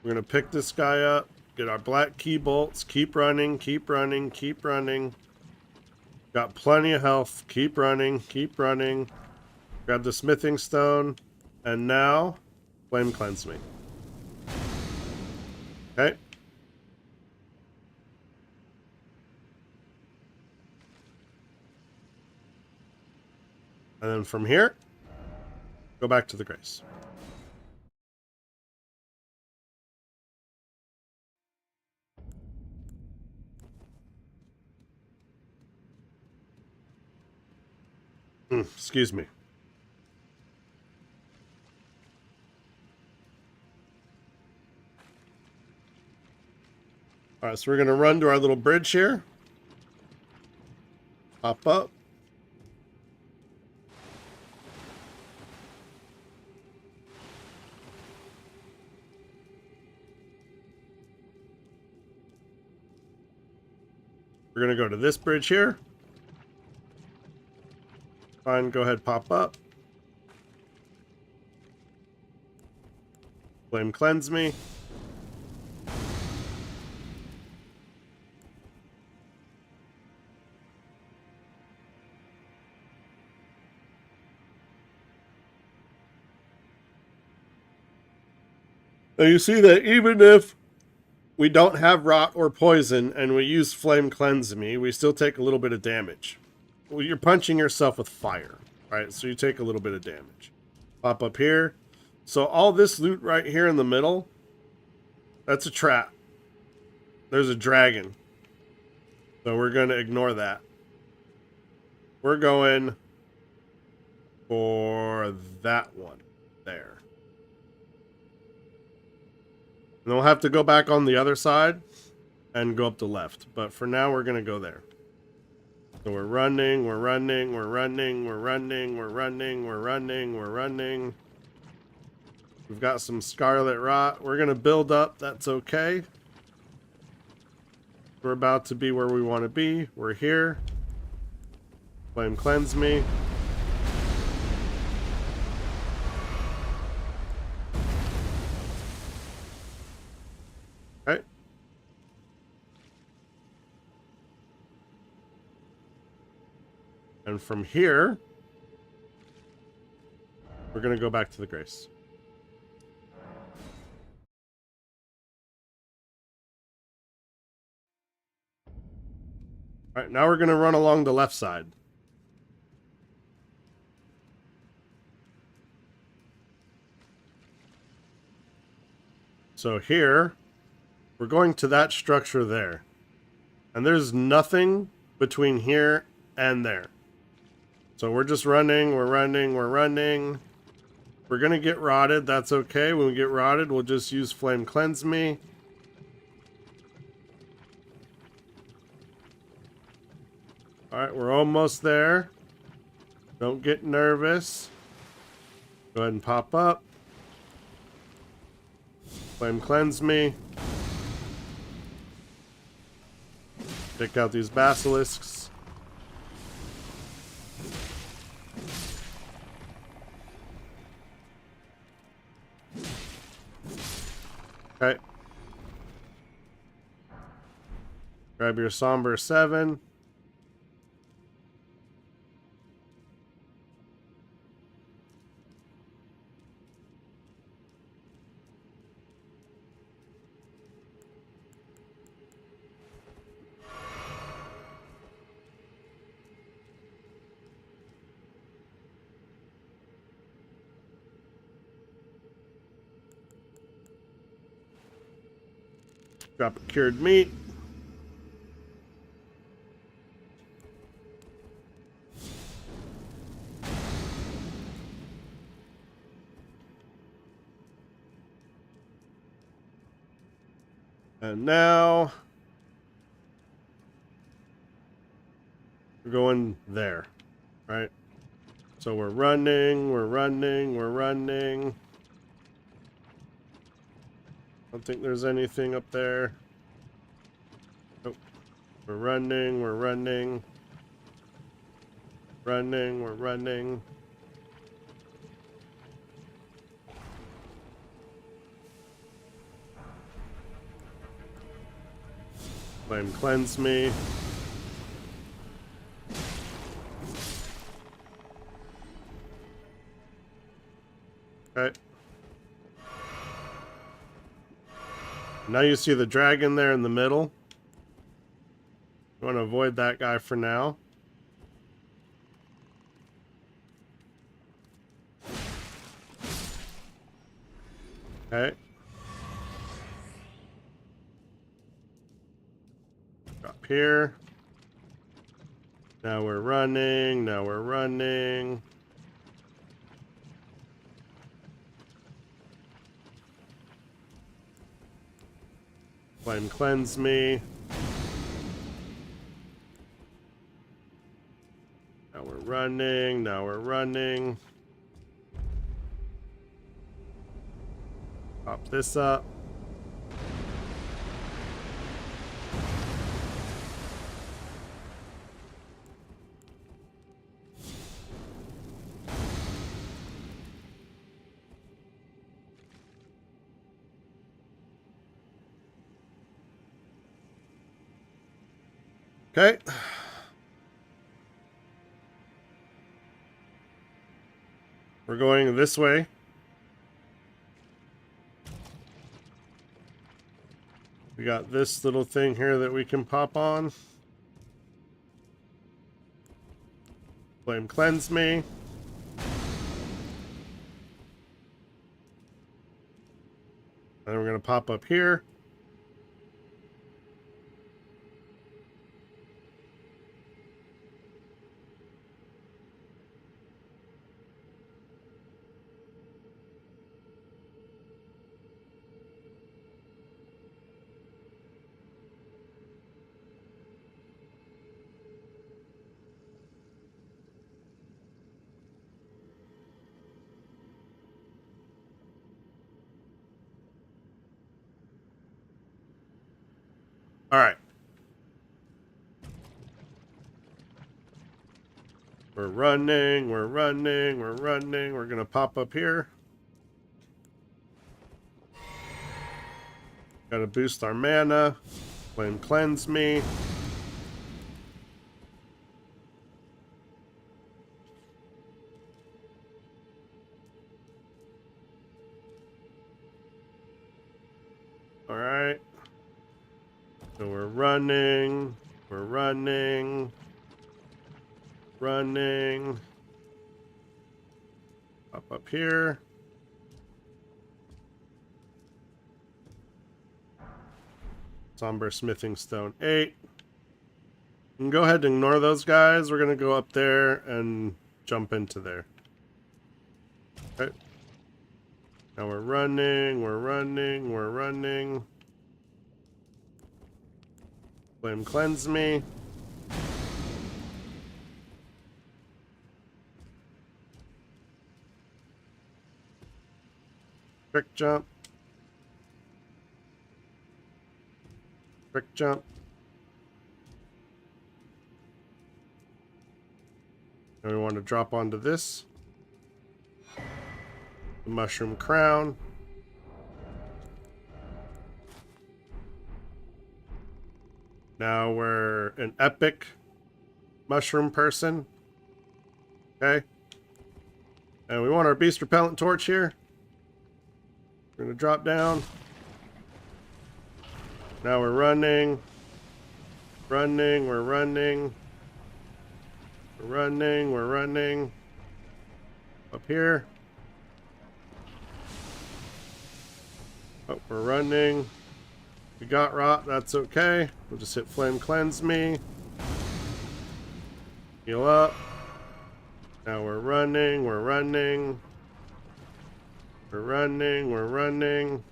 We're going to pick this guy up, get our black key bolts, keep running, keep running, keep running. Got plenty of health, keep running, keep running. Grab the smithing stone, and now, Flame Cleanse Me. Okay. And then from here, go back to the Grace. Excuse me. Alright, so we're going to run to our little bridge here. Hop up. We're going to go to this bridge here. Fine, go ahead, pop up. Flame Cleanse Me. Now you see that even if we don't have rot or poison and we use Flame Cleanse Me, we still take a little bit of damage. Well, you're punching yourself with fire, right? So you take a little bit of damage. Pop up here. So all this loot right here in the middle, that's a trap. There's a dragon. So we're going to ignore that. We're going for that one there. And then we'll have to go back on the other side and go up the left. But for now, we're going to go there. So we're running, we're running, we're running, we're running, we're running, we're running, we're running. We've got some Scarlet Rot. We're going to build up. That's okay. We're about to be where we want to be. We're here. Flame Cleanse Me. Okay. And from here, we're going to go back to the Grace. All right, now we're going to run along the left side. So here, we're going to that structure there. And there's nothing between here and there. So we're just running, we're running, we're running. We're going to get rotted, that's okay. When we get rotted, we'll just use Flame Cleanse Me. Alright, we're almost there. Don't get nervous. Go ahead and pop up. Flame Cleanse Me. Take out these basilisks. Okay. Grab your Somber 7. Drop a cured meat. And now we're going there, right? So we're running, we're running, we're running. I don't think there's anything up there. Nope. We're running, we're running. Running, we're running. Flame Cleanse Me. Okay. Now you see the dragon there in the middle. You want to avoid that guy for now. Okay. Drop here. Now we're running. Now we're running. Flame Cleanse Me. Now we're running. Now we're running. Pop this up. Okay. We're going this way. We got this little thing here that we can pop on. Flame Cleanse Me. And we're going to pop up here. All right. We're running, we're running, we're running. We're going to pop up here. Got to boost our mana. Flame Cleanse Me. So we're running. We're running. Running. Up here. Somber Smithing Stone 8. You can go ahead and ignore those guys. We're going to go up there and jump into there. Okay. Now we're running, we're running, we're running. Flame cleanse me. Quick jump. Quick jump. And we want to drop onto this. The mushroom crown. Now we're an epic mushroom person. Okay. And we want our beast repellent torch here. We're going to drop down. Now we're running. Running, we're running. We're running, we're running. Up here. Oh, we're running. We got rot, that's okay. We'll just hit flame cleanse me. Heal up. Now we're running, we're running. We're running, we're running.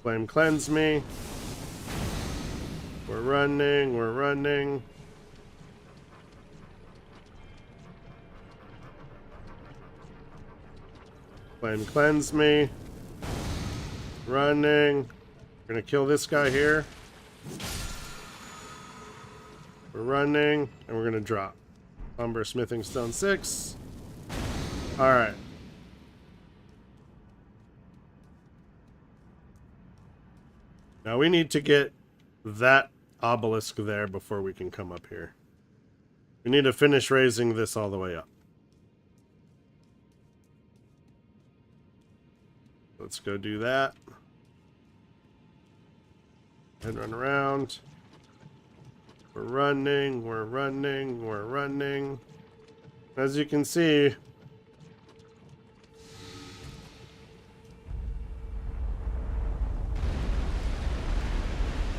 Flame cleanse me. We're running, we're running. Flame cleanse me. Running. We're gonna kill this guy here. We're running, and we're gonna drop. Umber Smithing Stone 6. Alright. Now we need to get that obelisk there before we can come up here. We need to finish raising this all the way up. Let's go do that. And run around. We're running, we're running, we're running. As you can see,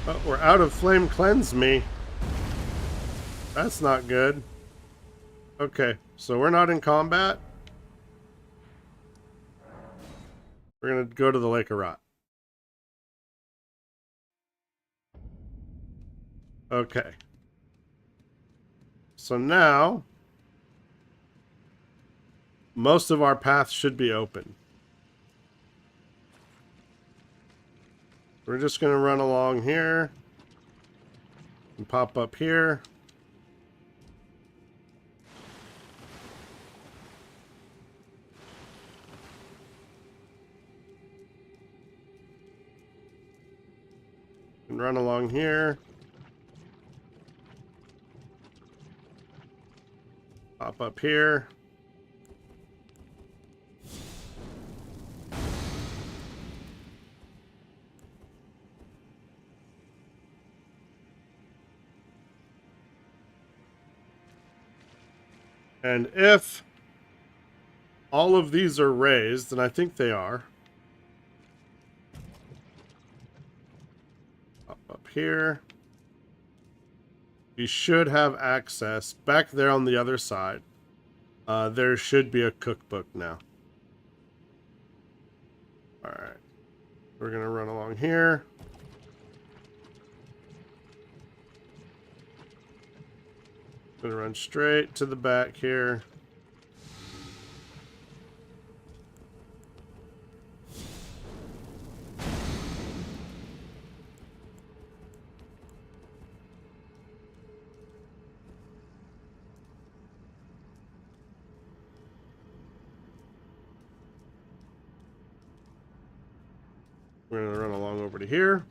oh, we're out of flame cleanse me. That's not good. Okay, so we're not in combat. We're gonna go to the Lake of Rot. Okay. So now, most of our paths should be open. We're just gonna run along here and pop up here. And run along here. Pop up here. And if all of these are raised, and I think they are, up here, you should have access. Back there on the other side, there should be a cookbook now. Alright. We're going to run along here. Gonna run straight to the back here. We're gonna run along over to here.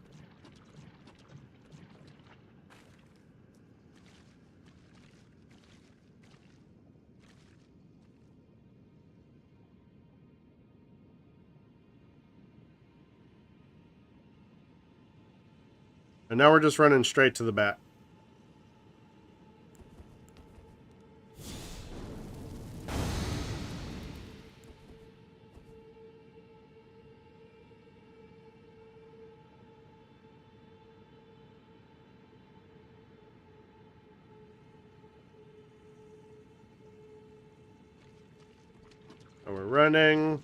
And now we're just running straight to the bat. And we're running.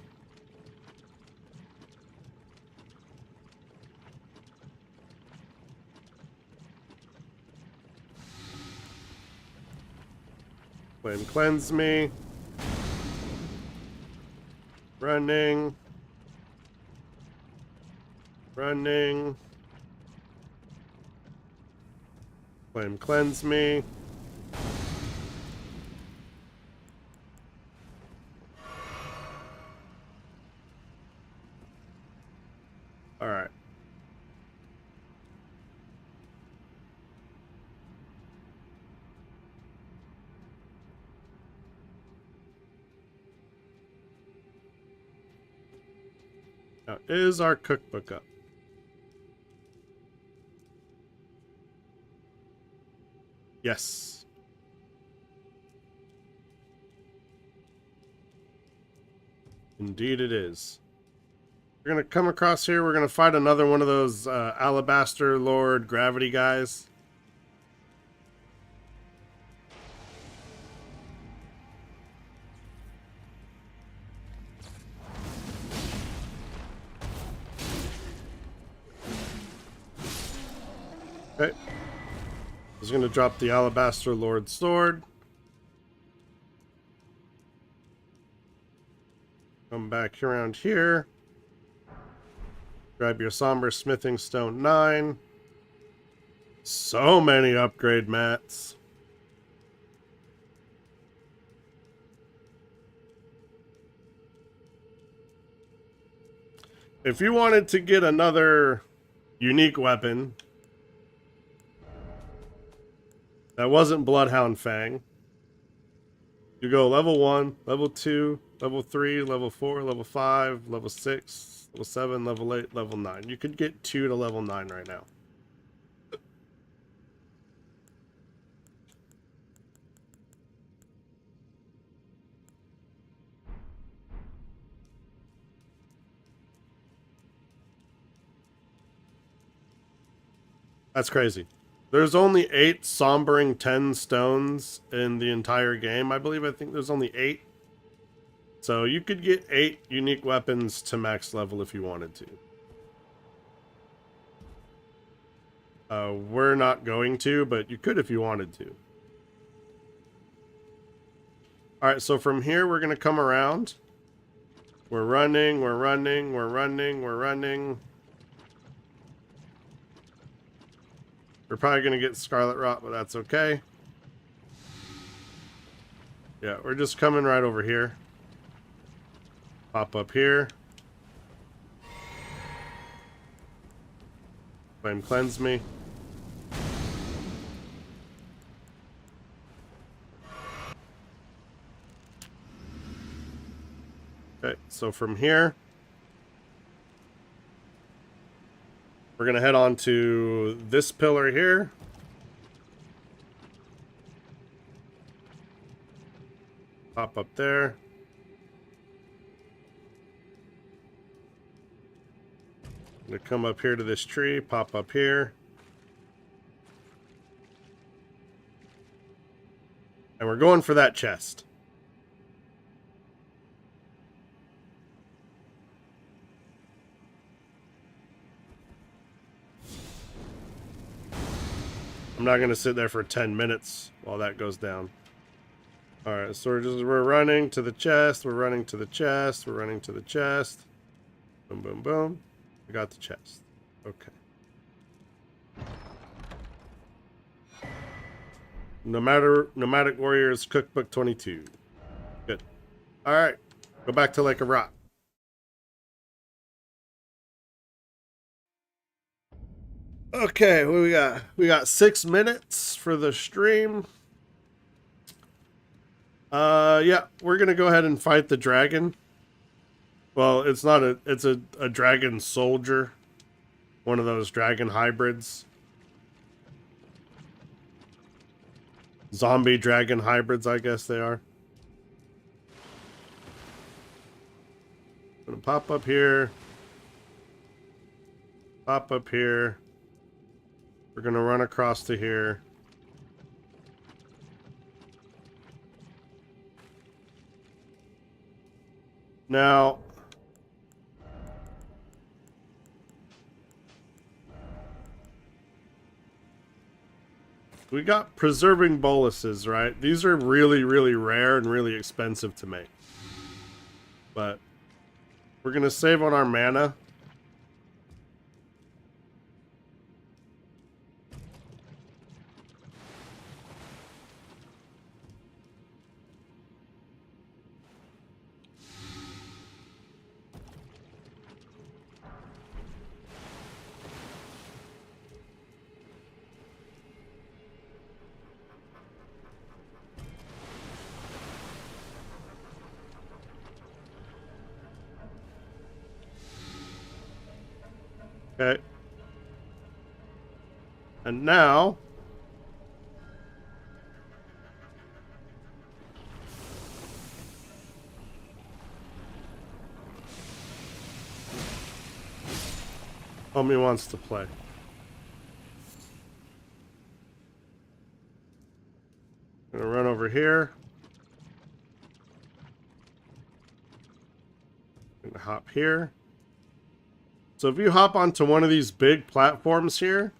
Flame cleanse me. Running. Running. Flame cleanse me. All right. Now, is our cookbook up? Yes. Indeed it is. We're going to come across here. We're going to fight another one of those Alabaster Lord gravity guys. Okay. He's going to drop the Alabaster Lord sword. Come back around here. Grab your Somber Smithing Stone 9. So many upgrade mats. If you wanted to get another unique weapon that wasn't Bloodhound Fang, you go level 1, level 2, level 3, level 4, level 5, level 6, level 7, level 8, level 9. You could get 2 to level 9 right now. That's crazy. There's only 8 Sombering 10 stones in the entire game, I believe. I think there's only 8. So you could get 8 unique weapons to max level if you wanted to. We're not going to, but you could if you wanted to. Alright, so from here we're going to come around. We're running, we're running, we're running, we're running. We're probably going to get Scarlet Rot, but that's okay. Yeah, we're just coming right over here. Pop up here. Flame cleanse me. Okay, so from here, we're going to head on to this pillar here. Pop up there. I'm going to come up here to this tree, pop up here. And we're going for that chest. I'm not going to sit there for 10 minutes while that goes down. Alright, so we're running to the chest, we're running to the chest, we're running to the chest. Boom, boom, boom. I got the chest. Okay. Nomadic Warriors Cookbook 22. Good. Alright, go back to Lake of Rot. Okay, what we got? We got 6 minutes for the stream. Yeah, we're gonna go ahead and fight the dragon. Well, it's not it's a dragon soldier. One of those dragon hybrids. zombie dragon hybrids, I guess they are. Gonna pop up here. Pop up here. We're gonna run across to here. Now, we got preserving boluses, right? These are really, really rare and really expensive to make. But we're gonna save on our mana. Okay. And now, homie wants to play. Gonna run over here. Gonna hop here. So if you hop onto one of these big platforms here,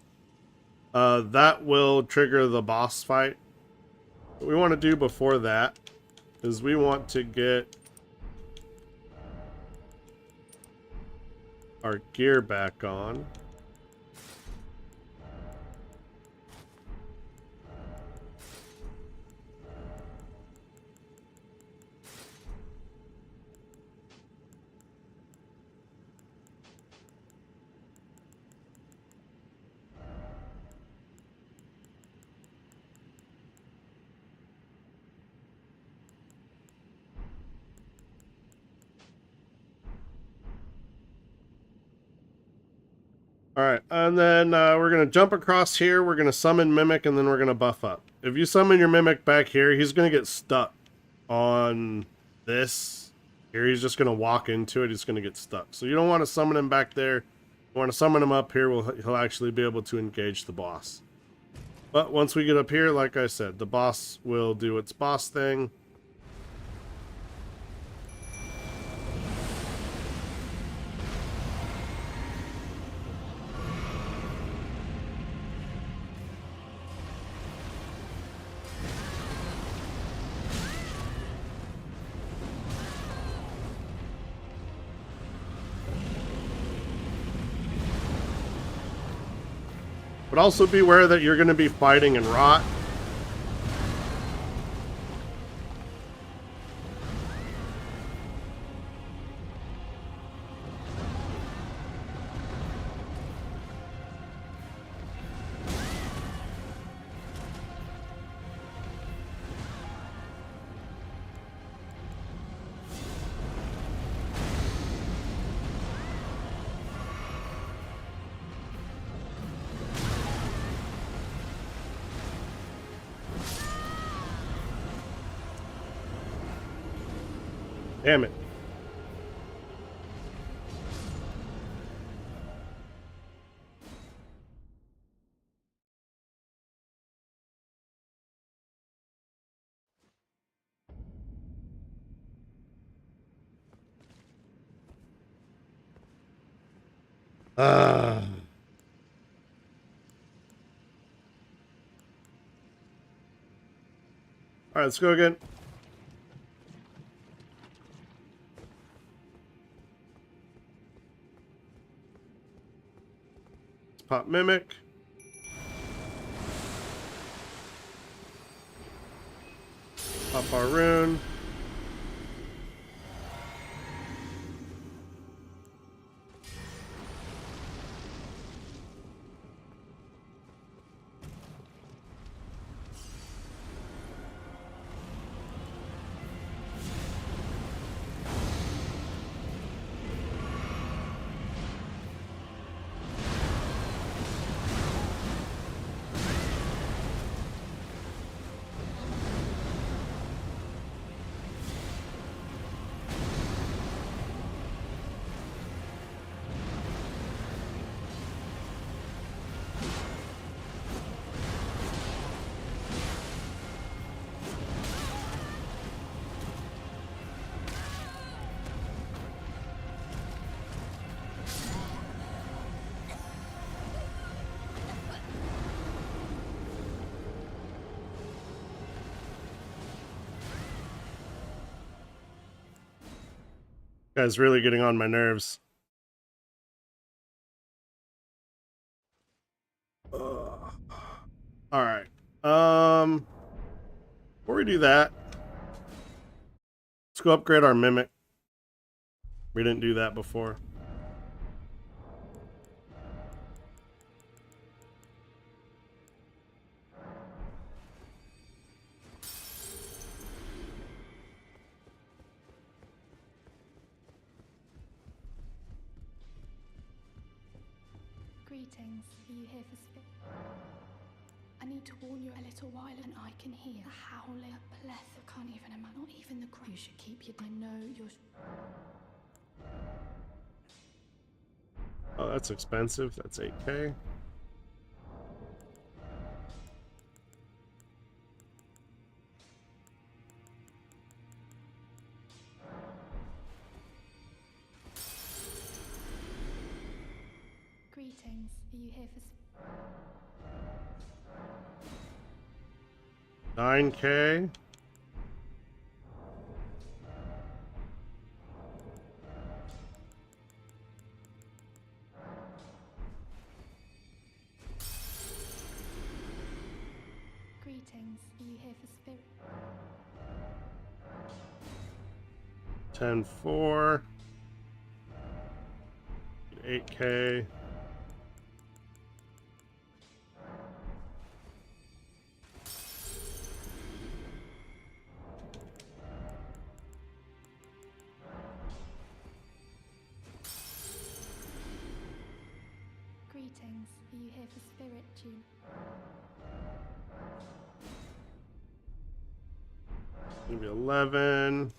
that will trigger the boss fight. What we want to do before that is we want to get our gear back on. Alright, and then we're going to jump across here, we're going to summon Mimic, and then we're going to buff up. If you summon your Mimic back here, he's going to get stuck on this. Here, he's just going to walk into it, he's going to get stuck. So you don't want to summon him back there. You want to summon him up here, he'll actually be able to engage the boss. But once we get up here, like I said, the boss will do its boss thing. But also beware that you're going to be fighting in rot. Damn it. All right, let's go again. Let's pop Mimic. Pop our rune. Guy's really getting on my nerves. Ugh. All right. Before we do that, let's go upgrade our mimic. We didn't do that before. Greetings. Are you here for spirit? I need to warn you a little while, and I can hear the howling, a plethora. Can't even imagine. Not even the ground. You should keep your. I know you're. Oh, that's expensive. That's 8K. Greetings. Are you here for? 9K. Greetings. Are you here for spirit? 10-4. 8K. Greetings. Are you here for spirit, June? Maybe 11.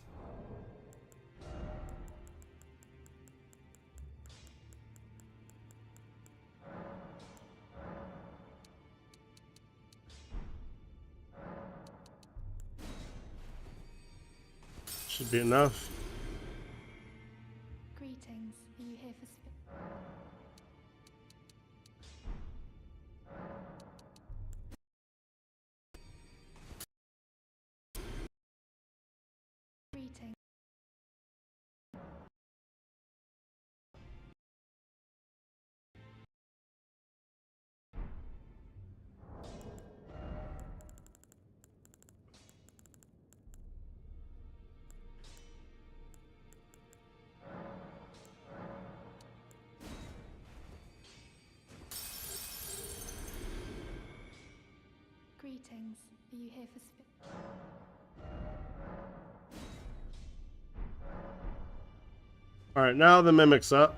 Should be enough. Greetings. Are you here for spirit? Greetings. Greetings. Are you here for spirit? All right, now the mimic's up.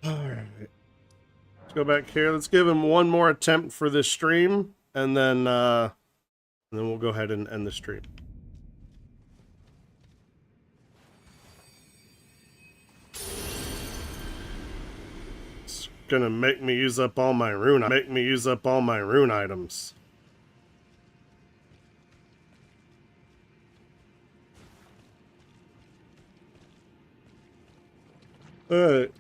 All right. Let's go back here. Let's give him one more attempt for this stream, and then we'll go ahead and end the stream. It's gonna make me use up all my rune. Make me use up all my rune items. All right.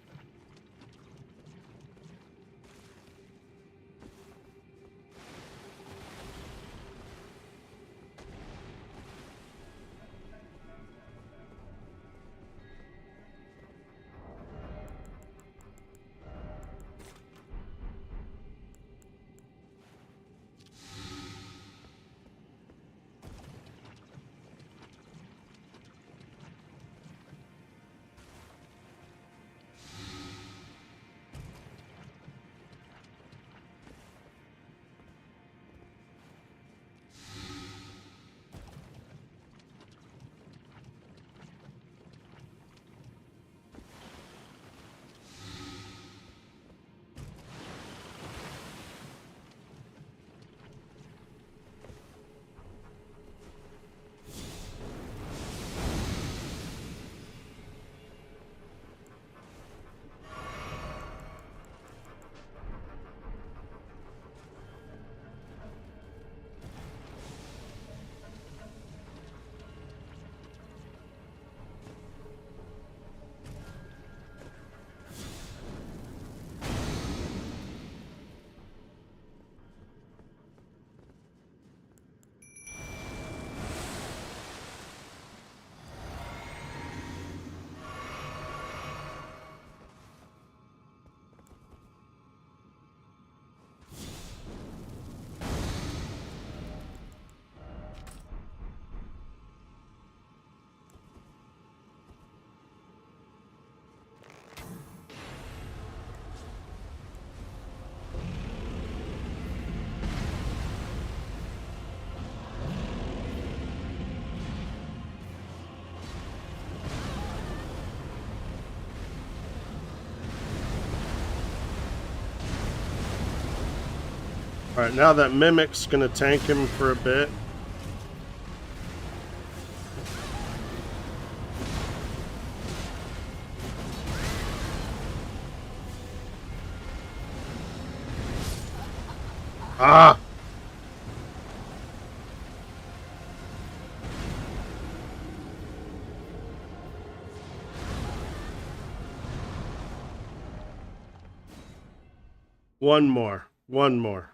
Alright, now that Mimic's gonna tank him for a bit. Ah! One more. One more.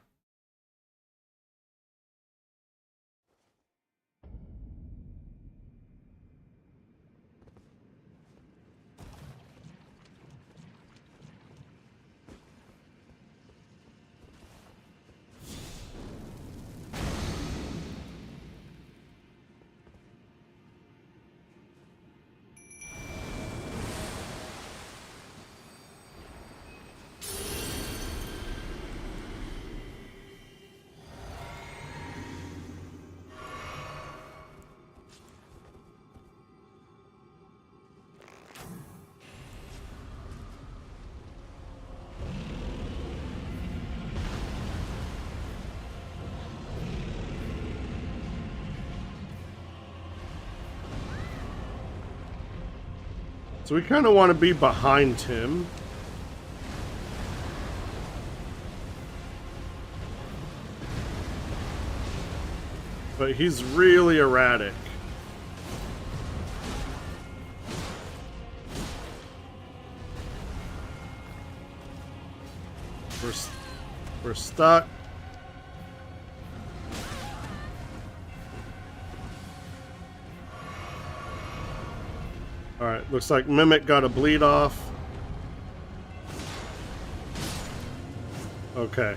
So we kind of want to be behind him. But he's really erratic. We're stuck. Alright, looks like Mimic got a bleed off. Okay.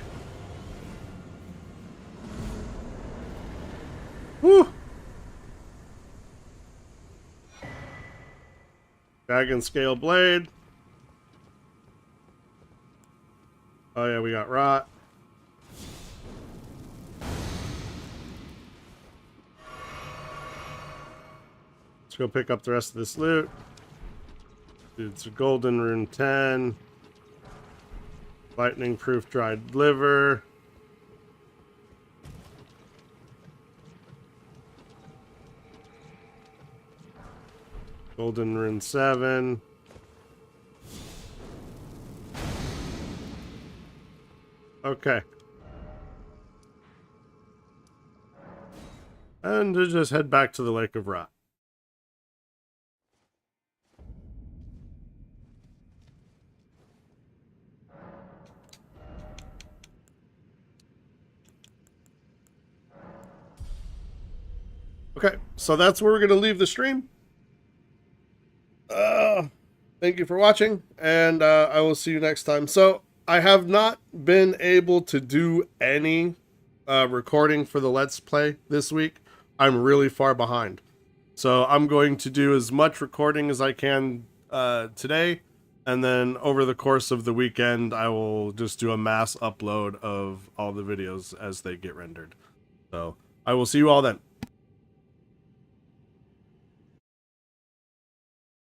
Whew! Dragon Scale Blade. Oh yeah, we got Rot. Let's go pick up the rest of this loot. It's a Golden Rune 10. Lightning Proof Dried Liver. Golden Rune 7. Okay. And we'll just head back to the Lake of Rot. Okay, so that's where we're going to leave the stream. Thank you for watching, and I will see you next time. So, I have not been able to do any recording for the Let's Play this week. I'm really far behind. So, I'm going to do as much recording as I can today, and then over the course of the weekend, I will just do a mass upload of all the videos as they get rendered. So, I will see you all then.